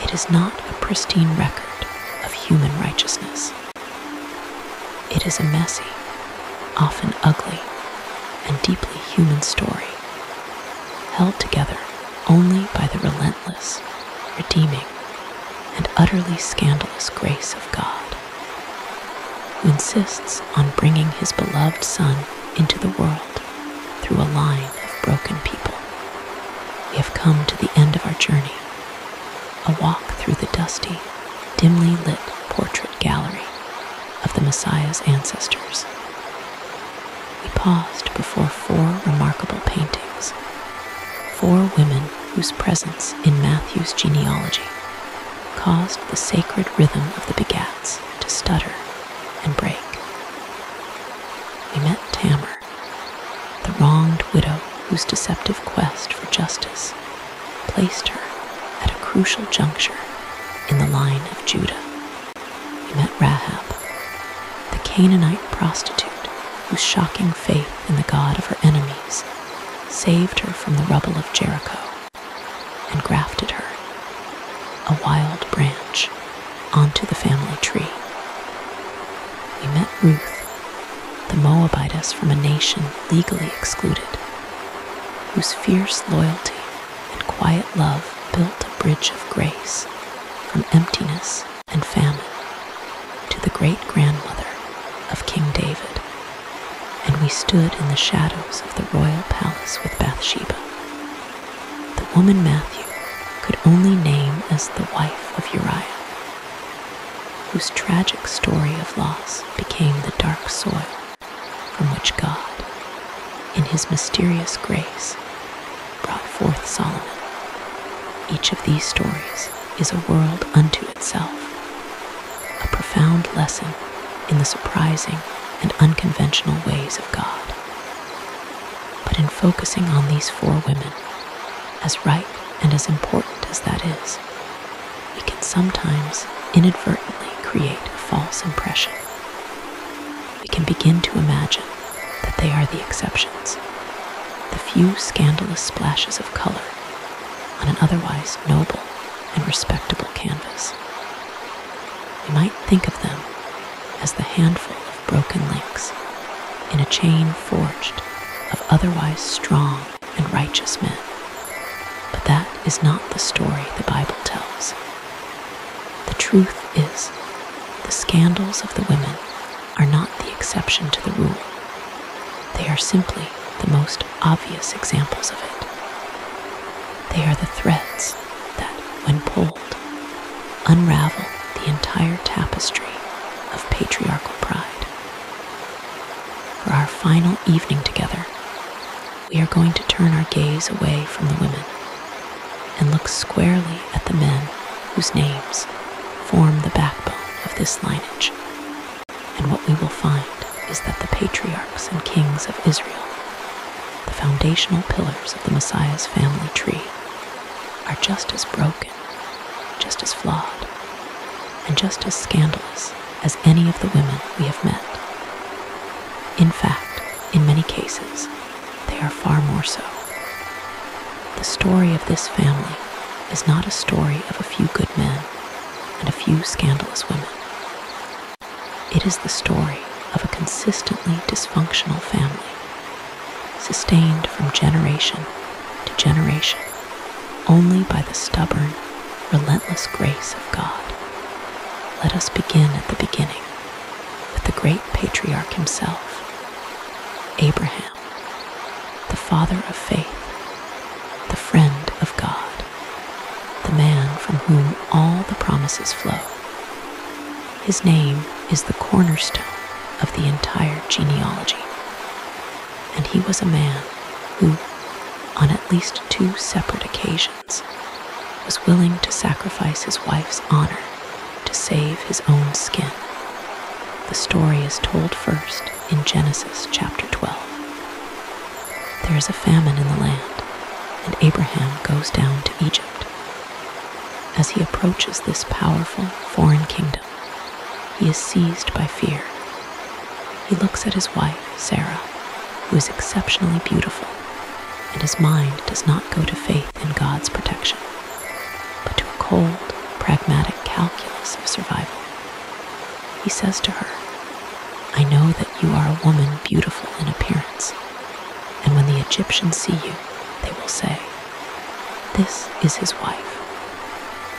It is not a pristine record of human righteousness. It is a messy, often ugly, and deeply human story, held together only by the relentless, redeeming, and utterly scandalous grace of God, who insists on bringing his beloved Son into the world through a line of broken people. We have come to the end of our journey, a walk through the dusty, dimly lit portrait gallery of the Messiah's ancestors. we paused before four remarkable paintings, four women whose presence in Matthew's genealogy caused the sacred rhythm of the begats to stutter and break. We met Tamar, the wronged widow whose deceptive quest for justice placed her at a crucial juncture in the line of Judah. We met Rahab, the Canaanite prostitute whose shocking faith in the God of her enemies saved her from the rubble of Jericho and grafted her, a wild branch, onto the family tree. We met Ruth, the Moabitess from a nation legally excluded, whose fierce loyalty and quiet love built a bridge of grace from emptiness and famine to the great-grandmother of King David, and we stood in the shadows of the royal palace with Bathsheba, the woman Matthew could only name as the wife of Uriah, whose tragic story of loss became the dark soil from which God, in his mysterious grace, brought forth Solomon. Each of these stories is a world unto itself, a profound lesson in the surprising and unconventional ways of God. But in focusing on these four women, as right and as important as that is, we can sometimes inadvertently create a false impression. We can begin to imagine that they are the exceptions, the few scandalous splashes of color on an otherwise noble and respectable canvas. We might think of them as the handful of broken links in a chain forged of otherwise strong and righteous men. But that is not the story the Bible tells. The truth is, the scandals of the women are not the exception to the rule. They are simply the most obvious examples of it. They are the threads that, when pulled, unravel the entire tapestry of patriarchal pride. For our final evening together, we are going to turn our gaze away from the women and look squarely at the men whose names form the backbone of this lineage. And what we will find is that the patriarchs and kings of Israel, the foundational pillars of the Messiah's family tree, are just as broken, just as flawed, and just as scandalous as any of the women we have met. In fact, in many cases, they are far more so. The story of this family is not a story of a few good men and a few scandalous women. It is the story of a consistently dysfunctional family, sustained from generation to generation only by the stubborn, relentless grace of God. Let us begin at the beginning with the great patriarch himself, Abraham, the father of faith, the friend of God, the man from whom all the promises flow. His name is the cornerstone of the entire genealogy, and he was a man who, on at least 2 separate occasions, was willing to sacrifice his wife's honor to save his own skin. The story is told first in Genesis chapter 12. There is a famine in the land, and Abraham goes down to Egypt. As he approaches this powerful foreign kingdom, he is seized by fear. He looks at his wife, Sarah, who is exceptionally beautiful, and his mind does not go to faith in God's protection, but to a cold, pragmatic calculus of survival. He says to her, "I know that you are a woman beautiful in appearance, and when the Egyptians see you, they will say, 'This is his wife.'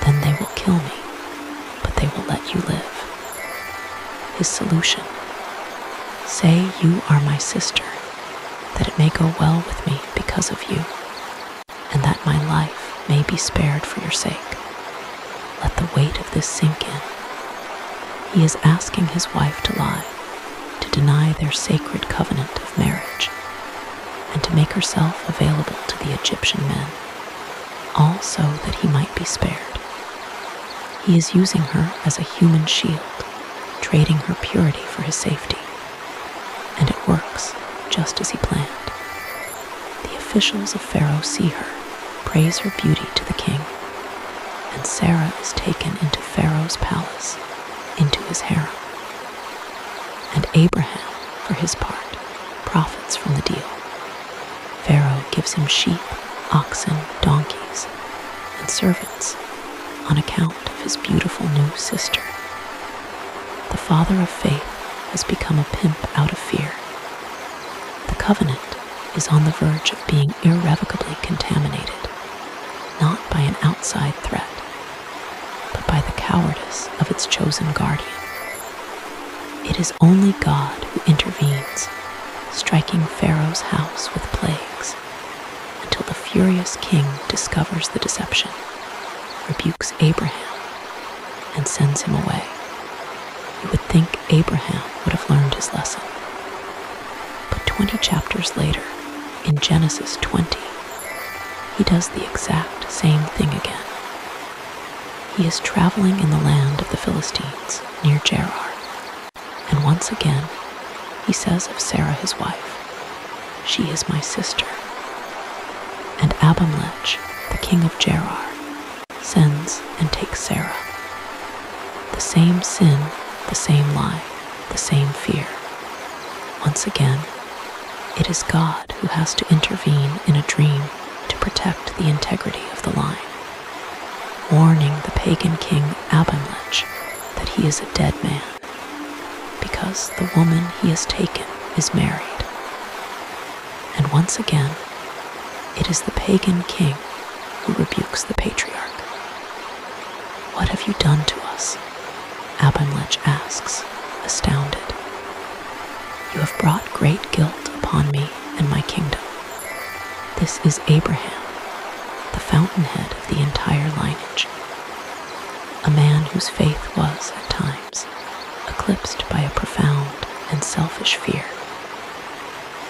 Then they will kill me, but they will let you live." His solution: "Say you are my sister, that it may go well with me because of you, and that my life may be spared for your sake. Let the weight of this sink in." He is asking his wife to lie, to deny nullify their sacred covenant of marriage and to make herself available to the Egyptian men, all so that he might be spared. He is using her as a human shield, trading her purity for his safety. And it works just as he planned. The officials of Pharaoh see her, praise her beauty to the king, and Sarah is taken into Pharaoh's palace, into his harem. And Abraham, for his part, profits from the deal. Pharaoh gives him sheep, oxen, donkeys, and servants on account of his beautiful new sister. The father of faith has become a pimp out of fear. The covenant is on the verge of being irrevocably contaminated, not by an outside threat, but by the cowardice of its chosen guardian. It is only God who intervenes, striking Pharaoh's house with plagues, until the furious king discovers the deception, rebukes Abraham, and sends him away. You would think Abraham would have learned his lesson. But 20 chapters later, in Genesis 20, he does the exact same thing again. He is traveling in the land of the Philistines, near Gerar, and once again, he says of Sarah his wife, "She is my sister." And Abimelech, the king of Gerar, sends and takes Sarah. The same sin, the same lie, the same fear. Once again, it is God who has to intervene in a dream to protect the integrity of the line, warning the pagan king Abimelech that he is a dead man because the woman he has taken is married. And once again, it is the pagan king who rebukes the patriarch. "What have you done to us?" Abimelech asks, astounded. "You have brought great guilt upon me and my kingdom." This is Abraham, the fountainhead of the entire lineage, a man whose faith was, at times, eclipsed by a profound and selfish fear.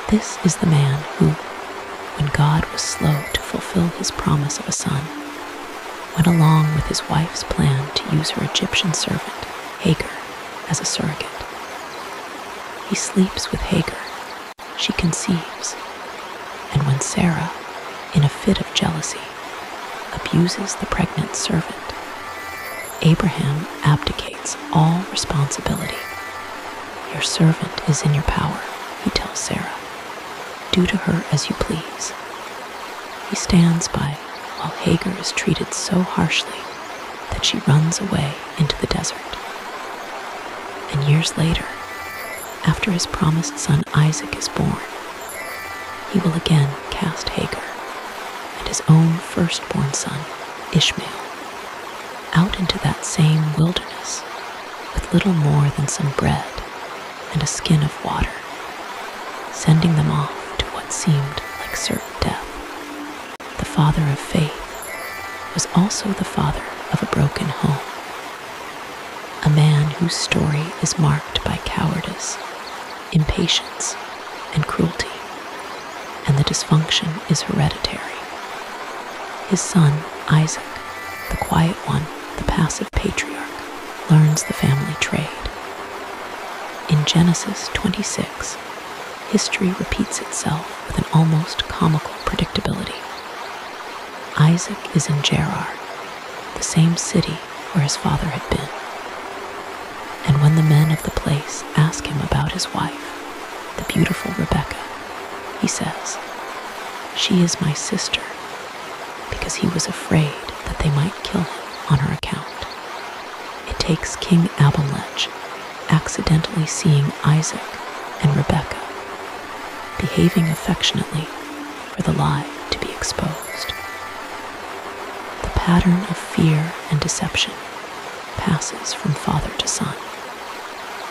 This is the man who, when God was slow to fulfill his promise of a son, went along with his wife's plan to use her Egyptian servant, Hagar, as a surrogate. He sleeps with Hagar, she conceives, and when Sarah, in a fit of jealousy, abuses the pregnant servant, Abraham abdicates all responsibility. "Your servant is in your power," he tells Sarah. "Do to her as you please." He stands by while Hagar is treated so harshly that she runs away into the desert. And years later, after his promised son Isaac is born, he will again cast Hagar and his own firstborn son, Ishmael, out into that same wilderness with little more than some bread and a skin of water, sending them off to what seemed like certain death. The father of faith was also the father of a broken home, a man whose story is marked by cowardice, impatience, and cruelty, and the dysfunction is hereditary. His son, Isaac, the quiet one, the passive patriarch, learns the family trade. In Genesis 26, history repeats itself with an almost comical predictability. Isaac is in Gerar, the same city where his father had been. And when the men of the place ask him about his wife, the beautiful Rebekah, he says, "She is my sister," because he was afraid that they might kill him on her account. It takes King Abimelech accidentally seeing Isaac and Rebekah behaving affectionately for the lie to be exposed. The pattern of fear and deception passes from father to son,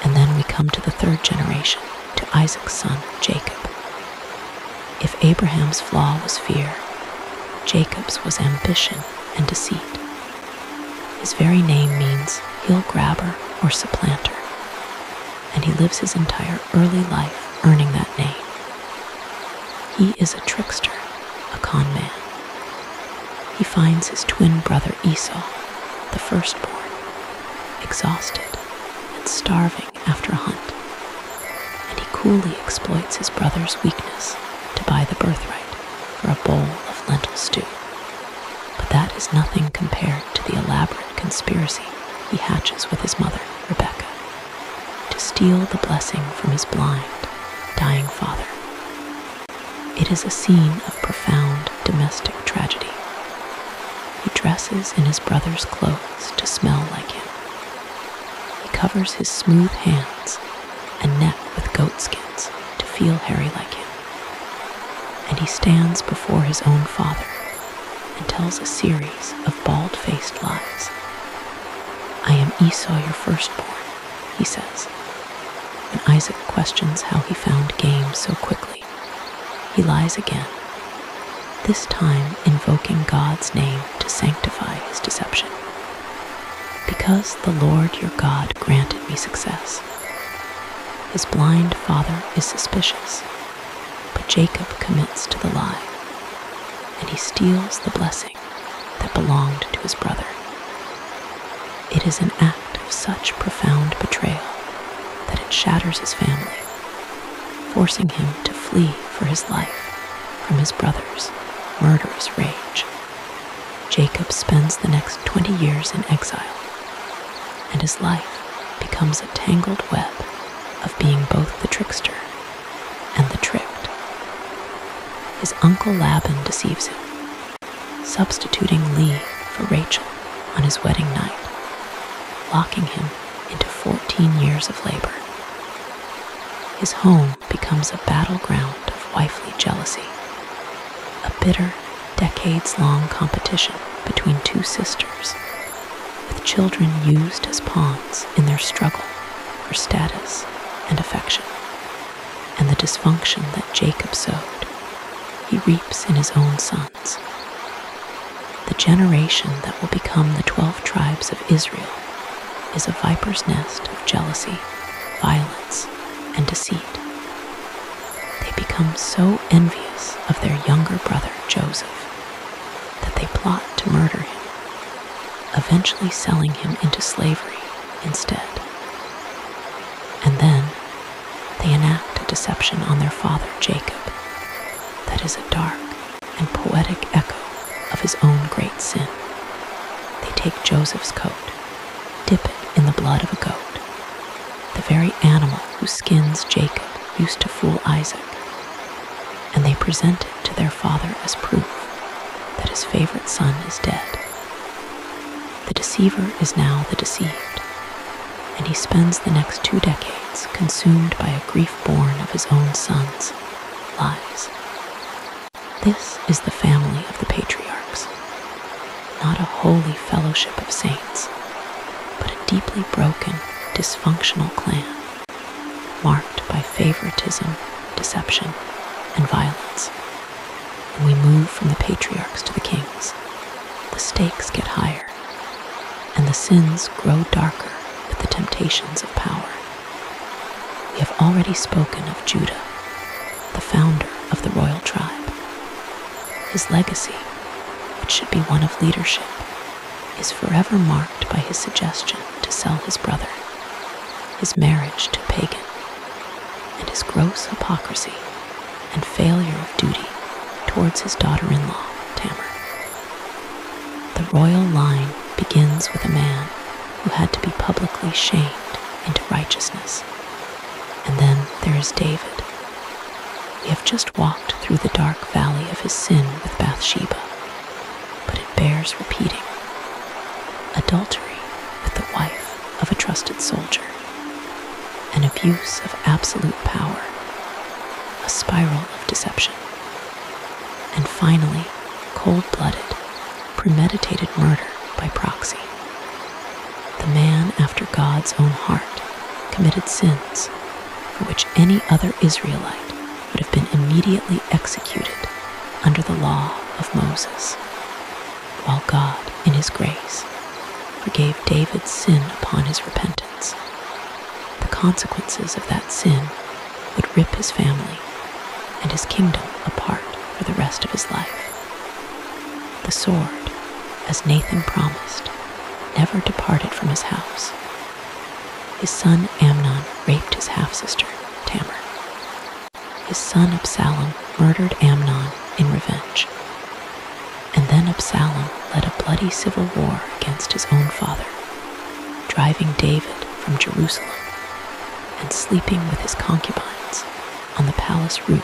and then we come to the third generation, to Isaac's son, Jacob. If Abraham's flaw was fear, Jacob's was ambition and deceit. His very name means heel grabber or supplanter, and he lives his entire early life earning that name. He is a trickster, a con man. He finds his twin brother Esau, the firstborn, exhausted and starving after a hunt, and he coolly exploits his brother's weakness to buy the birthright for a bowl of lentil stew. But that is nothing compared to the elaborate conspiracy he hatches with his mother, Rebecca, to steal the blessing from his blind, dying father. It is a scene of profound domestic tragedy. He dresses in his brother's clothes to smell like him. He covers his smooth hands and neck with goat skins to feel hairy like him. And he stands before his own father and tells a series of bald-faced lies. "I am Esau, your firstborn," he says. When Isaac questions how he found game so quickly, he lies again, this time invoking God's name to sanctify his deception. "Because the Lord your God granted me success." His blind father is suspicious, but Jacob commits to the lie, and he steals the blessing that belonged to his brother. It is an act of such profound betrayal that it shatters his family, forcing him to flee for his life from his brother's murderous rage. Jacob spends the next 20 years in exile, and his life becomes a tangled web of being both the trickster and the tricked. His uncle Laban deceives him, substituting Leah for Rachel on his wedding night, locking him into 14 years of labor. His home becomes a battleground of wifely jealousy, a bitter, decades-long competition between two sisters, with children used as pawns in their struggle for status and affection. And the dysfunction that Jacob sowed, he reaps in his own sons. The generation that will become the 12 tribes of Israel is a viper's nest of jealousy, violence, and deceit. They become so envious of their younger brother Joseph that they plot to murder him, eventually selling him into slavery instead. And then they enact a deception on their father Jacob that is a dark and poetic echo of his own great sin. They take Joseph's coat, dip it in the blood of a goat, the very animal whose skins Jacob used to fool Isaac, and they present it to their father as proof that his favorite son is dead. The deceiver is now the deceived, and he spends the next 2 decades consumed by a grief born of his own son's lies. This is the family of the patriarchs, not a holy fellowship of saints, but a deeply broken, dysfunctional clan, marked by favoritism, deception, and violence. When we move from the patriarchs to the kings, the stakes get higher, and the sins grow darker with the temptations of power. We have already spoken of Judah, the founder of the royal tribe. His legacy, which should be one of leadership, is forever marked by his suggestion to sell his brother, his marriage to a pagan, and his gross hypocrisy and failure of duty towards his daughter-in-law, Tamar. The royal line begins with a man who had to be publicly shamed into righteousness. And then there is David. We have just walked through the dark valley of his sin with Bathsheba, but it bears repeating. Adultery with the wife of a trusted soldier, an abuse of absolute power, a spiral of deception, and finally, cold-blooded, premeditated murder by proxy. The man after God's own heart committed sins for which any other Israelite would have been immediately executed under the law of Moses, while God, in his grace, forgave David's sin upon his repentance. The consequences of that sin would rip his family and his kingdom apart for the rest of his life. The sword, as Nathan promised, never departed from his house. His son Amnon raped his half-sister, Tamar. His son Absalom murdered Amnon in revenge. And then Absalom led a bloody civil war against his own father, driving David from Jerusalem and sleeping with his concubines on the palace roof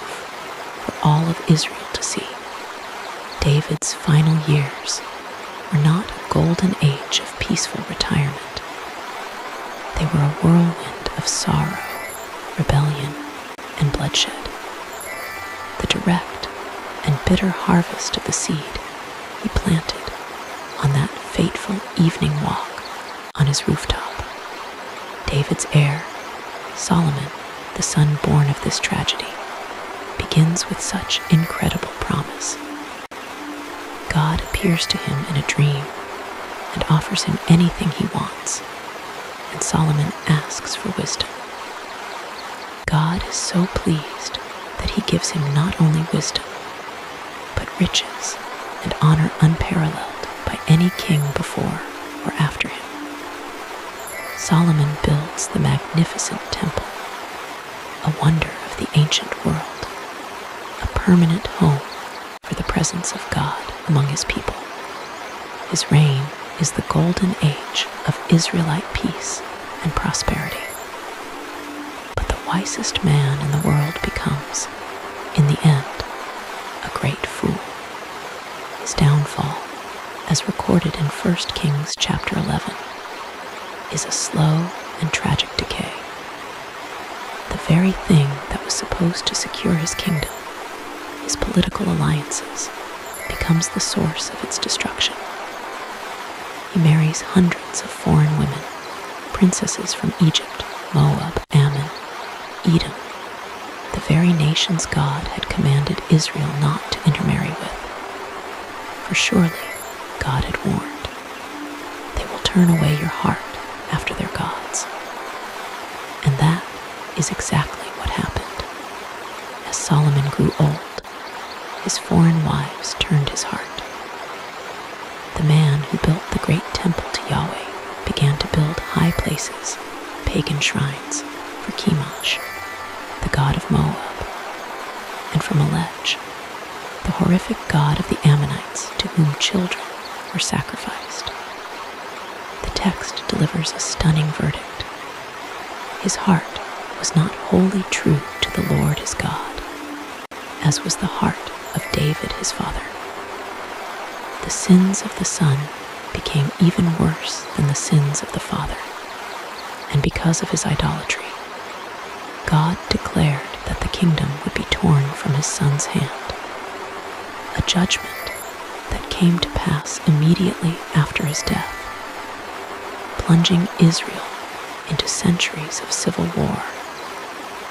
for all of Israel to see. David's final years were not a golden age of peaceful retirement. They were a whirlwind of sorrow, rebellion, and bloodshed. The direct and bitter harvest of the seed he planted on that fateful evening walk on his rooftop. David's heir, Solomon, the son born of this tragedy, begins with such incredible promise. God appears to him in a dream and offers him anything he wants, and Solomon asks for wisdom. God is so pleased that he gives him not only wisdom, but riches and honor unparalleled by any king before or after him. Solomon builds the magnificent temple, a wonder of the ancient world, a permanent home for the presence of God among his people. His reign is the golden age of Israelite peace and prosperity. But the wisest man in the world becomes, in the end, a great fool. His downfall, as recorded in 1 Kings chapter 11, is a slow and tragic decay. The very thing that was supposed to secure his kingdom, his political alliances, becomes the source of its destruction. He marries hundreds of foreign women, princesses from Egypt, Moab, Ammon, Edom, the very nations God had commanded Israel not to intermarry with. For surely God had warned, they will turn away your heart after their gods. And that is exactly what happened. As Solomon grew old, his foreign wives turned his heart. The man who built the great temple to Yahweh began to build high places, pagan shrines, for Chemosh, the god of Moab, and for Melech, the horrific god of the Ammonites to whom children were sacrificed. The text delivers a stunning verdict. His heart was not wholly true to the Lord his God, as was the heart of David his father. The sins of the son became even worse than the sins of the father, and because of his idolatry, God declared that the kingdom would be torn from his son's hand, a judgment that came to pass immediately after his death, plunging Israel into centuries of civil war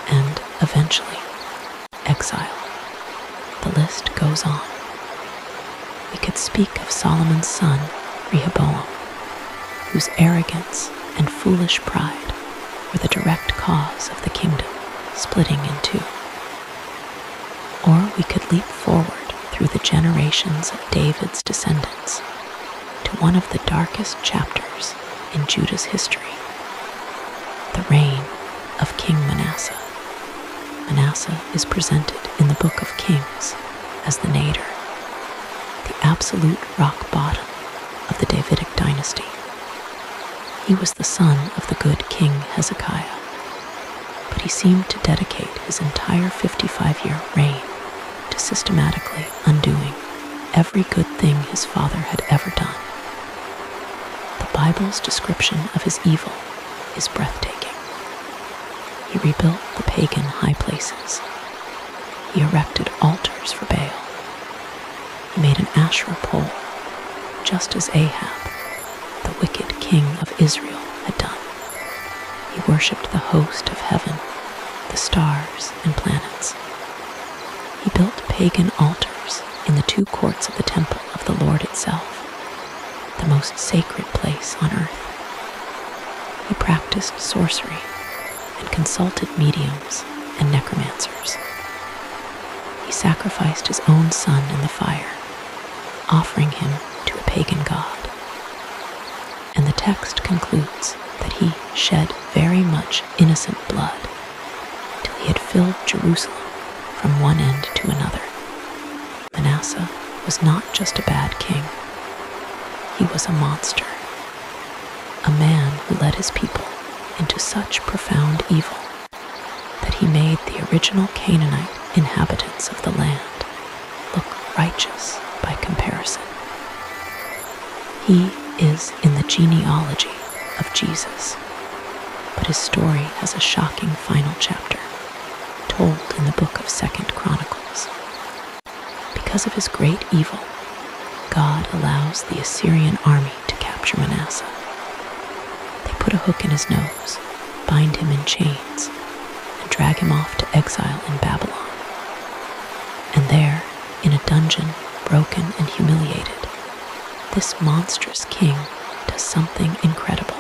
and, eventually, exile. The list goes on. We could speak of Solomon's son, Rehoboam, whose arrogance and foolish pride were the direct cause of the kingdom splitting in two. Or we could leap forward through the generations of David's descendants to one of the darkest chapters in Judah's history, the reign of King Manasseh. Manasseh is presented in the Book of Kings as the nadir, the absolute rock bottom of the Davidic dynasty. He was the son of the good King Hezekiah, but he seemed to dedicate his entire 55-year reign to systematically undoing every good thing his father had ever done. The Bible's description of his evil is breathtaking. He rebuilt the pagan high places. He erected altars for Baal. He made an Asherah pole, just as Ahab, the wicked king of Israel, had done. He worshipped the host of heaven, the stars and planets. He built pagan altars in the two courts of the temple of the Lord itself, the most sacred place on earth. He practiced sorcery and consulted mediums and necromancers. He sacrificed his own son in the fire, offering him to a pagan god. And the text concludes that he shed very much innocent blood till he had filled Jerusalem from one end to another. Manasseh was not just a bad king. He was a monster, a man who led his people into such profound evil that he made the original Canaanite inhabitants of the land look righteous by comparison. He is in the genealogy of Jesus, but his story has a shocking final chapter, told in the book of 2nd Chronicles. Because of his great evil, God allows the Assyrian army to capture Manasseh. They put a hook in his nose, bind him in chains, and drag him off to exile in Babylon. And there, in a dungeon, broken and humiliated, this monstrous king does something incredible.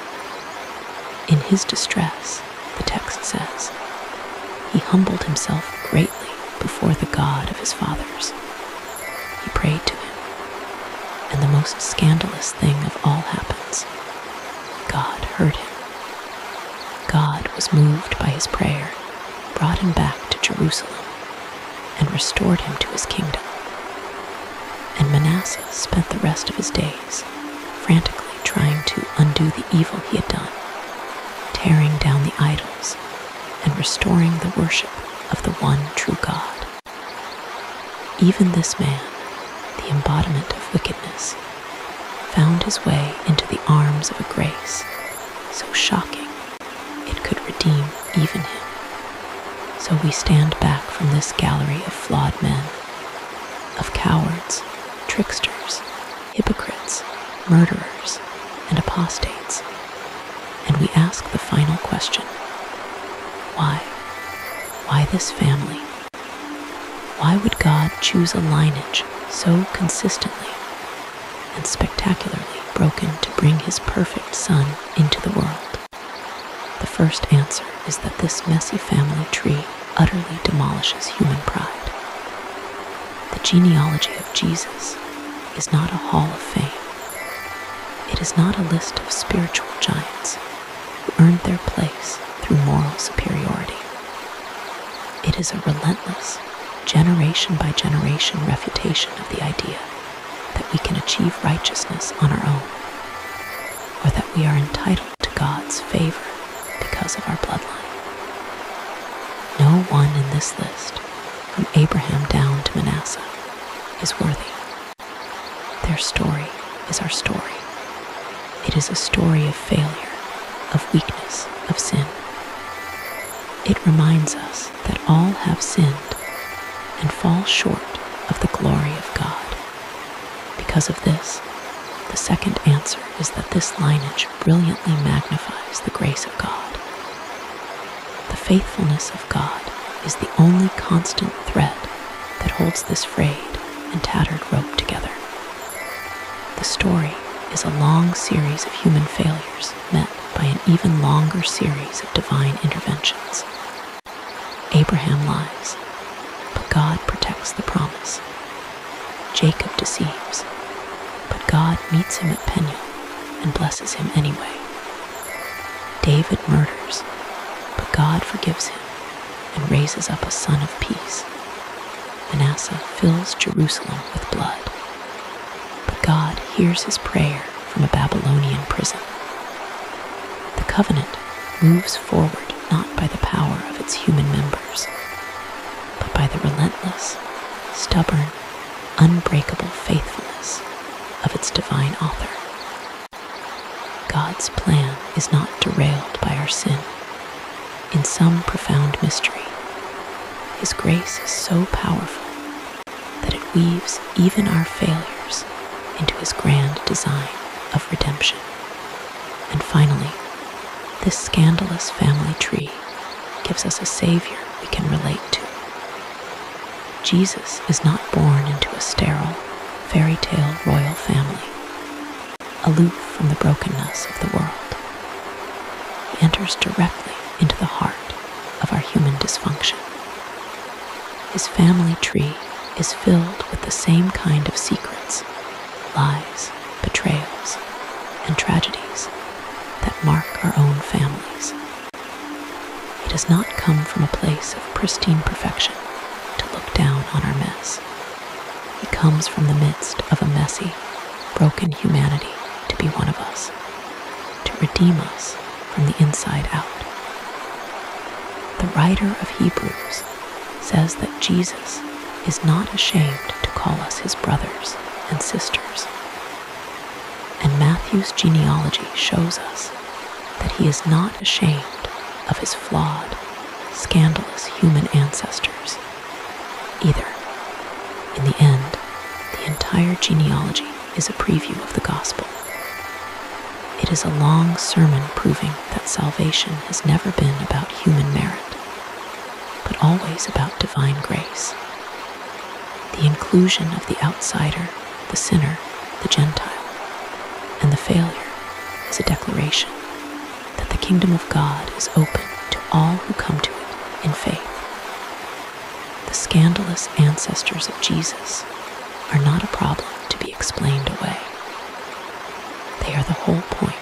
In his distress, the text says, he humbled himself greatly before the God of his fathers. He prayed to him, and the most scandalous thing of all happens. God heard him. God was moved by his prayer, brought him back to Jerusalem, and restored him to his kingdom. And Manasseh spent the rest of his days frantically trying to undo the evil he had done, tearing down the idols and restoring the worship of the one true God. Even this man, the embodiment of wickedness, found his way into the arms of a grace so shocking it could redeem even him. So we stand back from this gallery of flawed men, of cowards, tricksters, hypocrites, murderers, and apostates, and we ask the final question: why? Why this family? Why would God choose a lineage so consistently and spectacularly broken to bring his perfect son into the world? The first answer is that this messy family tree utterly demolishes human pride. The genealogy of Jesus is not a hall of fame. It is not a list of spiritual giants who earned their place through moral superiority. It is a relentless, generation by generation refutation of the idea that we can achieve righteousness on our own, or that we are entitled to God's favor because of our bloodline. No one in this list, from Abraham down to Manasseh, is worthy. Their story is our story. It is a story of failure, of weakness, of sin. It reminds us that all have sinned and fall short of the glory of God. Because of this, the second answer is that this lineage brilliantly magnifies the grace of God. The faithfulness of God is the only constant thread that holds this frayed and tattered rope together. The story is a long series of human failures met by an even longer series of divine interventions. Abraham lies, but God protects the promise. Jacob deceives, but God meets him at Peniel and blesses him anyway. David murders, but God forgives him and raises up a son of peace. Manasseh fills Jerusalem with blood, but God hears his prayer from a Babylonian prison. The covenant moves forward not by the power of its human members, but by the relentless, stubborn, unbreakable faithfulness of its divine author. God's plan is not derailed by our sin. In some profound mystery, his grace is so powerful that it weaves even our failures into his grand design of redemption. And finally, this scandalous family tree gives us a savior we can relate to. Jesus is not born into a sterile, fairy tale royal family, aloof from the brokenness of the world. He enters directly into the heart of our human dysfunction. His family tree is filled with the same kind of secrets, lies, betrayals, and tragedies that mark our own families. He does not come from a place of pristine perfection to look down on our mess. He comes from the midst of a messy, broken humanity to be one of us, to redeem us from the inside out. The writer of Hebrews says that Jesus is not ashamed to call us his brothers and sisters. And Matthew's genealogy shows us that he is not ashamed of his flawed, scandalous human ancestors either. In the end, the entire genealogy is a preview of the gospel. It is a long sermon proving that salvation has never been about human merit, but always about divine grace. The inclusion of the outsider, the sinner, the Gentile, and the failure is a declaration that the kingdom of God is open to all who come to it in faith. The scandalous ancestors of Jesus are not a problem to be explained away. They are the whole point.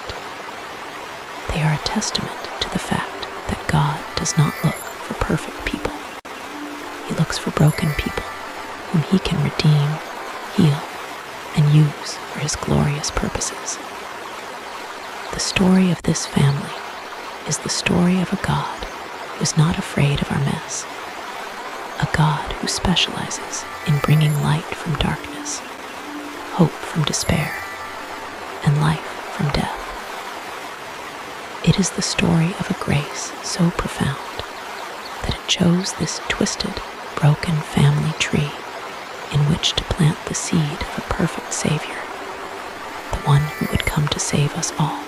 They are a testament to the fact that God does not look for perfect people. He looks for broken people whom he can redeem, heal, and use for his glorious purposes. The story of this family is the story of a God who is not afraid of our mess, a God who specializes in bringing light from darkness, hope from despair, and life from death. It is the story of a grace so profound that it chose this twisted, broken family tree in which to plant the seed of a perfect Savior, the one who would come to save us all.